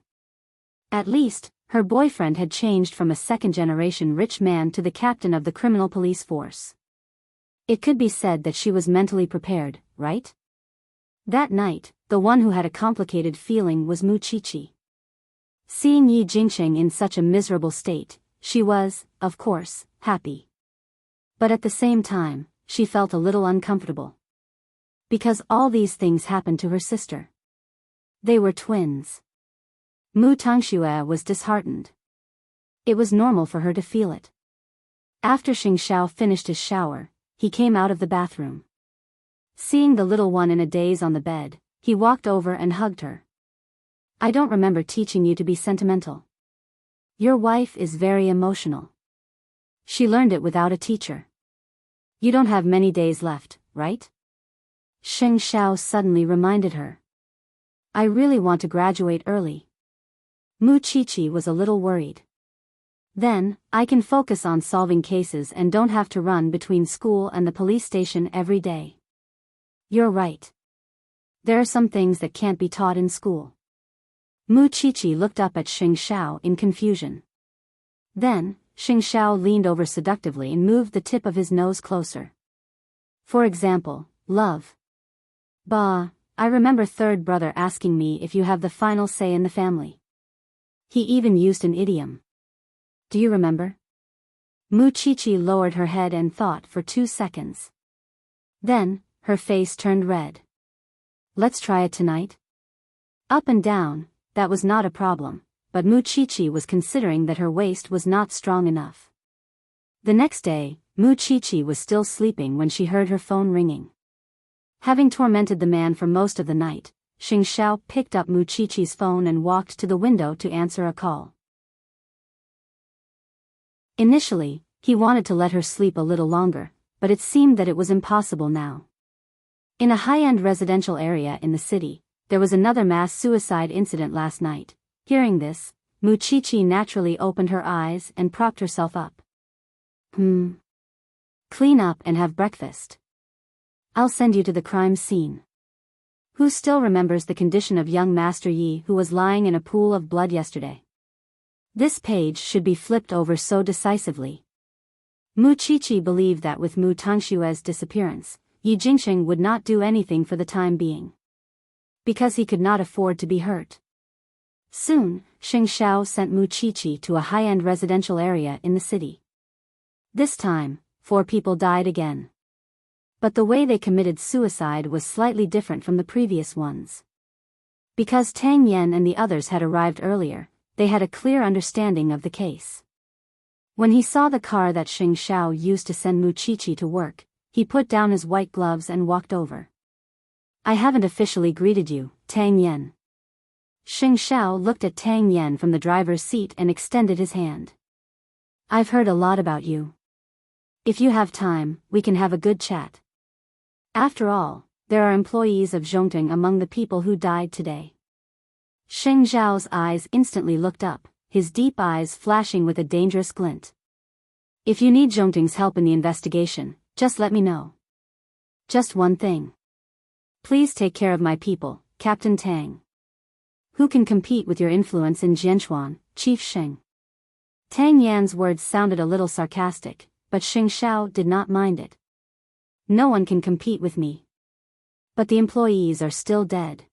At least, her boyfriend had changed from a second-generation rich man to the captain of the criminal police force. It could be said that she was mentally prepared, right? That night, the one who had a complicated feeling was Mu Qiqi. Seeing Yi Jingsheng in such a miserable state, she was, of course, happy. But at the same time, she felt a little uncomfortable. Because all these things happened to her sister. They were twins. Mu Tangxue was disheartened. It was normal for her to feel it. After Xing Xiao finished his shower, he came out of the bathroom. Seeing the little one in a daze on the bed, he walked over and hugged her. I don't remember teaching you to be sentimental. Your wife is very emotional. She learned it without a teacher. You don't have many days left, right? Xing Xiao suddenly reminded her. I really want to graduate early. Mu Qiqi was a little worried. Then, I can focus on solving cases and don't have to run between school and the police station every day. You're right. There are some things that can't be taught in school. Mu Qiqi looked up at Xing Xiao in confusion. Then, Xing Xiao leaned over seductively and moved the tip of his nose closer. For example, love. Bah, I remember third brother asking me if you have the final say in the family. He even used an idiom. Do you remember? Mu Qiqi lowered her head and thought for 2 seconds. Then, her face turned red. Let's try it tonight? Up and down, that was not a problem, but Mu Qiqi was considering that her waist was not strong enough. The next day, Mu Qiqi was still sleeping when she heard her phone ringing. Having tormented the man for most of the night, Xing Xiao picked up Mu Qiqi's phone and walked to the window to answer a call. Initially, he wanted to let her sleep a little longer, but it seemed that it was impossible now. In a high-end residential area in the city, there was another mass suicide incident last night. Hearing this, Mu Qiqi naturally opened her eyes and propped herself up. Clean up and have breakfast. I'll send you to the crime scene. Who still remembers the condition of young Master Yi who was lying in a pool of blood yesterday? This page should be flipped over so decisively. Mu Qiqi believed that with Mu Tangshue's disappearance, Yi Jingsheng would not do anything for the time being. because he could not afford to be hurt. Soon, Xing Xiao sent Mu Qiqi to a high-end residential area in the city. This time, 4 people died again. But the way they committed suicide was slightly different from the previous ones. Because Tang Yan and the others had arrived earlier, they had a clear understanding of the case. When he saw the car that Xing Xiao used to send Mu Qiqi to work, he put down his white gloves and walked over. "I haven't officially greeted you, Tang Yan." Xing Xiao looked at Tang Yan from the driver's seat and extended his hand. "I've heard a lot about you. If you have time, we can have a good chat. After all, there are employees of Zhongting among the people who died today." Xing Xiao's eyes instantly looked up, his deep eyes flashing with a dangerous glint. "If you need Zhongting's help in the investigation, just let me know. Just one thing. Please take care of my people, Captain Tang. Who can compete with your influence in Jianchuan, Chief Xing?" Tang Yan's words sounded a little sarcastic, but Xing Xiao did not mind it. "No one can compete with me. But the employees are still dead.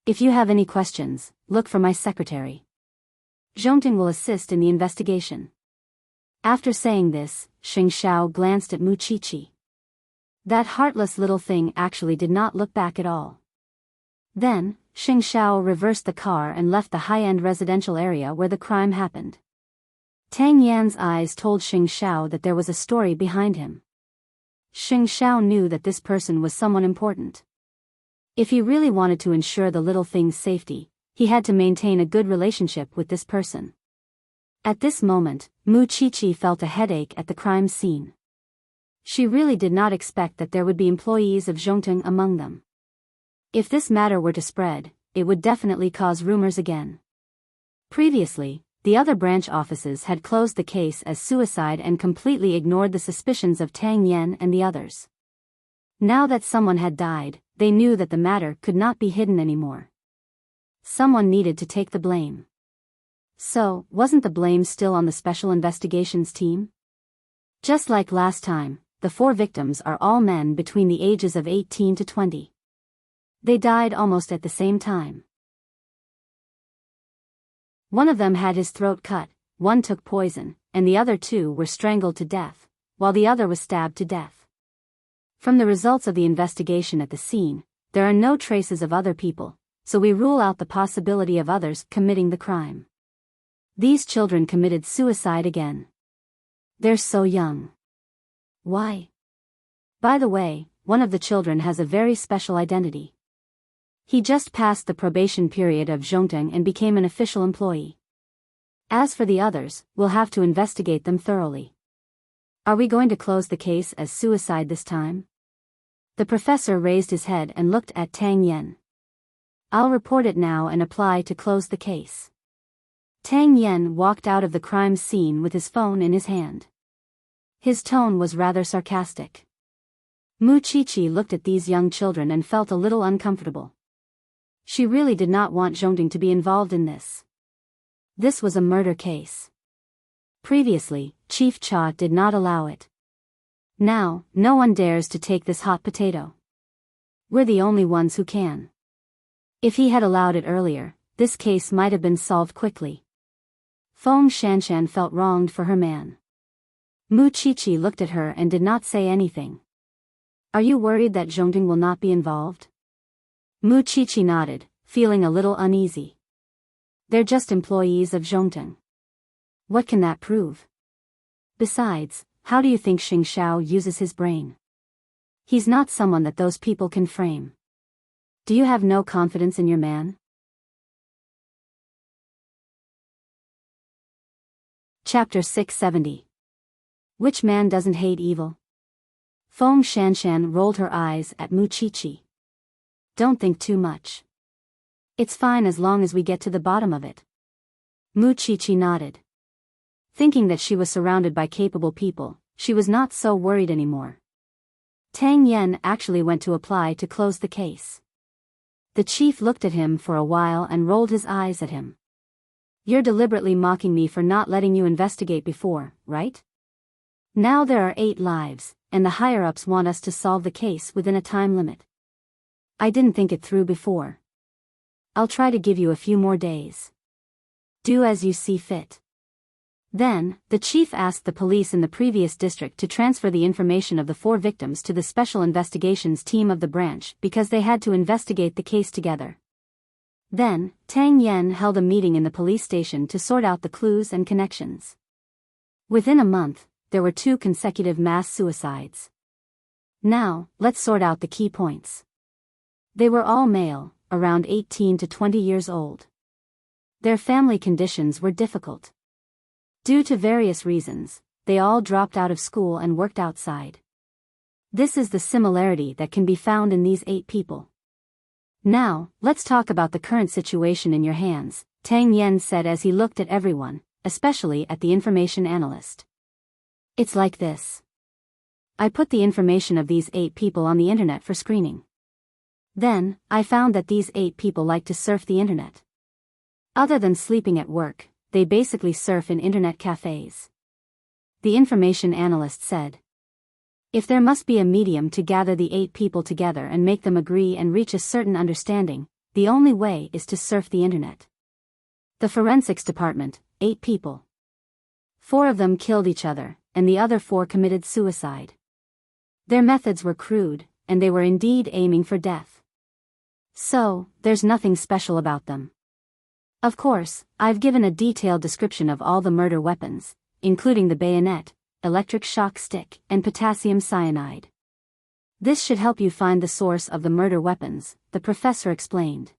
If you have any questions, look for my secretary. Zhongting will assist in the investigation." After saying this, Xing Xiao glanced at Mu Qiqi. That heartless little thing actually did not look back at all. Then, Xing Xiao reversed the car and left the high-end residential area where the crime happened. Tang Yan's eyes told Xing Xiao that there was a story behind him. Xing Xiao knew that this person was someone important. If he really wanted to ensure the little thing's safety, he had to maintain a good relationship with this person. At this moment, Mu Qiqi felt a headache at the crime scene. She really did not expect that there would be employees of Zhongting among them. If this matter were to spread, it would definitely cause rumors again. Previously, the other branch offices had closed the case as suicide and completely ignored the suspicions of Tang Yan and the others. Now that someone had died, they knew that the matter could not be hidden anymore. Someone needed to take the blame. So, wasn't the blame still on the Special Investigations team? Just like last time, the 4 victims are all men between the ages of 18 to 20. They died almost at the same time. One of them had his throat cut, one took poison, and the other 2 were strangled to death, while the other was stabbed to death. From the results of the investigation at the scene, there are no traces of other people, so we rule out the possibility of others committing the crime. These children committed suicide again. They're so young. Why? By the way, one of the children has a very special identity. He just passed the probation period of Zhongting and became an official employee. As for the others, we'll have to investigate them thoroughly. Are we going to close the case as suicide this time? The professor raised his head and looked at Tang Yan. "I'll report it now and apply to close the case." Tang Yan walked out of the crime scene with his phone in his hand. His tone was rather sarcastic. Mu Qiqi looked at these young children and felt a little uncomfortable. She really did not want Zhongting to be involved in this. This was a murder case. Previously, Chief Cha did not allow it. Now, no one dares to take this hot potato. We're the only ones who can. If he had allowed it earlier, this case might have been solved quickly. Feng Shanshan felt wronged for her man. Mu Qiqi looked at her and did not say anything. "Are you worried that Zhongting will not be involved?" Mu Qiqi nodded, feeling a little uneasy. They're just employees of Zhongting. What can that prove? Besides, how do you think Xing Xiao uses his brain? He's not someone that those people can frame. Do you have no confidence in your man? Chapter 670. Which man doesn't hate evil? Feng Shanshan rolled her eyes at Mu Qiqi. Don't think too much. It's fine as long as we get to the bottom of it. Mu Qiqi nodded. Thinking that she was surrounded by capable people, she was not so worried anymore. Tang Yan actually went to apply to close the case. The chief looked at him for a while and rolled his eyes at him. You're deliberately mocking me for not letting you investigate before, right? Now there are 8 lives, and the higher-ups want us to solve the case within a time limit. I didn't think it through before. I'll try to give you a few more days. Do as you see fit. Then, the chief asked the police in the previous district to transfer the information of the 4 victims to the special investigations team of the branch because they had to investigate the case together. Then, Tang Yen held a meeting in the police station to sort out the clues and connections. Within a month, there were 2 consecutive mass suicides. Now, let's sort out the key points. They were all male, around 18 to 20 years old. Their family conditions were difficult. Due to various reasons, they all dropped out of school and worked outside. This is the similarity that can be found in these 8 people. Now, let's talk about the current situation in your hands, Tang Yen said as he looked at everyone, especially at the information analyst. It's like this. I put the information of these 8 people on the internet for screening. Then, I found that these 8 people like to surf the internet. Other than sleeping at work, they basically surf in internet cafes. The information analyst said. If there must be a medium to gather the 8 people together and make them agree and reach a certain understanding, the only way is to surf the internet. The forensics department, 8 people. 4 of them killed each other, and the other 4 committed suicide. Their methods were crude, and they were indeed aiming for death. So, there's nothing special about them. Of course, I've given a detailed description of all the murder weapons, including the bayonet, electric shock stick, and potassium cyanide. This should help you find the source of the murder weapons, the professor explained.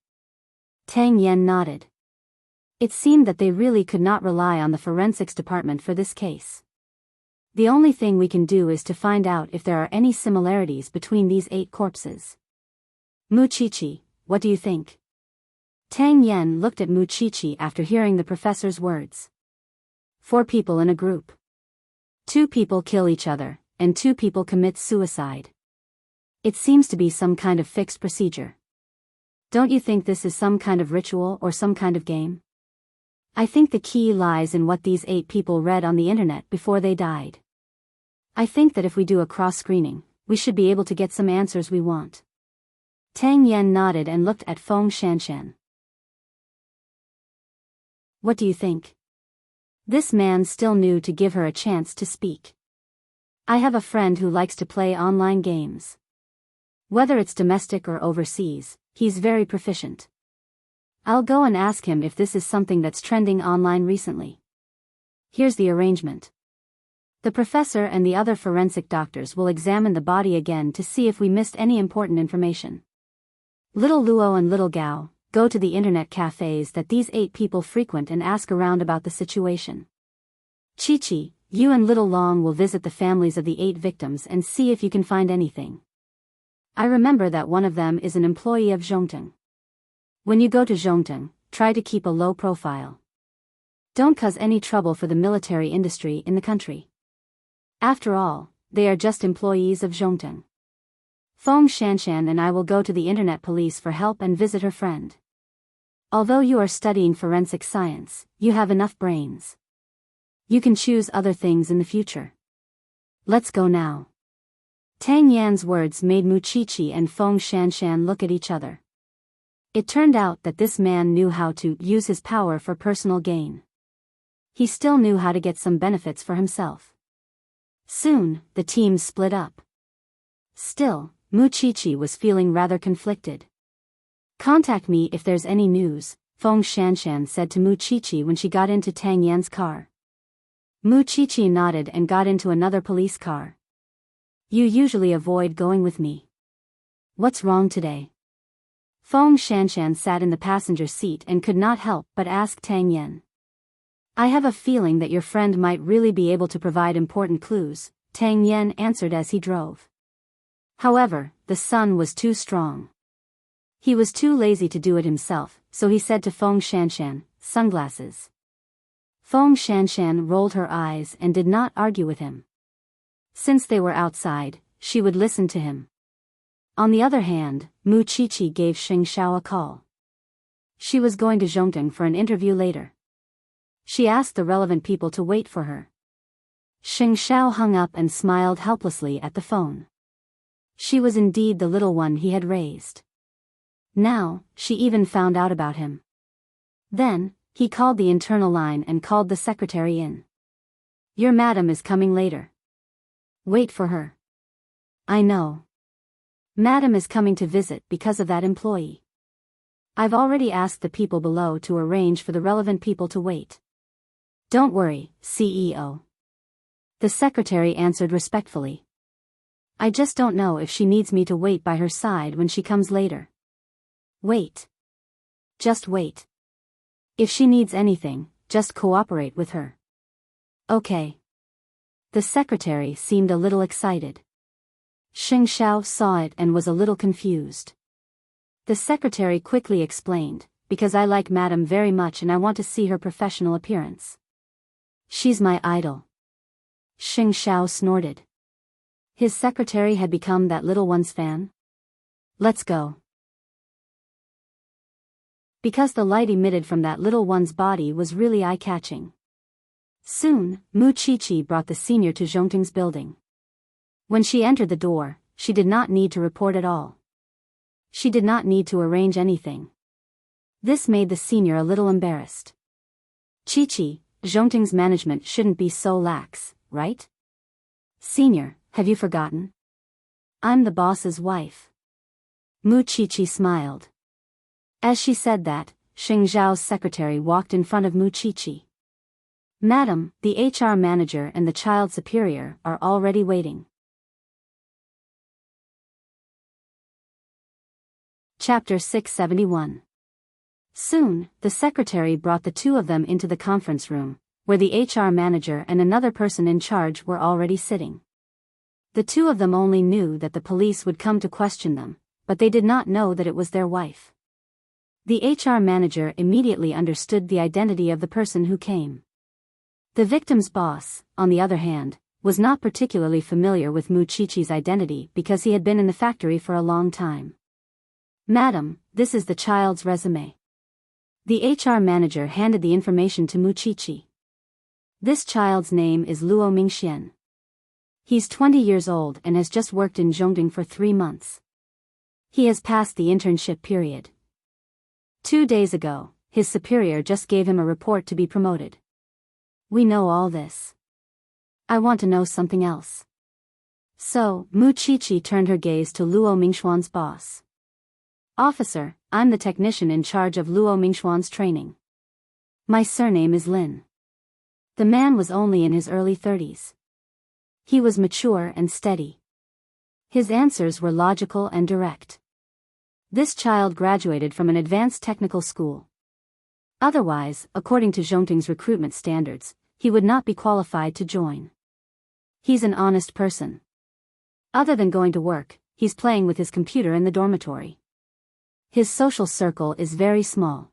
Tang Yen nodded. It seemed that they really could not rely on the forensics department for this case. The only thing we can do is to find out if there are any similarities between these 8 corpses. Muchichi, what do you think? Tang Yen looked at Muchichi after hearing the professor's words. 4 people in a group. 2 people kill each other, and 2 people commit suicide. It seems to be some kind of fixed procedure. Don't you think this is some kind of ritual or some kind of game? I think the key lies in what these 8 people read on the internet before they died. I think that if we do a cross-screening, we should be able to get some answers we want. Tang Yen nodded and looked at Feng Shanshan. What do you think? This man still knew to give her a chance to speak. I have a friend who likes to play online games. Whether it's domestic or overseas, he's very proficient. I'll go and ask him if this is something that's trending online recently. Here's the arrangement. The professor and the other forensic doctors will examine the body again to see if we missed any important information. Little Luo and Little Gao, go to the internet cafes that these 8 people frequent and ask around about the situation. Chi-Chi, you and Little Long will visit the families of the 8 victims and see if you can find anything. I remember that one of them is an employee of Zhongteng. When you go to Zhongteng, try to keep a low profile. Don't cause any trouble for the military industry in the country. After all, they are just employees of Zhongteng. Feng Shanshan and I will go to the internet police for help and visit her friend. Although you are studying forensic science, you have enough brains. You can choose other things in the future. Let's go now. Tang Yan's words made Muchichi and Feng Shanshan look at each other. It turned out that this man knew how to use his power for personal gain. He still knew how to get some benefits for himself. Soon, the team split up. Still, Muchichi was feeling rather conflicted. Contact me if there's any news, Feng Shanshan said to Muchichi when she got into Tang Yan's car. Muchichi nodded and got into another police car. You usually avoid going with me. What's wrong today? Feng Shanshan sat in the passenger seat and could not help but ask Tang Yan. I have a feeling that your friend might really be able to provide important clues, Tang Yan answered as he drove. However, the sun was too strong. He was too lazy to do it himself, so he said to Feng Shanshan, sunglasses. Feng Shanshan rolled her eyes and did not argue with him. Since they were outside, she would listen to him. On the other hand, Muchichi gave Xing Xiao a call. She was going to Zhongteng for an interview later. She asked the relevant people to wait for her. Xing Xiao hung up and smiled helplessly at the phone. She was indeed the little one he had raised. Now, she even found out about him. Then, he called the internal line and called the secretary in. Your madam is coming later. Wait for her. I know. Madam is coming to visit because of that employee. I've already asked the people below to arrange for the relevant people to wait. Don't worry, CEO. The secretary answered respectfully. I just don't know if she needs me to wait by her side when she comes later. Wait. Just wait. If she needs anything, just cooperate with her. Okay. The secretary seemed a little excited. Xing Xiao saw it and was a little confused. The secretary quickly explained, because I like Madam very much and I want to see her professional appearance. She's my idol. Xing Xiao snorted. His secretary had become that little one's fan? Let's go. Because the light emitted from that little one's body was really eye-catching. Soon, Mu Qiqi brought the senior to Zhongting's building. When she entered the door, she did not need to report at all. She did not need to arrange anything. This made the senior a little embarrassed. Qiqi, Zhongting's management shouldn't be so lax, right? Senior, have you forgotten? I'm the boss's wife. Mu Qiqi smiled. As she said that, Xing Zhao's secretary walked in front of Mu Qiqi. Madam, the HR manager and the child superior are already waiting. Chapter 671. Soon, the secretary brought the two of them into the conference room, where the HR manager and another person in charge were already sitting. The two of them only knew that the police would come to question them, but they did not know that it was their wife. The HR manager immediately understood the identity of the person who came. The victim's boss, on the other hand, was not particularly familiar with Mu Qiqi's identity because he had been in the factory for a long time. Madam, this is the child's resume. The HR manager handed the information to Mu Qiqi. This child's name is Luo Mingxian. He's 20 years old and has just worked in Zhongting for 3 months. He has passed the internship period. 2 days ago, his superior just gave him a report to be promoted. We know all this. I want to know something else. So, Mu Qiqi turned her gaze to Luo Mingxuan's boss. Officer, I'm the technician in charge of Luo Mingxuan's training. My surname is Lin. The man was only in his early 30s. He was mature and steady. His answers were logical and direct. This child graduated from an advanced technical school. Otherwise, according to Zhongting's recruitment standards, he would not be qualified to join. He's an honest person. Other than going to work, he's playing with his computer in the dormitory. His social circle is very small.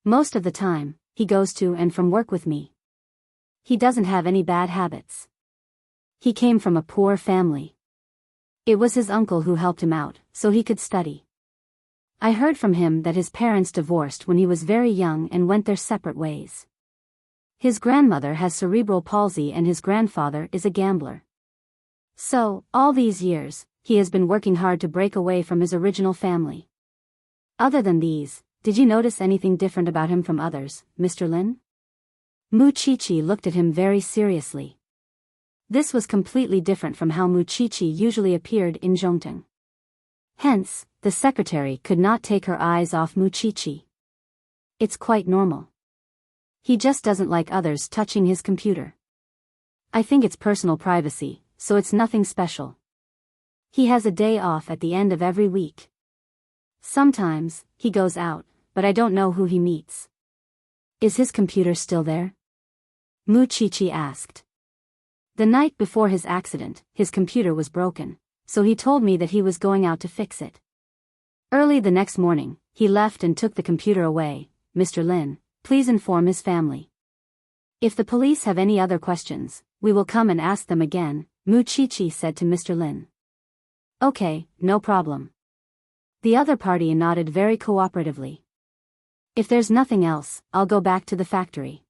Most of the time, he goes to and from work with me. He doesn't have any bad habits. He came from a poor family. It was his uncle who helped him out, so he could study. I heard from him that his parents divorced when he was very young and went their separate ways. His grandmother has cerebral palsy and his grandfather is a gambler. So, all these years, he has been working hard to break away from his original family. Other than these, did you notice anything different about him from others, Mr. Lin? Mu Qiqi looked at him very seriously. This was completely different from how Mu Qiqi usually appeared in Zhongting. Hence, the secretary could not take her eyes off Mu Qiqi. It's quite normal. He just doesn't like others touching his computer. I think it's personal privacy, so it's nothing special. He has a day off at the end of every week. Sometimes, he goes out, but I don't know who he meets. Is his computer still there? Mu Qiqi asked. The night before his accident, his computer was broken, so he told me that he was going out to fix it. Early the next morning, he left and took the computer away. Mr. Lin, please inform his family. If the police have any other questions, we will come and ask them again, Mu Qiqi said to Mr. Lin. Okay, no problem. The other party nodded very cooperatively. If there's nothing else, I'll go back to the factory.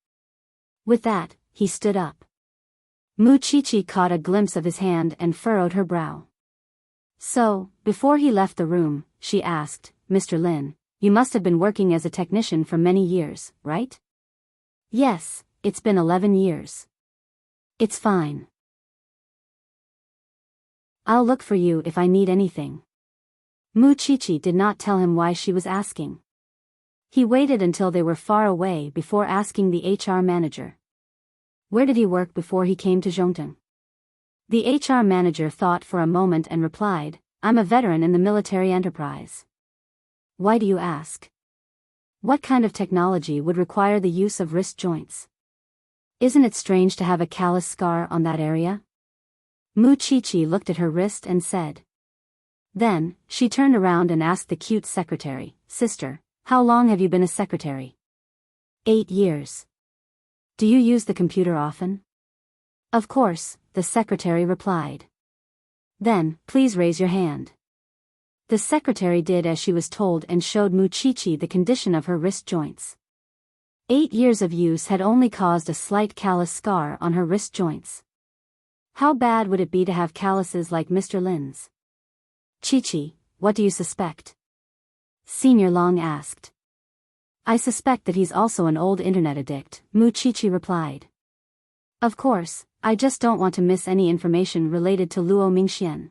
With that, he stood up. Mu Qiqi caught a glimpse of his hand and furrowed her brow. So, before he left the room, she asked, Mr. Lin, you must have been working as a technician for many years, right? Yes, it's been 11 years. It's fine. I'll look for you if I need anything. Mu Chichi did not tell him why she was asking. He waited until they were far away before asking the HR manager. Where did he work before he came to Zhongtong? The HR manager thought for a moment and replied, I'm a veteran in the military enterprise. Why do you ask? What kind of technology would require the use of wrist joints? Isn't it strange to have a callus scar on that area? Mu Chichi looked at her wrist and said. Then, she turned around and asked the cute secretary, Sister, how long have you been a secretary? 8 years. Do you use the computer often? Of course, the secretary replied. Then, please raise your hand. The secretary did as she was told and showed Mu Chichi the condition of her wrist joints. 8 years of use had only caused a slight callus scar on her wrist joints. How bad would it be to have calluses like Mr. Lin's? Chichi, what do you suspect? Senior Long asked. I suspect that he's also an old internet addict, Mu Chichi replied. Of course, I just don't want to miss any information related to Luo Mingxian.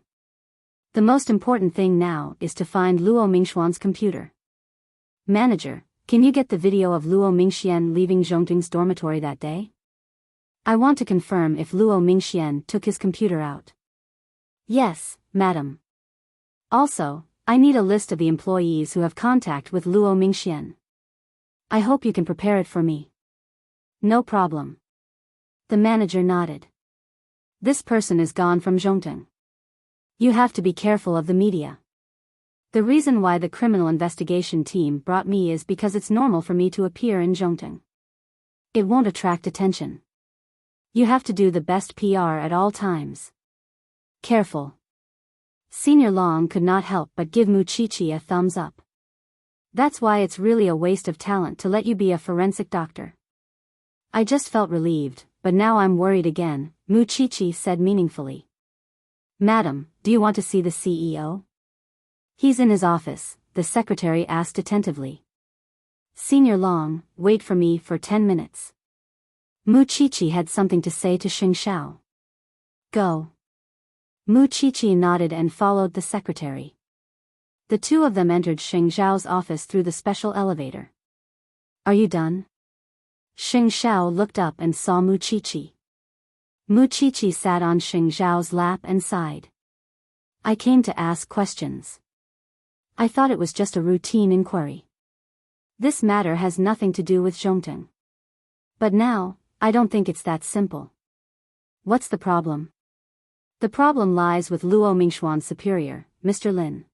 The most important thing now is to find Luo Mingxuan's computer. Manager, can you get the video of Luo Mingxian leaving Zhongting's dormitory that day? I want to confirm if Luo Mingxian took his computer out. Yes, madam. Also, I need a list of the employees who have contact with Luo Mingxian. I hope you can prepare it for me. No problem. The manager nodded. This person is gone from Zhongtong. You have to be careful of the media. The reason why the criminal investigation team brought me is because it's normal for me to appear in Zhongtong. It won't attract attention. You have to do the best PR at all times. Careful. Senior Long could not help but give Mu Chichi a thumbs up. That's why it's really a waste of talent to let you be a forensic doctor. I just felt relieved, but now I'm worried again, Mu Chichi said meaningfully. Madam, do you want to see the CEO? He's in his office, the secretary asked attentively. Senior Long, wait for me for 10 minutes. Mu Chichi had something to say to Xing Xiao. Go. Mu Chichi nodded and followed the secretary. The two of them entered Xing Xiao's office through the special elevator. Are you done? Xing Xiao looked up and saw Mu Chichi. Mu Chichi sat on Xing Xiao's lap and sighed. I came to ask questions. I thought it was just a routine inquiry. This matter has nothing to do with Zhongtong. But now, I don't think it's that simple. What's the problem? The problem lies with Luo Mingxuan's superior, Mr. Lin.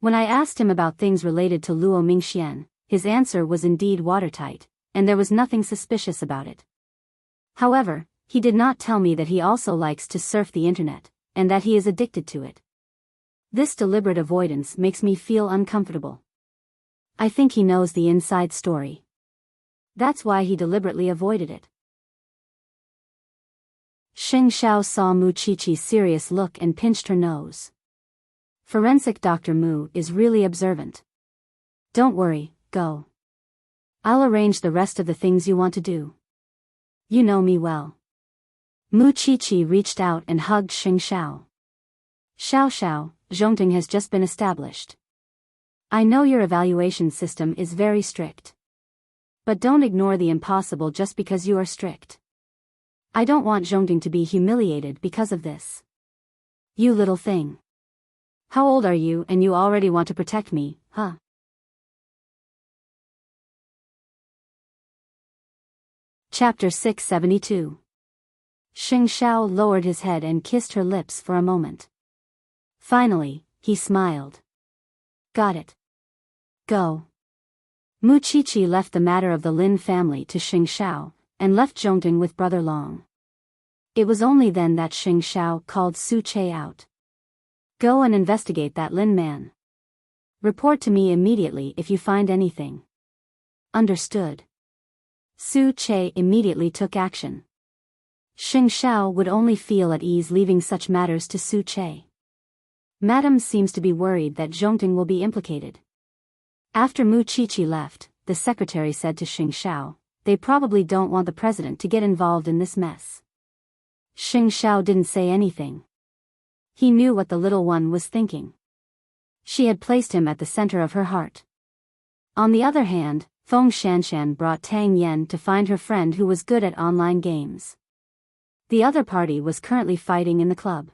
When I asked him about things related to Luo Mingxian, his answer was indeed watertight, and there was nothing suspicious about it. However, he did not tell me that he also likes to surf the internet, and that he is addicted to it. This deliberate avoidance makes me feel uncomfortable. I think he knows the inside story. That's why he deliberately avoided it. Xing Xiao saw Mu Chichi's serious look and pinched her nose. Forensic Dr. Mu is really observant. Don't worry, go. I'll arrange the rest of the things you want to do. You know me well. Mu Chichi reached out and hugged Xing Xiao. Xiao Xiao, Zhongtong has just been established. I know your evaluation system is very strict. But don't ignore the impossible just because you are strict. I don't want Zhongtong to be humiliated because of this. You little thing. How old are you and you already want to protect me, huh? Chapter 672. Xing Xiao lowered his head and kissed her lips for a moment. Finally, he smiled. Got it. Go. Mu Chichi left the matter of the Lin family to Xing Xiao, and left Zhongtong with Brother Long. It was only then that Xing Xiao called Su Che out. Go and investigate that Lin man. Report to me immediately if you find anything. Understood. Su Che immediately took action. Xing Xiao would only feel at ease leaving such matters to Su Che. Madam seems to be worried that Zhongtong will be implicated. After Mu Qiqi left, the secretary said to Xing Xiao, "They probably don't want the president to get involved in this mess." Xing Xiao didn't say anything. He knew what the little one was thinking. She had placed him at the center of her heart. On the other hand, Feng Shanshan brought Tang Yan to find her friend who was good at online games. The other party was currently fighting in the club.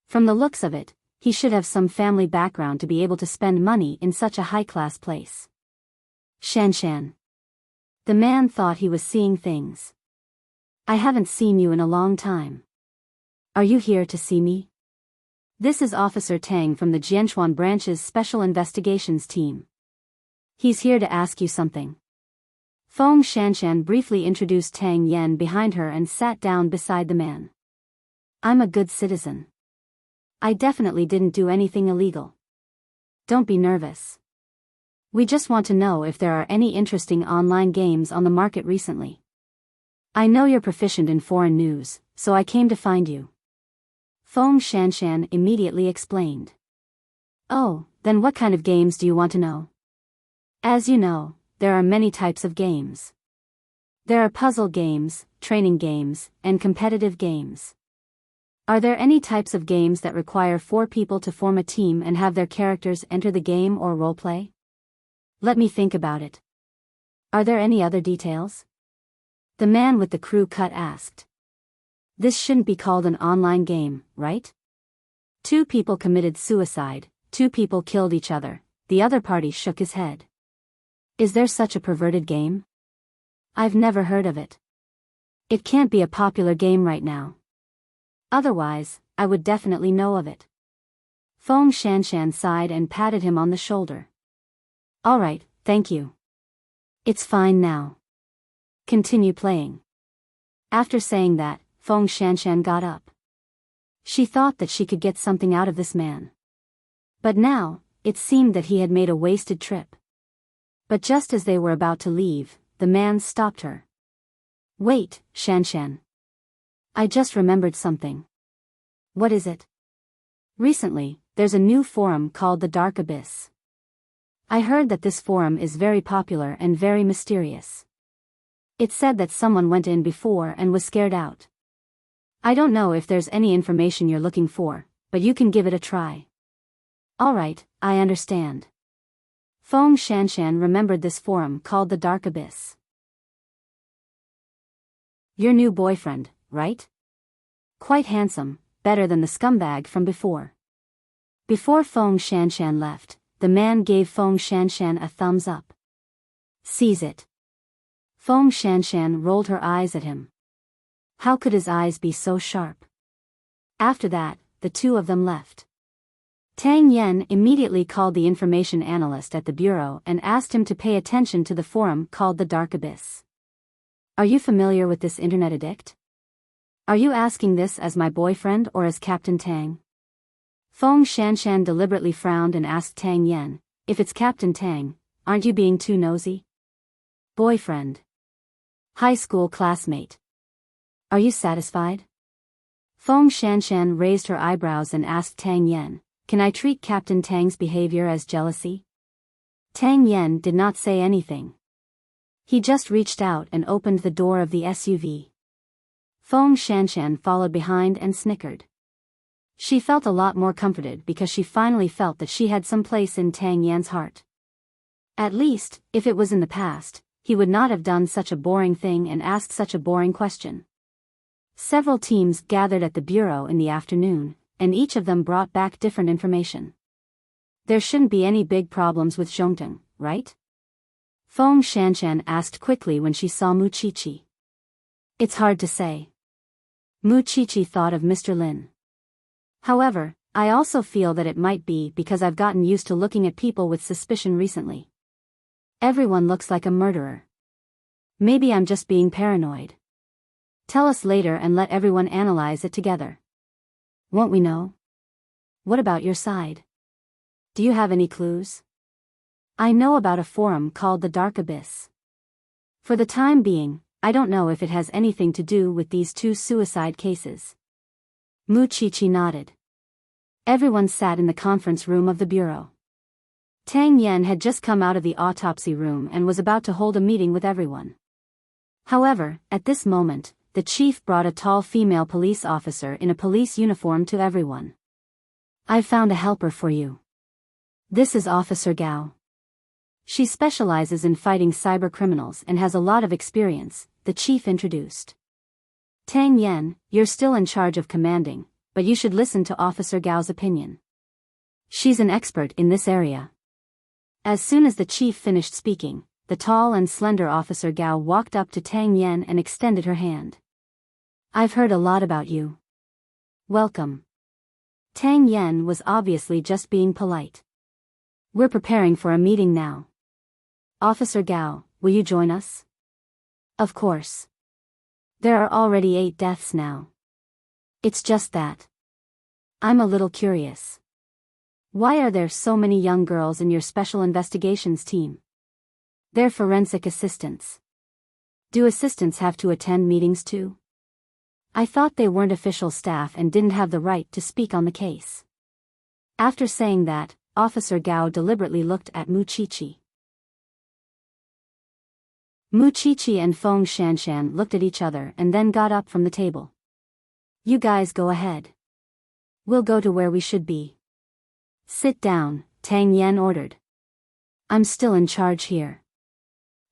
From the looks of it, he should have some family background to be able to spend money in such a high-class place. Shanshan. The man thought he was seeing things. "I haven't seen you in a long time. Are you here to see me?" "This is Officer Tang from the Jianchuan branch's Special Investigations team. He's here to ask you something." Feng Shanshan briefly introduced Tang Yan behind her and sat down beside the man. "I'm a good citizen. I definitely didn't do anything illegal. Don't be nervous. We just want to know if there are any interesting online games on the market recently. I know you're proficient in foreign news, so I came to find you." Feng Shanshan immediately explained. "Oh, then what kind of games do you want to know?" "As you know, there are many types of games. There are puzzle games, training games, and competitive games. Are there any types of games that require 4 people to form a team and have their characters enter the game or roleplay? Let me think about it. Are there any other details?" The man with the crew cut asked. "This shouldn't be called an online game, right? 2 people committed suicide, 2 people killed each other." The other party shook his head. "Is there such a perverted game? I've never heard of it. It can't be a popular game right now. Otherwise, I would definitely know of it." Feng Shanshan sighed and patted him on the shoulder. "All right, thank you. It's fine now. Continue playing." After saying that, Feng Shanshan got up. She thought that she could get something out of this man. But now, it seemed that he had made a wasted trip. But just as they were about to leave, the man stopped her. "Wait, Shanshan. I just remembered something." "What is it?" "Recently, there's a new forum called the Dark Abyss. I heard that this forum is very popular and very mysterious. It said that someone went in before and was scared out. I don't know if there's any information you're looking for, but you can give it a try." "All right, I understand." Feng Shanshan remembered this forum called the Dark Abyss. "Your new boyfriend, right? Quite handsome, better than the scumbag from before." Before Feng Shanshan left, the man gave Feng Shanshan a thumbs up. "Seize it." Feng Shanshan rolled her eyes at him. How could his eyes be so sharp? After that, the two of them left. Tang Yan immediately called the information analyst at the bureau and asked him to pay attention to the forum called the Dark Abyss. "Are you familiar with this internet addict? Are you asking this as my boyfriend or as Captain Tang?" Feng Shanshan deliberately frowned and asked Tang Yan, "If it's Captain Tang, aren't you being too nosy?" "Boyfriend. High school classmate. Are you satisfied?" Feng Shanshan raised her eyebrows and asked Tang Yan, "Can I treat Captain Tang's behavior as jealousy?" Tang Yan did not say anything. He just reached out and opened the door of the SUV. Feng Shanshan followed behind and snickered. She felt a lot more comforted because she finally felt that she had some place in Tang Yan's heart. At least, if it was in the past, he would not have done such a boring thing and asked such a boring question. Several teams gathered at the bureau in the afternoon, and each of them brought back different information. "There shouldn't be any big problems with Zhongteng, right?" Feng Shanshan asked quickly when she saw Mu Qiqi. "It's hard to say." Mu Qiqi thought of Mr. Lin. "However, I also feel that it might be because I've gotten used to looking at people with suspicion recently. Everyone looks like a murderer. Maybe I'm just being paranoid. Tell us later and let everyone analyze it together. Won't we know? What about your side? Do you have any clues?" "I know about a forum called the Dark Abyss. For the time being, I don't know if it has anything to do with these 2 suicide cases." Mu Qiqi nodded. Everyone sat in the conference room of the bureau. Tang Yan had just come out of the autopsy room and was about to hold a meeting with everyone. However, at this moment, the chief brought a tall female police officer in a police uniform to everyone. "I've found a helper for you. This is Officer Gao. She specializes in fighting cyber criminals and has a lot of experience," the chief introduced. "Tang Yan, you're still in charge of commanding, but you should listen to Officer Gao's opinion. She's an expert in this area." As soon as the chief finished speaking, the tall and slender Officer Gao walked up to Tang Yan and extended her hand. "I've heard a lot about you. Welcome." Tang Yan was obviously just being polite. "We're preparing for a meeting now. Officer Gao, will you join us?" "Of course. There are already 8 deaths now. It's just that I'm a little curious. Why are there so many young girls in your special investigations team? They're forensic assistants. Do assistants have to attend meetings too? I thought they weren't official staff and didn't have the right to speak on the case." After saying that, Officer Gao deliberately looked at Mu Qiqi. Mu Qiqi and Feng Shanshan looked at each other and then got up from the table. "You guys go ahead. We'll go to where we should be." "Sit down," Tang Yan ordered. "I'm still in charge here."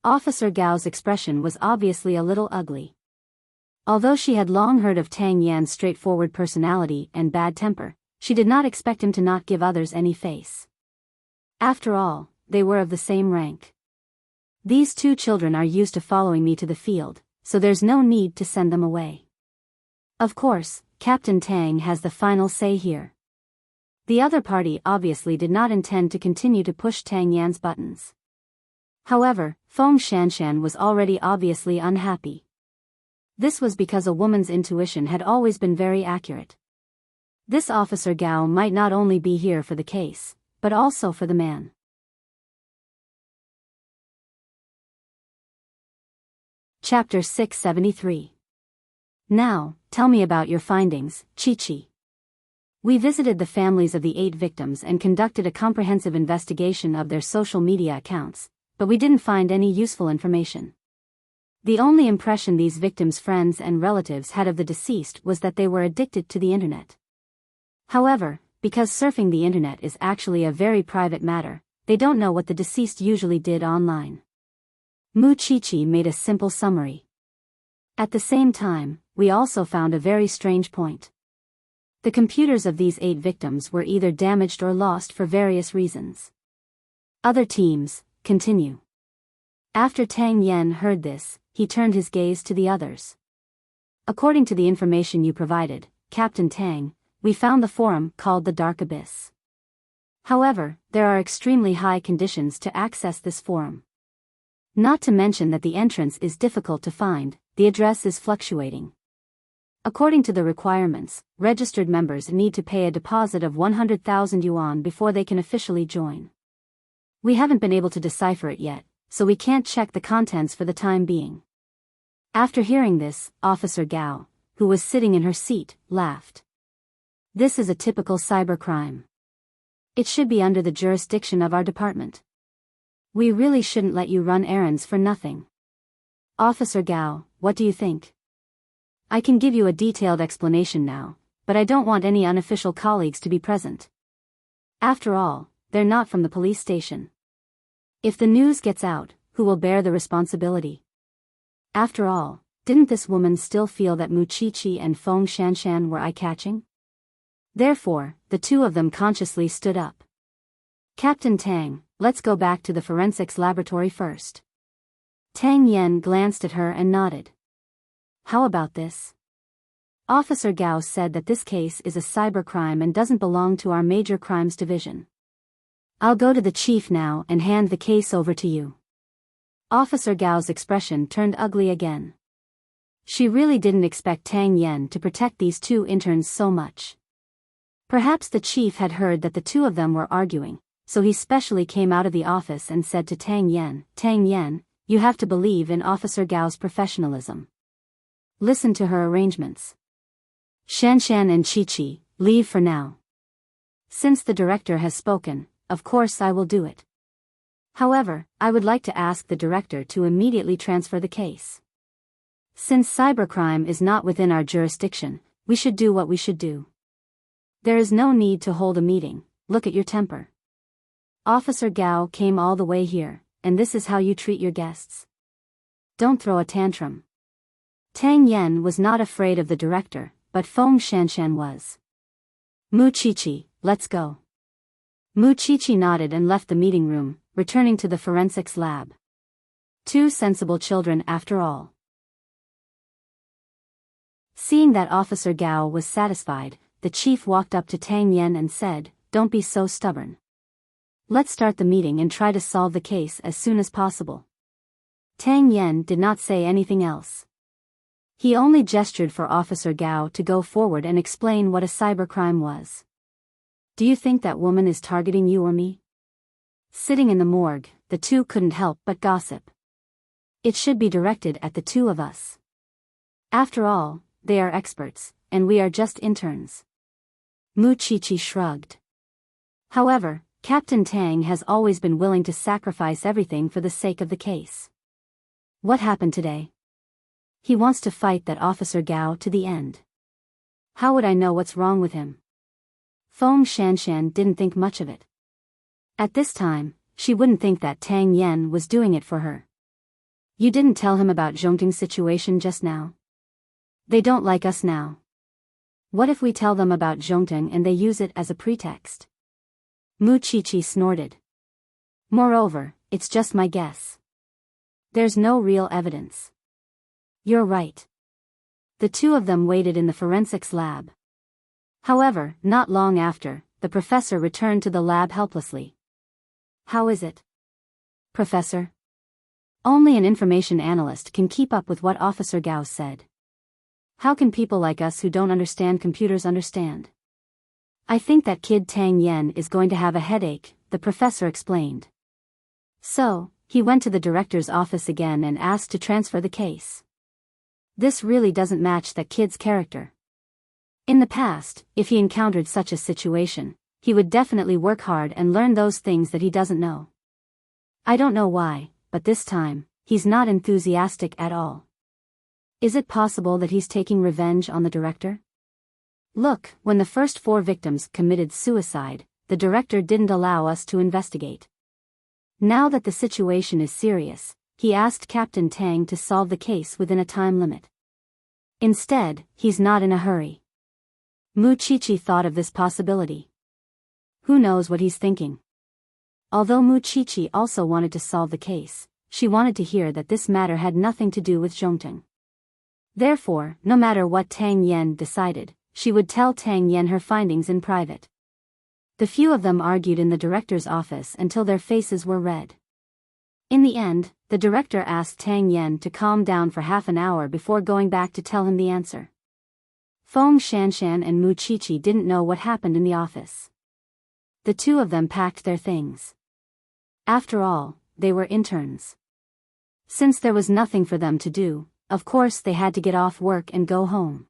Officer Gao's expression was obviously a little ugly. Although she had long heard of Tang Yan's straightforward personality and bad temper, she did not expect him to not give others any face. After all, they were of the same rank. "These 2 children are used to following me to the field, so there's no need to send them away. Of course, Captain Tang has the final say here." The other party obviously did not intend to continue to push Tang Yan's buttons. However, Feng Shanshan was already obviously unhappy. This was because a woman's intuition had always been very accurate. This Officer Gao might not only be here for the case, but also for the man. Chapter 673. "Now, tell me about your findings, Qiqi." "We visited the families of the 8 victims and conducted a comprehensive investigation of their social media accounts, but we didn't find any useful information. The only impression these victims' friends and relatives had of the deceased was that they were addicted to the internet. However, because surfing the internet is actually a very private matter, they don't know what the deceased usually did online." Mu Qiqi made a simple summary. "At the same time, we also found a very strange point. The computers of these 8 victims were either damaged or lost for various reasons." "Other teams, continue." After Tang Yan heard this, he turned his gaze to the others. "According to the information you provided, Captain Tang, we found the forum called the Dark Abyss. However, there are extremely high conditions to access this forum. Not to mention that the entrance is difficult to find, the address is fluctuating. According to the requirements, registered members need to pay a deposit of 100,000 yuan before they can officially join. We haven't been able to decipher it yet, so we can't check the contents for the time being." After hearing this, Officer Gao, who was sitting in her seat, laughed. "This is a typical cybercrime. It should be under the jurisdiction of our department. We really shouldn't let you run errands for nothing. Officer Gao, what do you think? I can give you a detailed explanation now, but I don't want any unofficial colleagues to be present. After all, they're not from the police station. If the news gets out, who will bear the responsibility? After all, didn't this woman still feel that Mu Qiqi and Feng Shanshan were eye-catching?" Therefore, the 2 of them consciously stood up. "Captain Tang, let's go back to the forensics laboratory first." Tang Yan glanced at her and nodded. "How about this?" Officer Gao said that this case is a cybercrime and doesn't belong to our major crimes division. "I'll go to the chief now and hand the case over to you." Officer Gao's expression turned ugly again. She really didn't expect Tang Yan to protect these 2 interns so much. Perhaps the chief had heard that the 2 of them were arguing, so he specially came out of the office and said to Tang Yan, "Tang Yan, you have to believe in Officer Gao's professionalism. Listen to her arrangements. Shanshan and Qiqi, leave for now. Since the director has spoken, of course I will do it. However, I would like to ask the director to immediately transfer the case. Since cybercrime is not within our jurisdiction, we should do what we should do. There is no need to hold a meeting. Look at your temper. Officer Gao came all the way here, and this is how you treat your guests. Don't throw a tantrum. Tang Yen was not afraid of the director, but Feng Shanshan was. Mu Qiqi, let's go. Mu Qiqi nodded and left the meeting room, returning to the forensics lab. Two sensible children after all. Seeing that Officer Gao was satisfied, the chief walked up to Tang Yen and said, "Don't be so stubborn. Let's start the meeting and try to solve the case as soon as possible." Tang Yen did not say anything else. He only gestured for Officer Gao to go forward and explain what a cybercrime was. "Do you think that woman is targeting you or me?" Sitting in the morgue, the two couldn't help but gossip. It should be directed at the two of us. After all, they are experts, and we are just interns. Mu Qiqi shrugged. However, Captain Tang has always been willing to sacrifice everything for the sake of the case. What happened today? He wants to fight that Officer Gao to the end. How would I know what's wrong with him? Feng Shanshan didn't think much of it. At this time, she wouldn't think that Tang Yen was doing it for her. You didn't tell him about Zhongting's situation just now? They don't like us now. What if we tell them about Zhongting and they use it as a pretext? Mu Qiqi snorted. Moreover, it's just my guess. There's no real evidence. You're right. The two of them waited in the forensics lab. However, not long after, the professor returned to the lab helplessly. How is it, Professor? Only an information analyst can keep up with what Officer Gao said. How can people like us who don't understand computers understand? I think that kid Tang Yen is going to have a headache, the professor explained. So, he went to the director's office again and asked to transfer the case. This really doesn't match that kid's character. In the past, if he encountered such a situation, he would definitely work hard and learn those things that he doesn't know. I don't know why, but this time, he's not enthusiastic at all. Is it possible that he's taking revenge on the director? Look, when the first 4 victims committed suicide, the director didn't allow us to investigate. Now that the situation is serious, he asked Captain Tang to solve the case within a time limit. Instead, he's not in a hurry. Mu Qiqi thought of this possibility. Who knows what he's thinking? Although Mu Qiqi also wanted to solve the case, she wanted to hear that this matter had nothing to do with Zhongting. Therefore, no matter what Tang Yen decided, she would tell Tang Yen her findings in private. The few of them argued in the director's office until their faces were red. In the end, the director asked Tang Yen to calm down for half an hour before going back to tell him the answer. Feng Shanshan and Mu Qiqi didn't know what happened in the office. The two of them packed their things. After all, they were interns. Since there was nothing for them to do, of course they had to get off work and go home.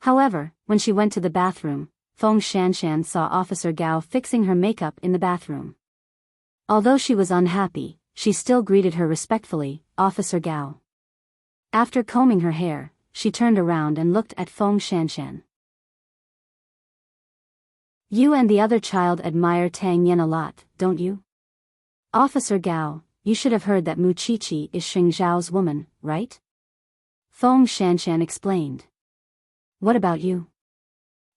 However, when she went to the bathroom, Feng Shanshan saw Officer Gao fixing her makeup in the bathroom. Although she was unhappy, she still greeted her respectfully, Officer Gao. After combing her hair, she turned around and looked at Feng Shanshan. You and the other child admire Tang Yen a lot, don't you? Officer Gao, you should have heard that Mu Qiqi is Xing Zhao's woman, right? Feng Shanshan explained. What about you?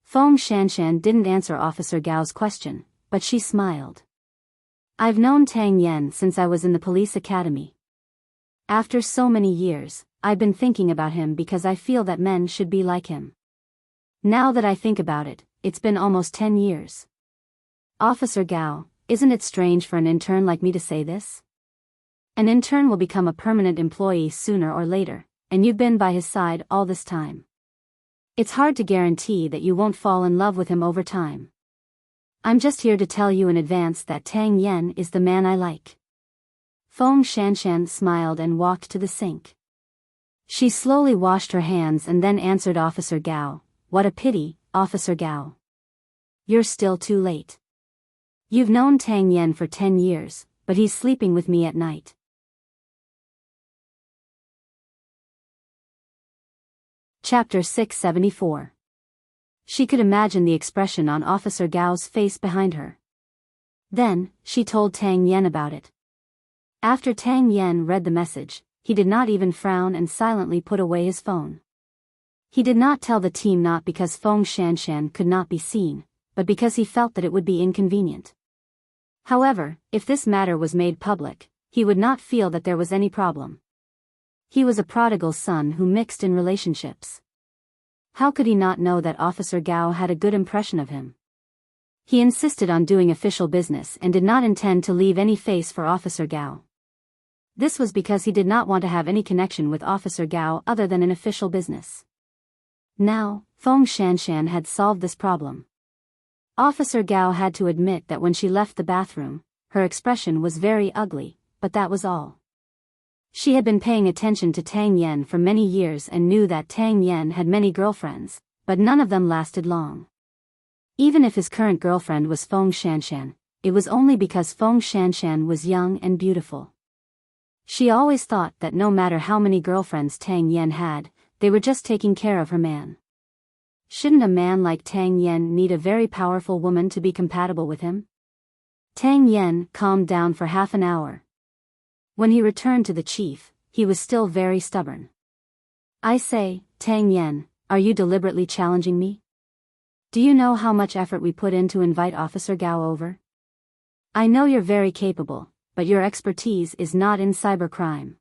Feng Shanshan didn't answer Officer Gao's question, but she smiled. I've known Tang Yen since I was in the police academy. After so many years, I've been thinking about him because I feel that men should be like him. Now that I think about it, it's been almost 10 years. Officer Gao, isn't it strange for an intern like me to say this? An intern will become a permanent employee sooner or later, and you've been by his side all this time. It's hard to guarantee that you won't fall in love with him over time. I'm just here to tell you in advance that Tang Yen is the man I like. Feng Shanshan smiled and walked to the sink. She slowly washed her hands and then answered Officer Gao. What a pity, Officer Gao. You're still too late. You've known Tang Yen for 10 years, but he's sleeping with me at night. Chapter 674. She could imagine the expression on Officer Gao's face behind her. Then, she told Tang Yen about it. After Tang Yen read the message, he did not even frown and silently put away his phone. He did not tell the team not because Feng Shanshan could not be seen, but because he felt that it would be inconvenient. However, if this matter was made public, he would not feel that there was any problem. He was a prodigal son who mixed in relationships. How could he not know that Officer Gao had a good impression of him? He insisted on doing official business and did not intend to leave any face for Officer Gao. This was because he did not want to have any connection with Officer Gao other than in official business. Now, Feng Shanshan had solved this problem. Officer Gao had to admit that when she left the bathroom, her expression was very ugly, but that was all. She had been paying attention to Tang Yen for many years and knew that Tang Yen had many girlfriends, but none of them lasted long. Even if his current girlfriend was Feng Shanshan, it was only because Feng Shanshan was young and beautiful. She always thought that no matter how many girlfriends Tang Yen had, they were just taking care of her man. Shouldn't a man like Tang Yen need a very powerful woman to be compatible with him? Tang Yen calmed down for half an hour. When he returned to the chief, he was still very stubborn. I say, Tang Yen, are you deliberately challenging me? Do you know how much effort we put in to invite Officer Gao over? I know you're very capable, but your expertise is not in cybercrime.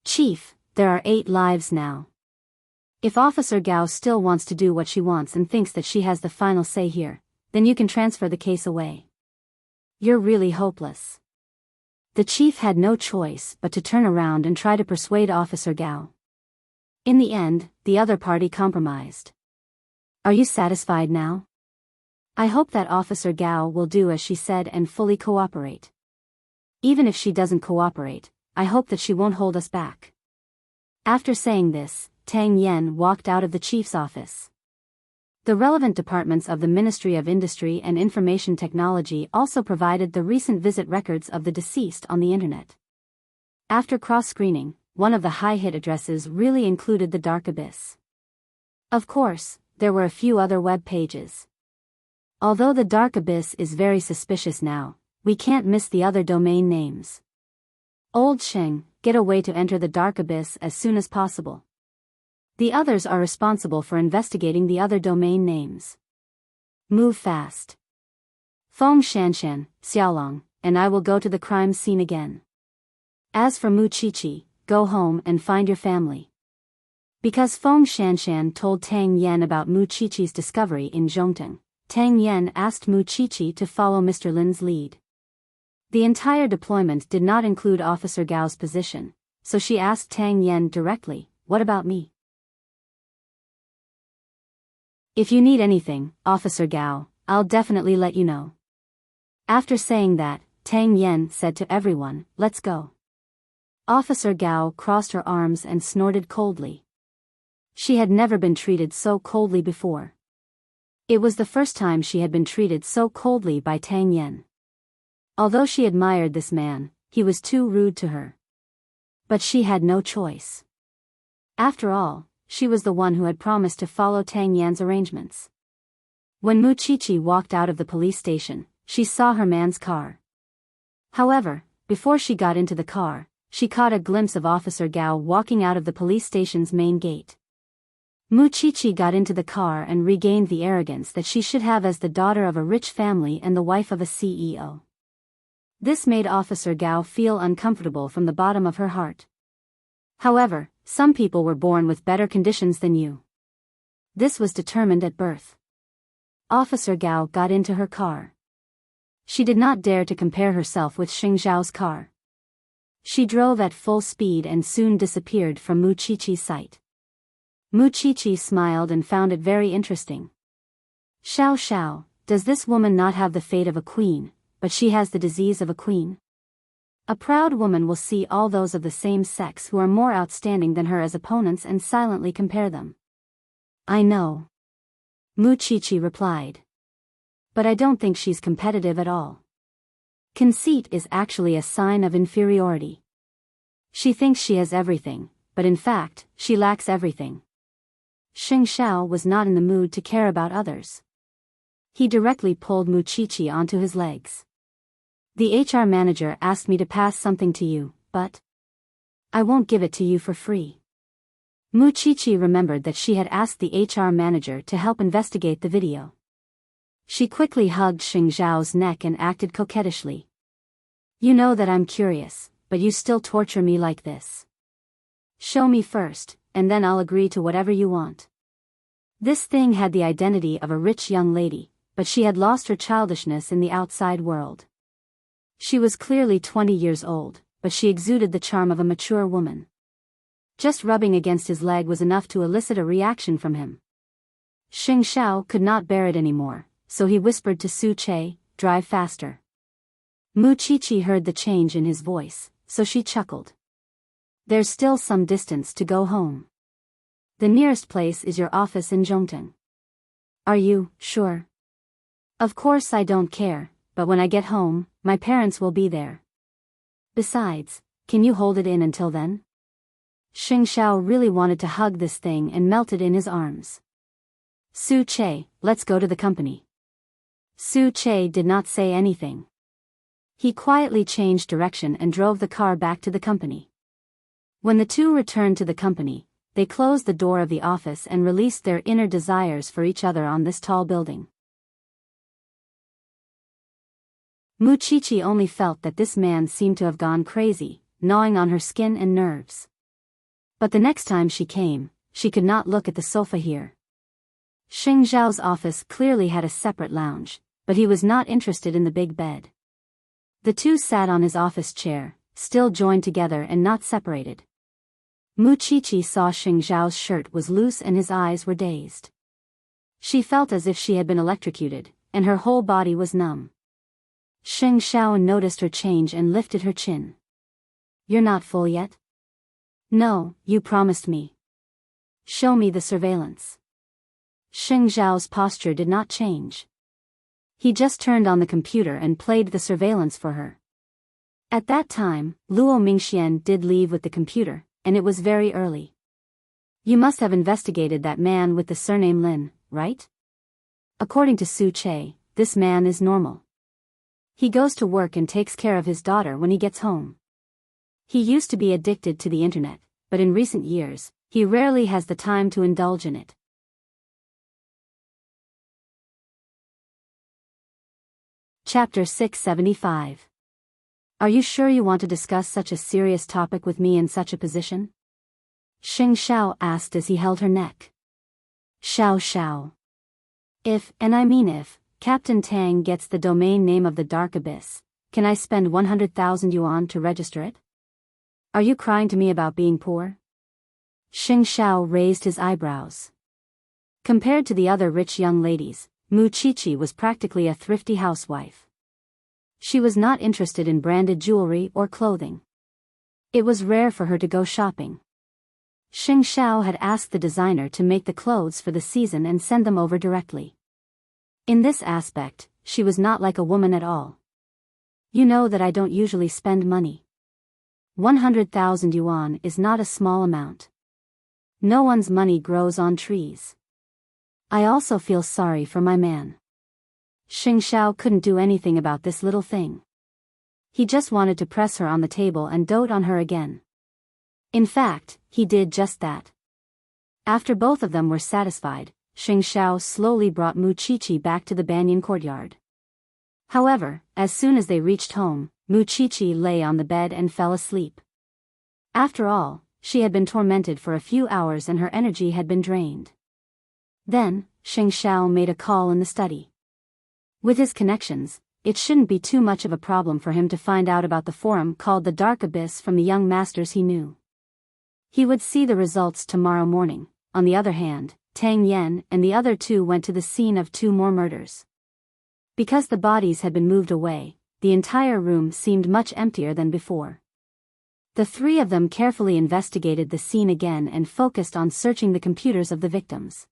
Chief, there are 8 lives now. If Officer Gao still wants to do what she wants and thinks that she has the final say here, then you can transfer the case away. You're really hopeless. The chief had no choice but to turn around and try to persuade Officer Gao. In the end, the other party compromised. Are you satisfied now? I hope that Officer Gao will do as she said and fully cooperate. Even if she doesn't cooperate, I hope that she won't hold us back. After saying this, Tang Yen walked out of the chief's office. The relevant departments of the Ministry of Industry and Information Technology also provided the recent visit records of the deceased on the internet. After cross-screening, one of the high-hit addresses really included the Dark Abyss. Of course, there were a few other web pages. Although the Dark Abyss is very suspicious now, we can't miss the other domain names. Old Sheng, get a way to enter the Dark Abyss as soon as possible. The others are responsible for investigating the other domain names. Move fast. Feng Shanshan, Xiaolong, and I will go to the crime scene again. As for Mu Qiqi, go home and find your family. Because Feng Shanshan told Tang Yen about Mu Qiqi's discovery in Zhongteng, Tang Yen asked Mu Qiqi to follow Mr. Lin's lead. The entire deployment did not include Officer Gao's position, so she asked Tang Yen directly, "What about me?" If you need anything, Officer Gao, I'll definitely let you know. After saying that, Tang Yen said to everyone, "Let's go." Officer Gao crossed her arms and snorted coldly. She had never been treated so coldly before. It was the first time she had been treated so coldly by Tang Yen. Although she admired this man, he was too rude to her. But she had no choice. After all, she was the one who had promised to follow Tang Yan's arrangements. When Mu Qiqi walked out of the police station, she saw her man's car. However, before she got into the car, she caught a glimpse of Officer Gao walking out of the police station's main gate. Mu Qiqi got into the car and regained the arrogance that she should have as the daughter of a rich family and the wife of a CEO. This made Officer Gao feel uncomfortable from the bottom of her heart. However, some people were born with better conditions than you. This was determined at birth. Officer Gao got into her car. She did not dare to compare herself with Xing Zhao's car. She drove at full speed and soon disappeared from Mu Qiqi's sight. Mu Qiqi smiled and found it very interesting. Xiao Xiao, does this woman not have the fate of a queen, but she has the disease of a queen? A proud woman will see all those of the same sex who are more outstanding than her as opponents and silently compare them. I know. Mu Qiqi replied. But I don't think she's competitive at all. Conceit is actually a sign of inferiority. She thinks she has everything, but in fact, she lacks everything. Xing Xiao was not in the mood to care about others. He directly pulled Muchichi onto his legs. The HR manager asked me to pass something to you, but I won't give it to you for free. Muchichi remembered that she had asked the HR manager to help investigate the video. She quickly hugged Xing Xiao's neck and acted coquettishly. You know that I'm curious, but you still torture me like this. Show me first, and then I'll agree to whatever you want. This thing had the identity of a rich young lady, but she had lost her childishness in the outside world. She was clearly 20 years old, but she exuded the charm of a mature woman. Just rubbing against his leg was enough to elicit a reaction from him. Xing Xiao could not bear it anymore, so he whispered to Su Che, "Drive faster." Muchichi heard the change in his voice, so she chuckled. There's still some distance to go home. The nearest place is your office in Zhongteng. Are you sure? Of course I don't care, but when I get home, my parents will be there. Besides, can you hold it in until then? Xing Xiao really wanted to hug this thing and melt it in his arms. Su Che, let's go to the company. Su Che did not say anything. He quietly changed direction and drove the car back to the company. When the two returned to the company, they closed the door of the office and released their inner desires for each other on this tall building. Muchichi only felt that this man seemed to have gone crazy, gnawing on her skin and nerves. But the next time she came, she could not look at the sofa here. Xing Xiao's office clearly had a separate lounge, but he was not interested in the big bed. The two sat on his office chair, still joined together and not separated. Muchichi saw Xing Xiao's shirt was loose and his eyes were dazed. She felt as if she had been electrocuted, and her whole body was numb. Xing Xiao noticed her change and lifted her chin. You're not full yet? No, you promised me. Show me the surveillance. Xing Xiao's posture did not change. He just turned on the computer and played the surveillance for her. At that time, Luo Mingxian did leave with the computer, and it was very early. You must have investigated that man with the surname Lin, right? According to Su Che, this man is normal. He goes to work and takes care of his daughter when he gets home. He used to be addicted to the internet, but in recent years, he rarely has the time to indulge in it. Chapter 675. Are you sure you want to discuss such a serious topic with me in such a position? Xing Xiao asked as he held her neck. Xiao. If, and I mean if, Captain Tang gets the domain name of the Dark Abyss, can I spend 100,000 yuan to register it? Are you crying to me about being poor? Xing Xiao raised his eyebrows. Compared to the other rich young ladies, Muchichi was practically a thrifty housewife. She was not interested in branded jewelry or clothing. It was rare for her to go shopping. Xing Xiao had asked the designer to make the clothes for the season and send them over directly. In this aspect, she was not like a woman at all. You know that I don't usually spend money. 100,000 yuan is not a small amount. No one's money grows on trees. I also feel sorry for my man. Xing Xiao couldn't do anything about this little thing. He just wanted to press her on the table and dote on her again. In fact, he did just that. After both of them were satisfied, Xing Xiao slowly brought Muchichi back to the banyan courtyard. However, as soon as they reached home, Muchichi lay on the bed and fell asleep. After all, she had been tormented for a few hours and her energy had been drained. Then, Xing Xiao made a call in the study. With his connections, it shouldn't be too much of a problem for him to find out about the forum called the Dark Abyss from the young masters he knew. He would see the results tomorrow morning. On the other hand, Tang Yan and the other two went to the scene of 2 more murders. Because the bodies had been moved away, the entire room seemed much emptier than before. The 3 of them carefully investigated the scene again and focused on searching the computers of the victims.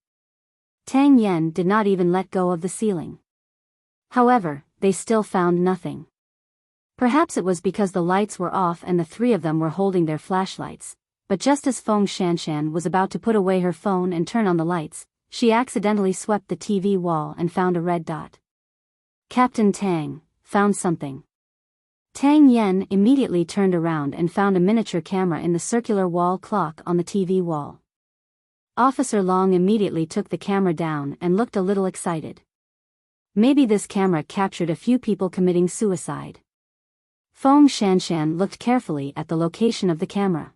Tang Yan did not even let go of the ceiling. However, they still found nothing. Perhaps it was because the lights were off and the three of them were holding their flashlights, but just as Feng Shanshan was about to put away her phone and turn on the lights, she accidentally swept the TV wall and found a red dot. Captain Tang, found something. Tang Yen immediately turned around and found a miniature camera in the circular wall clock on the TV wall. Officer Long immediately took the camera down and looked a little excited. Maybe this camera captured a few people committing suicide. Feng Shanshan looked carefully at the location of the camera.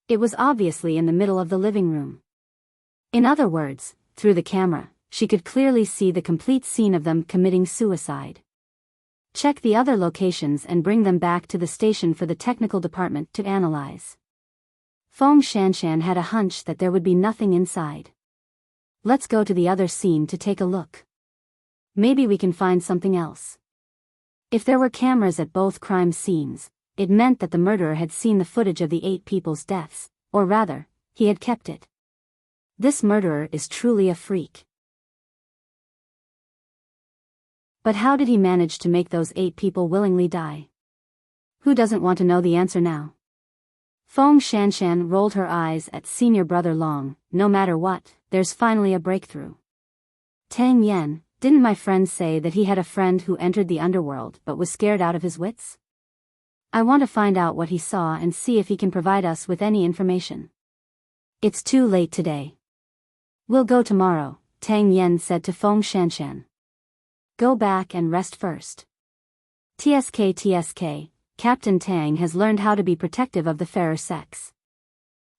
It was obviously in the middle of the living room. In other words, through the camera, she could clearly see the complete scene of them committing suicide. Check the other locations and bring them back to the station for the technical department to analyze. Feng Shanshan had a hunch that there would be nothing inside. Let's go to the other scene to take a look. Maybe we can find something else. If there were cameras at both crime scenes, it meant that the murderer had seen the footage of the 8 people's deaths, or rather, he had kept it. This murderer is truly a freak. But how did he manage to make those 8 people willingly die? Who doesn't want to know the answer now? Feng Shanshan rolled her eyes at senior brother Long. No matter what, there's finally a breakthrough. Tang Yen, didn't my friend say that he had a friend who entered the underworld but was scared out of his wits? I want to find out what he saw and see if he can provide us with any information. It's too late today. We'll go tomorrow, Tang Yen said to Feng Shanshan. Go back and rest first. TSK, Captain Tang has learned how to be protective of the fairer sex.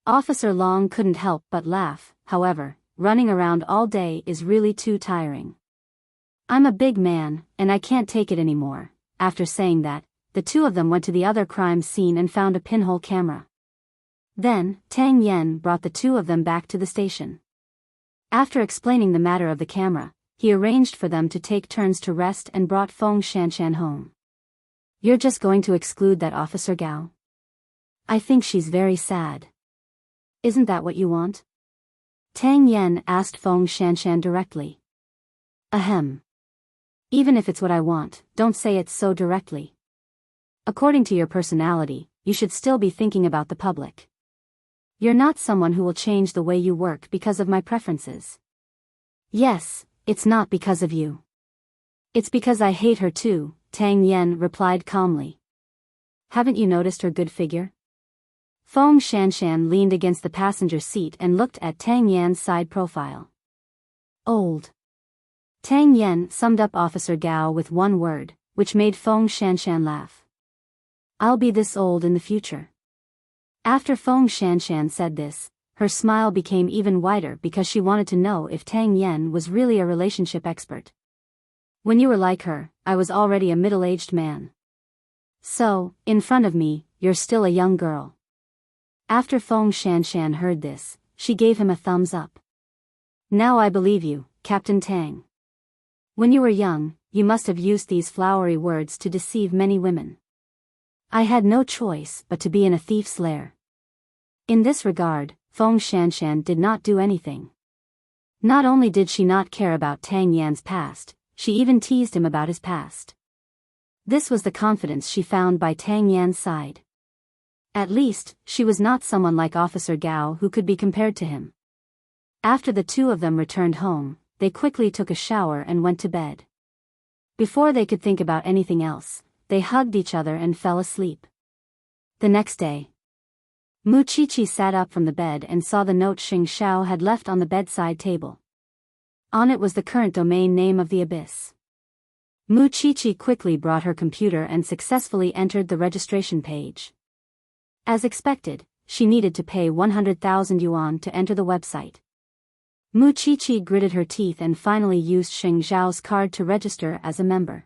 Officer Long couldn't help but laugh. However, running around all day is really too tiring. I'm a big man, and I can't take it anymore. After saying that, the two of them went to the other crime scene and found a pinhole camera. Then, Tang Yen brought the two of them back to the station. After explaining the matter of the camera, he arranged for them to take turns to rest and brought Feng Shanshan home. You're just going to exclude that Officer Gao? I think she's very sad. Isn't that what you want? Tang Yen asked Feng Shanshan directly. Ahem. Even if it's what I want, don't say it so directly. According to your personality, you should still be thinking about the public. You're not someone who will change the way you work because of my preferences. Yes, it's not because of you. It's because I hate her too, Tang Yen replied calmly. Haven't you noticed her good figure? Feng Shanshan leaned against the passenger seat and looked at Tang Yan's side profile. Old. Tang Yen summed up Officer Gao with one word, which made Feng Shanshan laugh. I'll be this old in the future. After Feng Shanshan said this, her smile became even wider because she wanted to know if Tang Yen was really a relationship expert. When you were like her, I was already a middle-aged man. So, in front of me, you're still a young girl. After Feng Shanshan heard this, she gave him a thumbs up. Now I believe you, Captain Tang. When you were young, you must have used these flowery words to deceive many women. I had no choice but to be in a thief's lair. In this regard, Feng Shanshan did not do anything. Not only did she not care about Tang Yan's past, she even teased him about his past. This was the confidence she found by Tang Yan's side. At least, she was not someone like Officer Gao who could be compared to him. After the two of them returned home, they quickly took a shower and went to bed. Before they could think about anything else, they hugged each other and fell asleep. The next day, Mu Qiqi sat up from the bed and saw the note Xing Xiao had left on the bedside table. On it was the current domain name of the abyss. Mu Qiqi quickly brought her computer and successfully entered the registration page. As expected, she needed to pay 100,000 yuan to enter the website. Mu Qiqi gritted her teeth and finally used Xing Xiao's card to register as a member.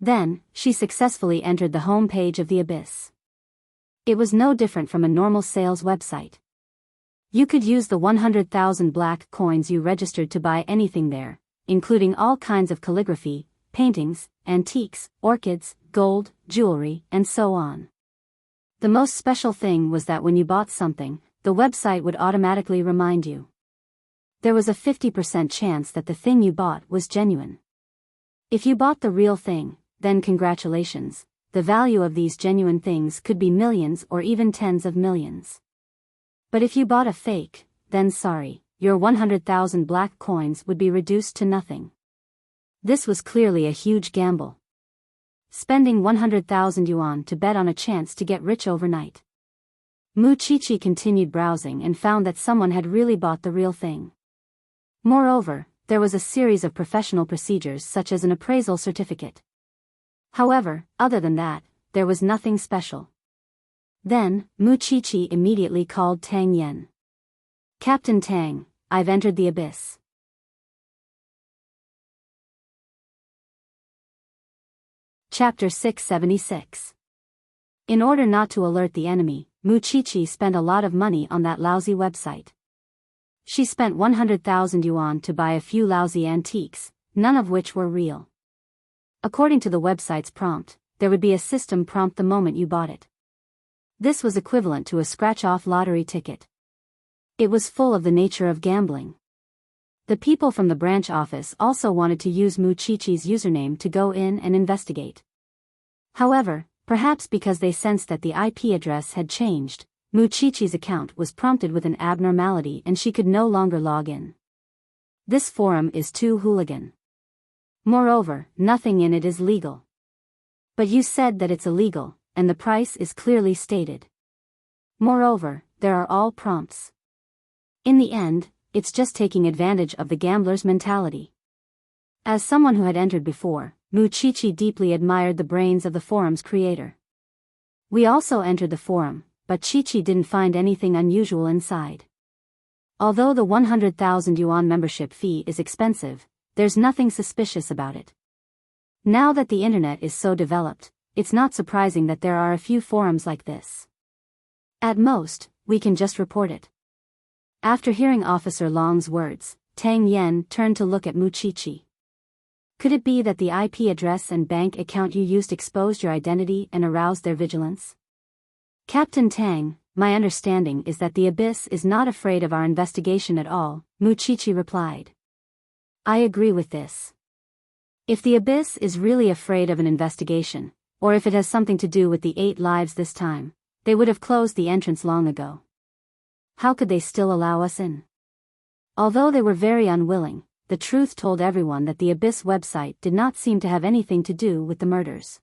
Then, she successfully entered the home page of the Abyss. It was no different from a normal sales website. You could use the 100,000 black coins you registered to buy anything there, including all kinds of calligraphy, paintings, antiques, orchids, gold, jewelry, and so on. The most special thing was that when you bought something, the website would automatically remind you. there was a 50% chance that the thing you bought was genuine. If you bought the real thing, then congratulations, the value of these genuine things could be millions or even tens of millions. But if you bought a fake, then sorry, your 100,000 black coins would be reduced to nothing. This was clearly a huge gamble. Spending 100,000 yuan to bet on a chance to get rich overnight. Muchichi continued browsing and found that someone had really bought the real thing. Moreover, there was a series of professional procedures such as an appraisal certificate. However, other than that, there was nothing special. Then, Muchichi immediately called Tang Yen. Captain Tang, I've entered the abyss. Chapter 676. In order not to alert the enemy, Muchichi spent a lot of money on that lousy website. She spent 100,000 yuan to buy a few lousy antiques, none of which were real. According to the website's prompt, there would be a system prompt the moment you bought it. This was equivalent to a scratch-off lottery ticket. It was full of the nature of gambling. The people from the branch office also wanted to use Muchichi's username to go in and investigate. However, perhaps because they sensed that the IP address had changed, Muchichi's account was prompted with an abnormality and she could no longer log in. This forum is too hooligan. Moreover, nothing in it is legal. But you said that it's illegal, and the price is clearly stated. Moreover, there are all prompts. In the end, it's just taking advantage of the gambler's mentality. As someone who had entered before, Muchichi deeply admired the brains of the forum's creator. We also entered the forum, but Chichi didn't find anything unusual inside. Although the 100,000 yuan membership fee is expensive, there's nothing suspicious about it. Now that the internet is so developed, it's not surprising that there are a few forums like this. At most, we can just report it. After hearing Officer Long's words, Tang Yen turned to look at Muchichi. Could it be that the IP address and bank account you used exposed your identity and aroused their vigilance? Captain Tang, my understanding is that the Abyss is not afraid of our investigation at all, Muchichi replied. I agree with this. If the Abyss is really afraid of an investigation, or if it has something to do with the 8 lives this time, they would have closed the entrance long ago. How could they still allow us in? Although they were very unwilling, the truth told everyone that the Abyss website did not seem to have anything to do with the murders.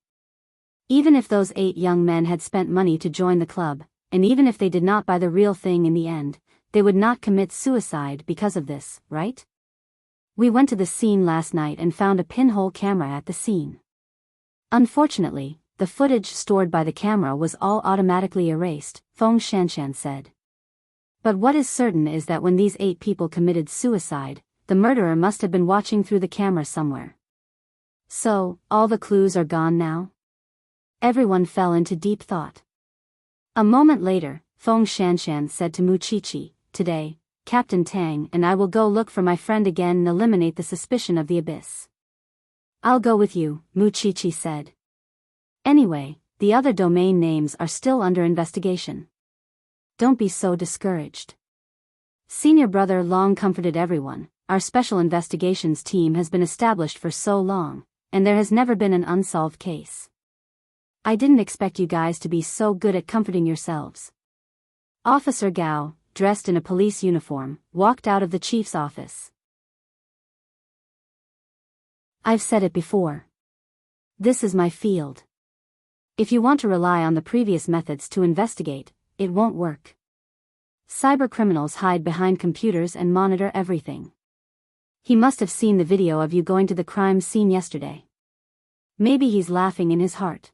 Even if those 8 young men had spent money to join the club, and even if they did not buy the real thing in the end, they would not commit suicide because of this, right? We went to the scene last night and found a pinhole camera at the scene. Unfortunately, the footage stored by the camera was all automatically erased, Feng Shanshan said. But what is certain is that when these 8 people committed suicide, the murderer must have been watching through the camera somewhere. So, all the clues are gone now? Everyone fell into deep thought. A moment later, Feng Shanshan said to Muchichi, today, Captain Tang and I will go look for my friend again and eliminate the suspicion of the Abyss. I'll go with you, Muchichi said. Anyway, the other domain names are still under investigation. Don't be so discouraged. Senior brother Long comforted everyone. Our special investigations team has been established for so long, and there has never been an unsolved case. I didn't expect you guys to be so good at comforting yourselves. Officer Gao, dressed in a police uniform, walked out of the chief's office. I've said it before. This is my field. If you want to rely on the previous methods to investigate, it won't work. Cybercriminals hide behind computers and monitor everything. He must have seen the video of you going to the crime scene yesterday. Maybe he's laughing in his heart.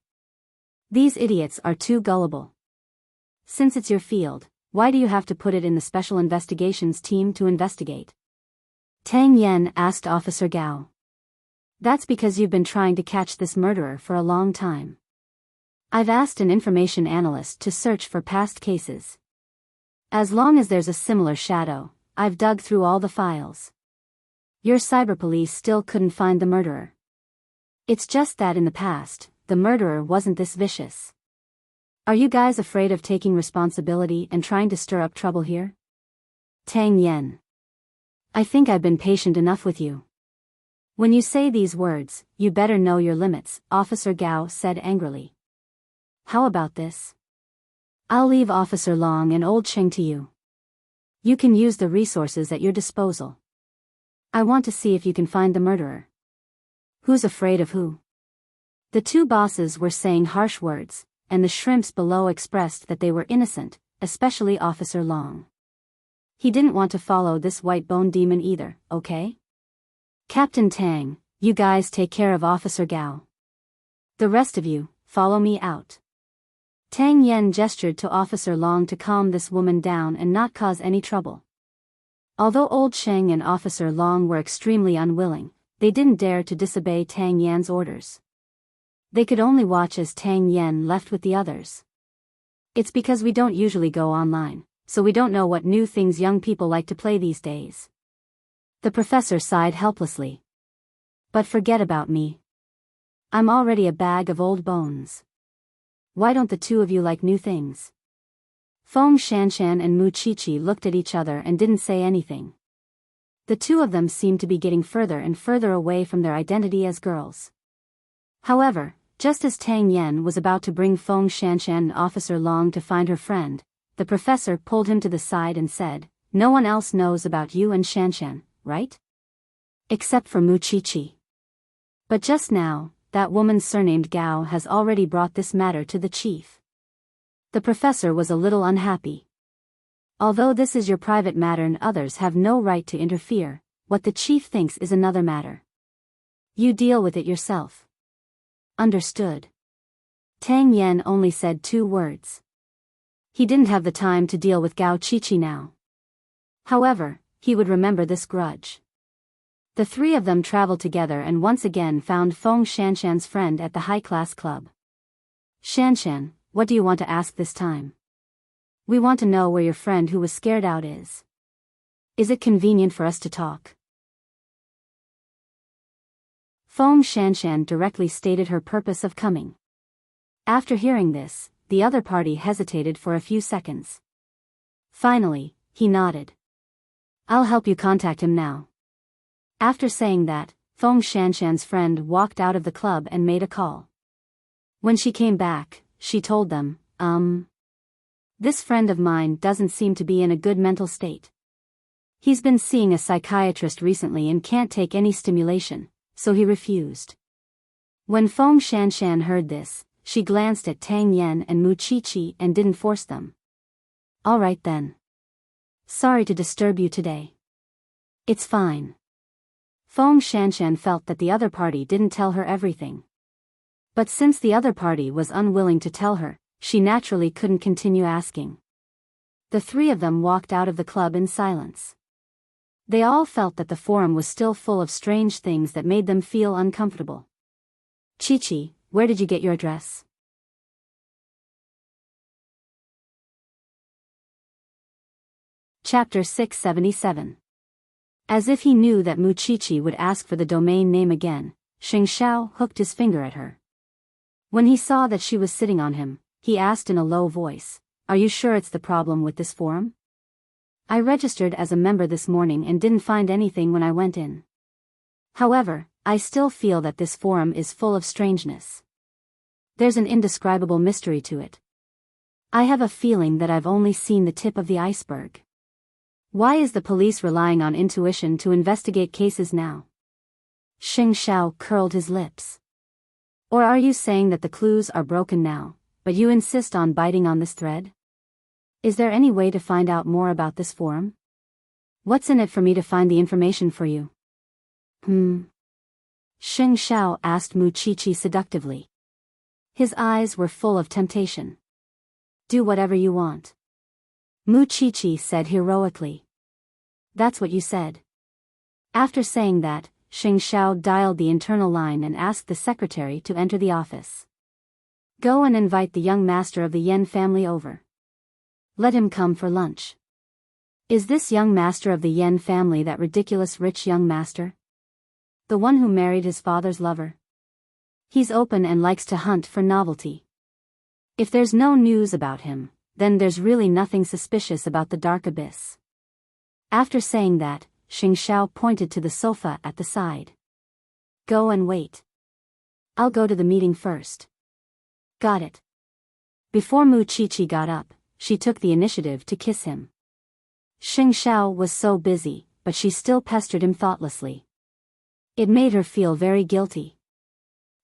These idiots are too gullible. Since it's your field, why do you have to put it in the special investigations team to investigate? Tang Yen asked Officer Gao. That's because you've been trying to catch this murderer for a long time. I've asked an information analyst to search for past cases. As long as there's a similar shadow, I've dug through all the files. Your cyber police still couldn't find the murderer. It's just that in the past, the murderer wasn't this vicious. Are you guys afraid of taking responsibility and trying to stir up trouble here? Tang Yen. I think I've been patient enough with you. When you say these words, you better know your limits, Officer Gao said angrily. How about this? I'll leave Officer Long and Old Cheng to you. You can use the resources at your disposal. I want to see if you can find the murderer. Who's afraid of who? The two bosses were saying harsh words, and the shrimps below expressed that they were innocent, especially Officer Long. He didn't want to follow this white bone demon either, okay? Captain Tang, you guys take care of Officer Gao. The rest of you, follow me out. Tang Yen gestured to Officer Long to calm this woman down and not cause any trouble. Although Old Cheng and Officer Long were extremely unwilling, they didn't dare to disobey Tang Yan's orders. They could only watch as Tang Yen left with the others. It's because we don't usually go online, so we don't know what new things young people like to play these days. The professor sighed helplessly. But forget about me. I'm already a bag of old bones. Why don't the two of you like new things? Feng Shanshan and Mu Qiqi looked at each other and didn't say anything. The two of them seemed to be getting further and further away from their identity as girls. However, just as Tang Yen was about to bring Feng Shanshan and Officer Long to find her friend, the professor pulled him to the side and said, "No one else knows about you and Shanshan, right? Except for Mu Qiqi. But just now, that woman surnamed Gao has already brought this matter to the chief." The professor was a little unhappy. Although this is your private matter and others have no right to interfere, what the chief thinks is another matter. You deal with it yourself. Understood. Tang Yen only said 2 words. He didn't have the time to deal with Gao Qiqi now. However, he would remember this grudge. The three of them traveled together and once again found Feng Shanshan's friend at the high-class club. Shanshan, what do you want to ask this time? We want to know where your friend who was scared out is. Is it convenient for us to talk? Feng Shanshan directly stated her purpose of coming. After hearing this, the other party hesitated for a few seconds. Finally, he nodded. I'll help you contact him now. After saying that, Feng Shanshan's friend walked out of the club and made a call. When she came back, she told them, this friend of mine doesn't seem to be in a good mental state. He's been seeing a psychiatrist recently and can't take any stimulation, so he refused. When Feng Shanshan heard this, she glanced at Tang Yen and Mu Qiqi and didn't force them. All right then. Sorry to disturb you today. It's fine. Feng Shanshan felt that the other party didn't tell her everything. But since the other party was unwilling to tell her, she naturally couldn't continue asking. The three of them walked out of the club in silence. They all felt that the forum was still full of strange things that made them feel uncomfortable. Qiqi, where did you get your address? Chapter 677. As if he knew that Mu Qiqi would ask for the domain name again, Xing Xiao hooked his finger at her. When he saw that she was sitting on him, he asked in a low voice, Are you sure it's the problem with this forum? I registered as a member this morning and didn't find anything when I went in. However, I still feel that this forum is full of strangeness. There's an indescribable mystery to it. I have a feeling that I've only seen the tip of the iceberg. Why is the police relying on intuition to investigate cases now? Xing Xiao curled his lips. Or are you saying that the clues are broken now, but you insist on biting on this thread? Is there any way to find out more about this forum? What's in it for me to find the information for you? Xing Xiao asked Mu Qiqi seductively. His eyes were full of temptation. Do whatever you want. Mu Qiqi said heroically. That's what you said. After saying that, Xing Xiao dialed the internal line and asked the secretary to enter the office. Go and invite the young master of the Yen family over. Let him come for lunch. Is this young master of the Yen family that ridiculous rich young master? The one who married his father's lover? He's open and likes to hunt for novelty. If there's no news about him, then there's really nothing suspicious about the dark abyss. After saying that, Xing Xiao pointed to the sofa at the side. Go and wait. I'll go to the meeting first. Got it. Before Mu Qiqi got up, she took the initiative to kiss him. Xing Xiao was so busy, but she still pestered him thoughtlessly. It made her feel very guilty.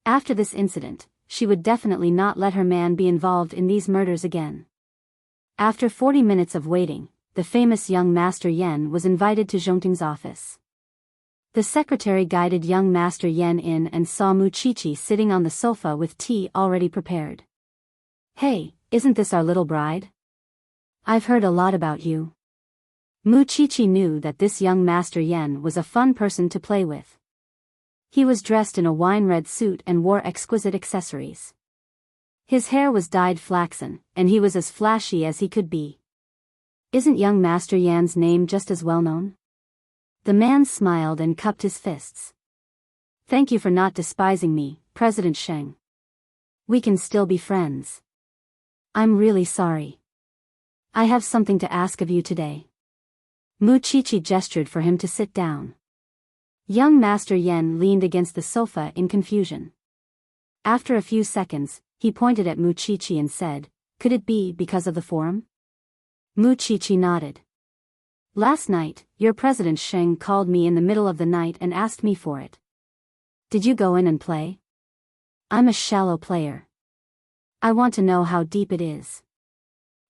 After this incident, she would definitely not let her man be involved in these murders again. After 40 minutes of waiting, the famous young Master Yan was invited to Zhongting's office. The secretary guided young Master Yan in and saw Mu Qiqi sitting on the sofa with tea already prepared. Hey, isn't this our little bride? I've heard a lot about you. Mu Qiqi knew that this young Master Yan was a fun person to play with. He was dressed in a wine-red suit and wore exquisite accessories. His hair was dyed flaxen, and he was as flashy as he could be. Isn't young Master Yan's name just as well known? The man smiled and cupped his fists. Thank you for not despising me, President Sheng. We can still be friends. I'm really sorry. I have something to ask of you today. Mu Qiqi gestured for him to sit down. Young Master Yan leaned against the sofa in confusion. After a few seconds, he pointed at Mu Qiqi and said, Could it be because of the forum? Mu Qiqi nodded. Last night, your President Sheng called me in the middle of the night and asked me for it. Did you go in and play? I'm a shallow player. I want to know how deep it is.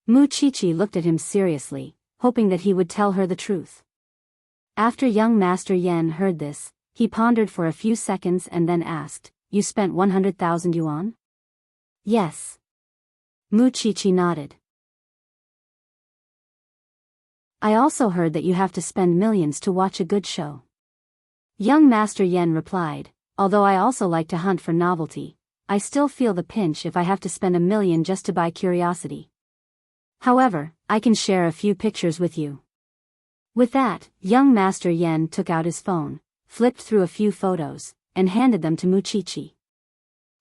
Mu Qiqi looked at him seriously, hoping that he would tell her the truth. After young Master Yan heard this, he pondered for a few seconds and then asked, You spent 100,000 yuan? Yes. Mu Qiqi nodded. I also heard that you have to spend millions to watch a good show. Young Master Yan replied, Although I also like to hunt for novelty, I still feel the pinch if I have to spend 1 million just to buy curiosity. However, I can share a few pictures with you. With that, young Master Yan took out his phone, flipped through a few photos, and handed them to Mu Qiqi.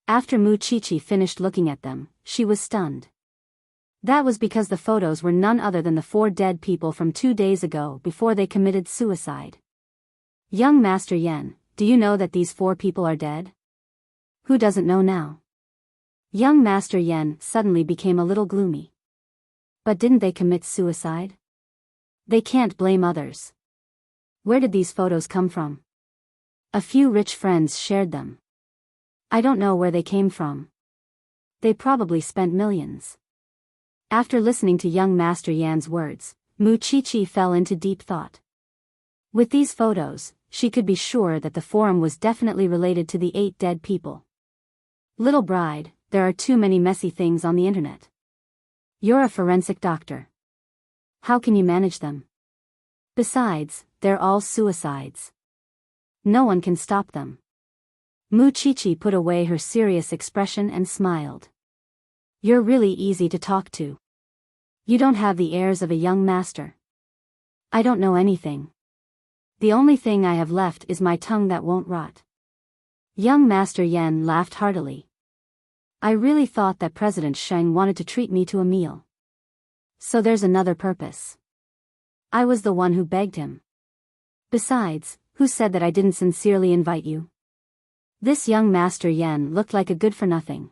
After Mu Qiqi finished looking at them, she was stunned. That was because the photos were none other than the 4 dead people from 2 days ago before they committed suicide. Young Master Yan, do you know that these 4 people are dead? Who doesn't know now? Young Master Yan suddenly became a little gloomy. But didn't they commit suicide? They can't blame others. Where did these photos come from? A few rich friends shared them. I don't know where they came from. They probably spent millions. After listening to young Master Yan's words, Mu Qiqi fell into deep thought. With these photos, she could be sure that the forum was definitely related to the 8 dead people. Little bride, there are too many messy things on the internet. You're a forensic doctor. How can you manage them? Besides, they're all suicides. No one can stop them. Mu Qiqi put away her serious expression and smiled. You're really easy to talk to. You don't have the airs of a young master. I don't know anything. The only thing I have left is my tongue that won't rot. Young Master Yan laughed heartily. I really thought that President Sheng wanted to treat me to a meal. So there's another purpose. I was the one who begged him. Besides, who said that I didn't sincerely invite you? This young Master Yan looked like a good-for-nothing.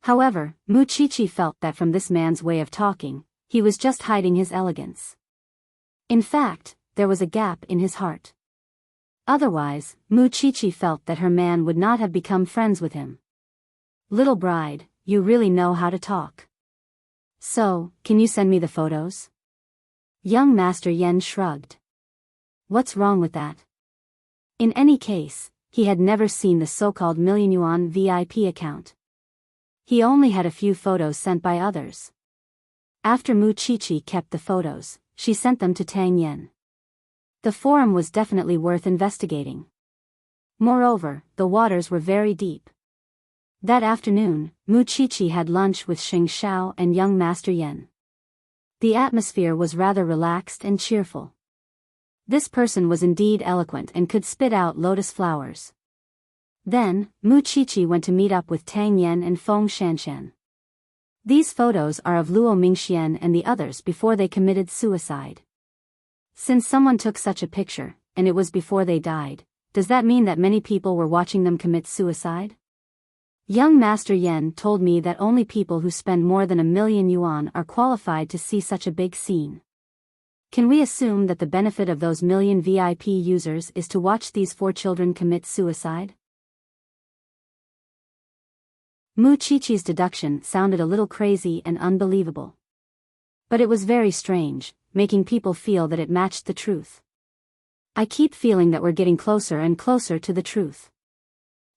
However, Mu Qiqi felt that from this man's way of talking, he was just hiding his elegance. In fact, there was a gap in his heart. Otherwise, Mu Qiqi felt that her man would not have become friends with him. Little bride, you really know how to talk. So, can you send me the photos? Young Master Yan shrugged. What's wrong with that? In any case, he had never seen the so-called million yuan VIP account. He only had a few photos sent by others. After Mu Qiqi kept the photos, she sent them to Tang Yan. The forum was definitely worth investigating. Moreover, the waters were very deep. That afternoon, Mu Qiqi had lunch with Xing Xiao and young Master Yan. The atmosphere was rather relaxed and cheerful. This person was indeed eloquent and could spit out lotus flowers. Then, Mu Qiqi went to meet up with Tang Yan and Feng Shanshan. These photos are of Luo Mingxian and the others before they committed suicide. Since someone took such a picture, and it was before they died, does that mean that many people were watching them commit suicide? Young Master Yen told me that only people who spend more than 1,000,000 yuan are qualified to see such a big scene. Can we assume that the benefit of those million VIP users is to watch these 4 children commit suicide? Mu Qiqi's deduction sounded a little crazy and unbelievable. But it was very strange, making people feel that it matched the truth. I keep feeling that we're getting closer and closer to the truth.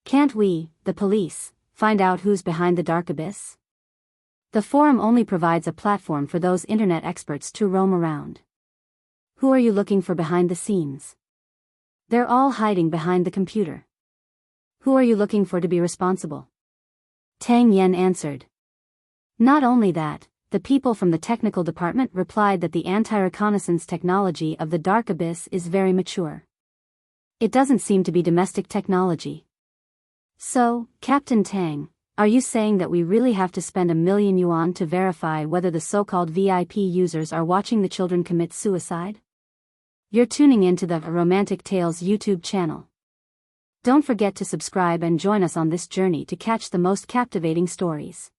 Can't we, the police, find out who's behind the dark abyss? The forum only provides a platform for those internet experts to roam around. Who are you looking for behind the scenes? They're all hiding behind the computer. Who are you looking for to be responsible? Tang Yen answered. Not only that, the people from the technical department replied that the anti-reconnaissance technology of the dark abyss is very mature. It doesn't seem to be domestic technology. So, Captain Tang, are you saying that we really have to spend 1,000,000 yuan to verify whether the so-called VIP users are watching the children commit suicide? You're tuning into the Romantic Tales YouTube channel. Don't forget to subscribe and join us on this journey to catch the most captivating stories.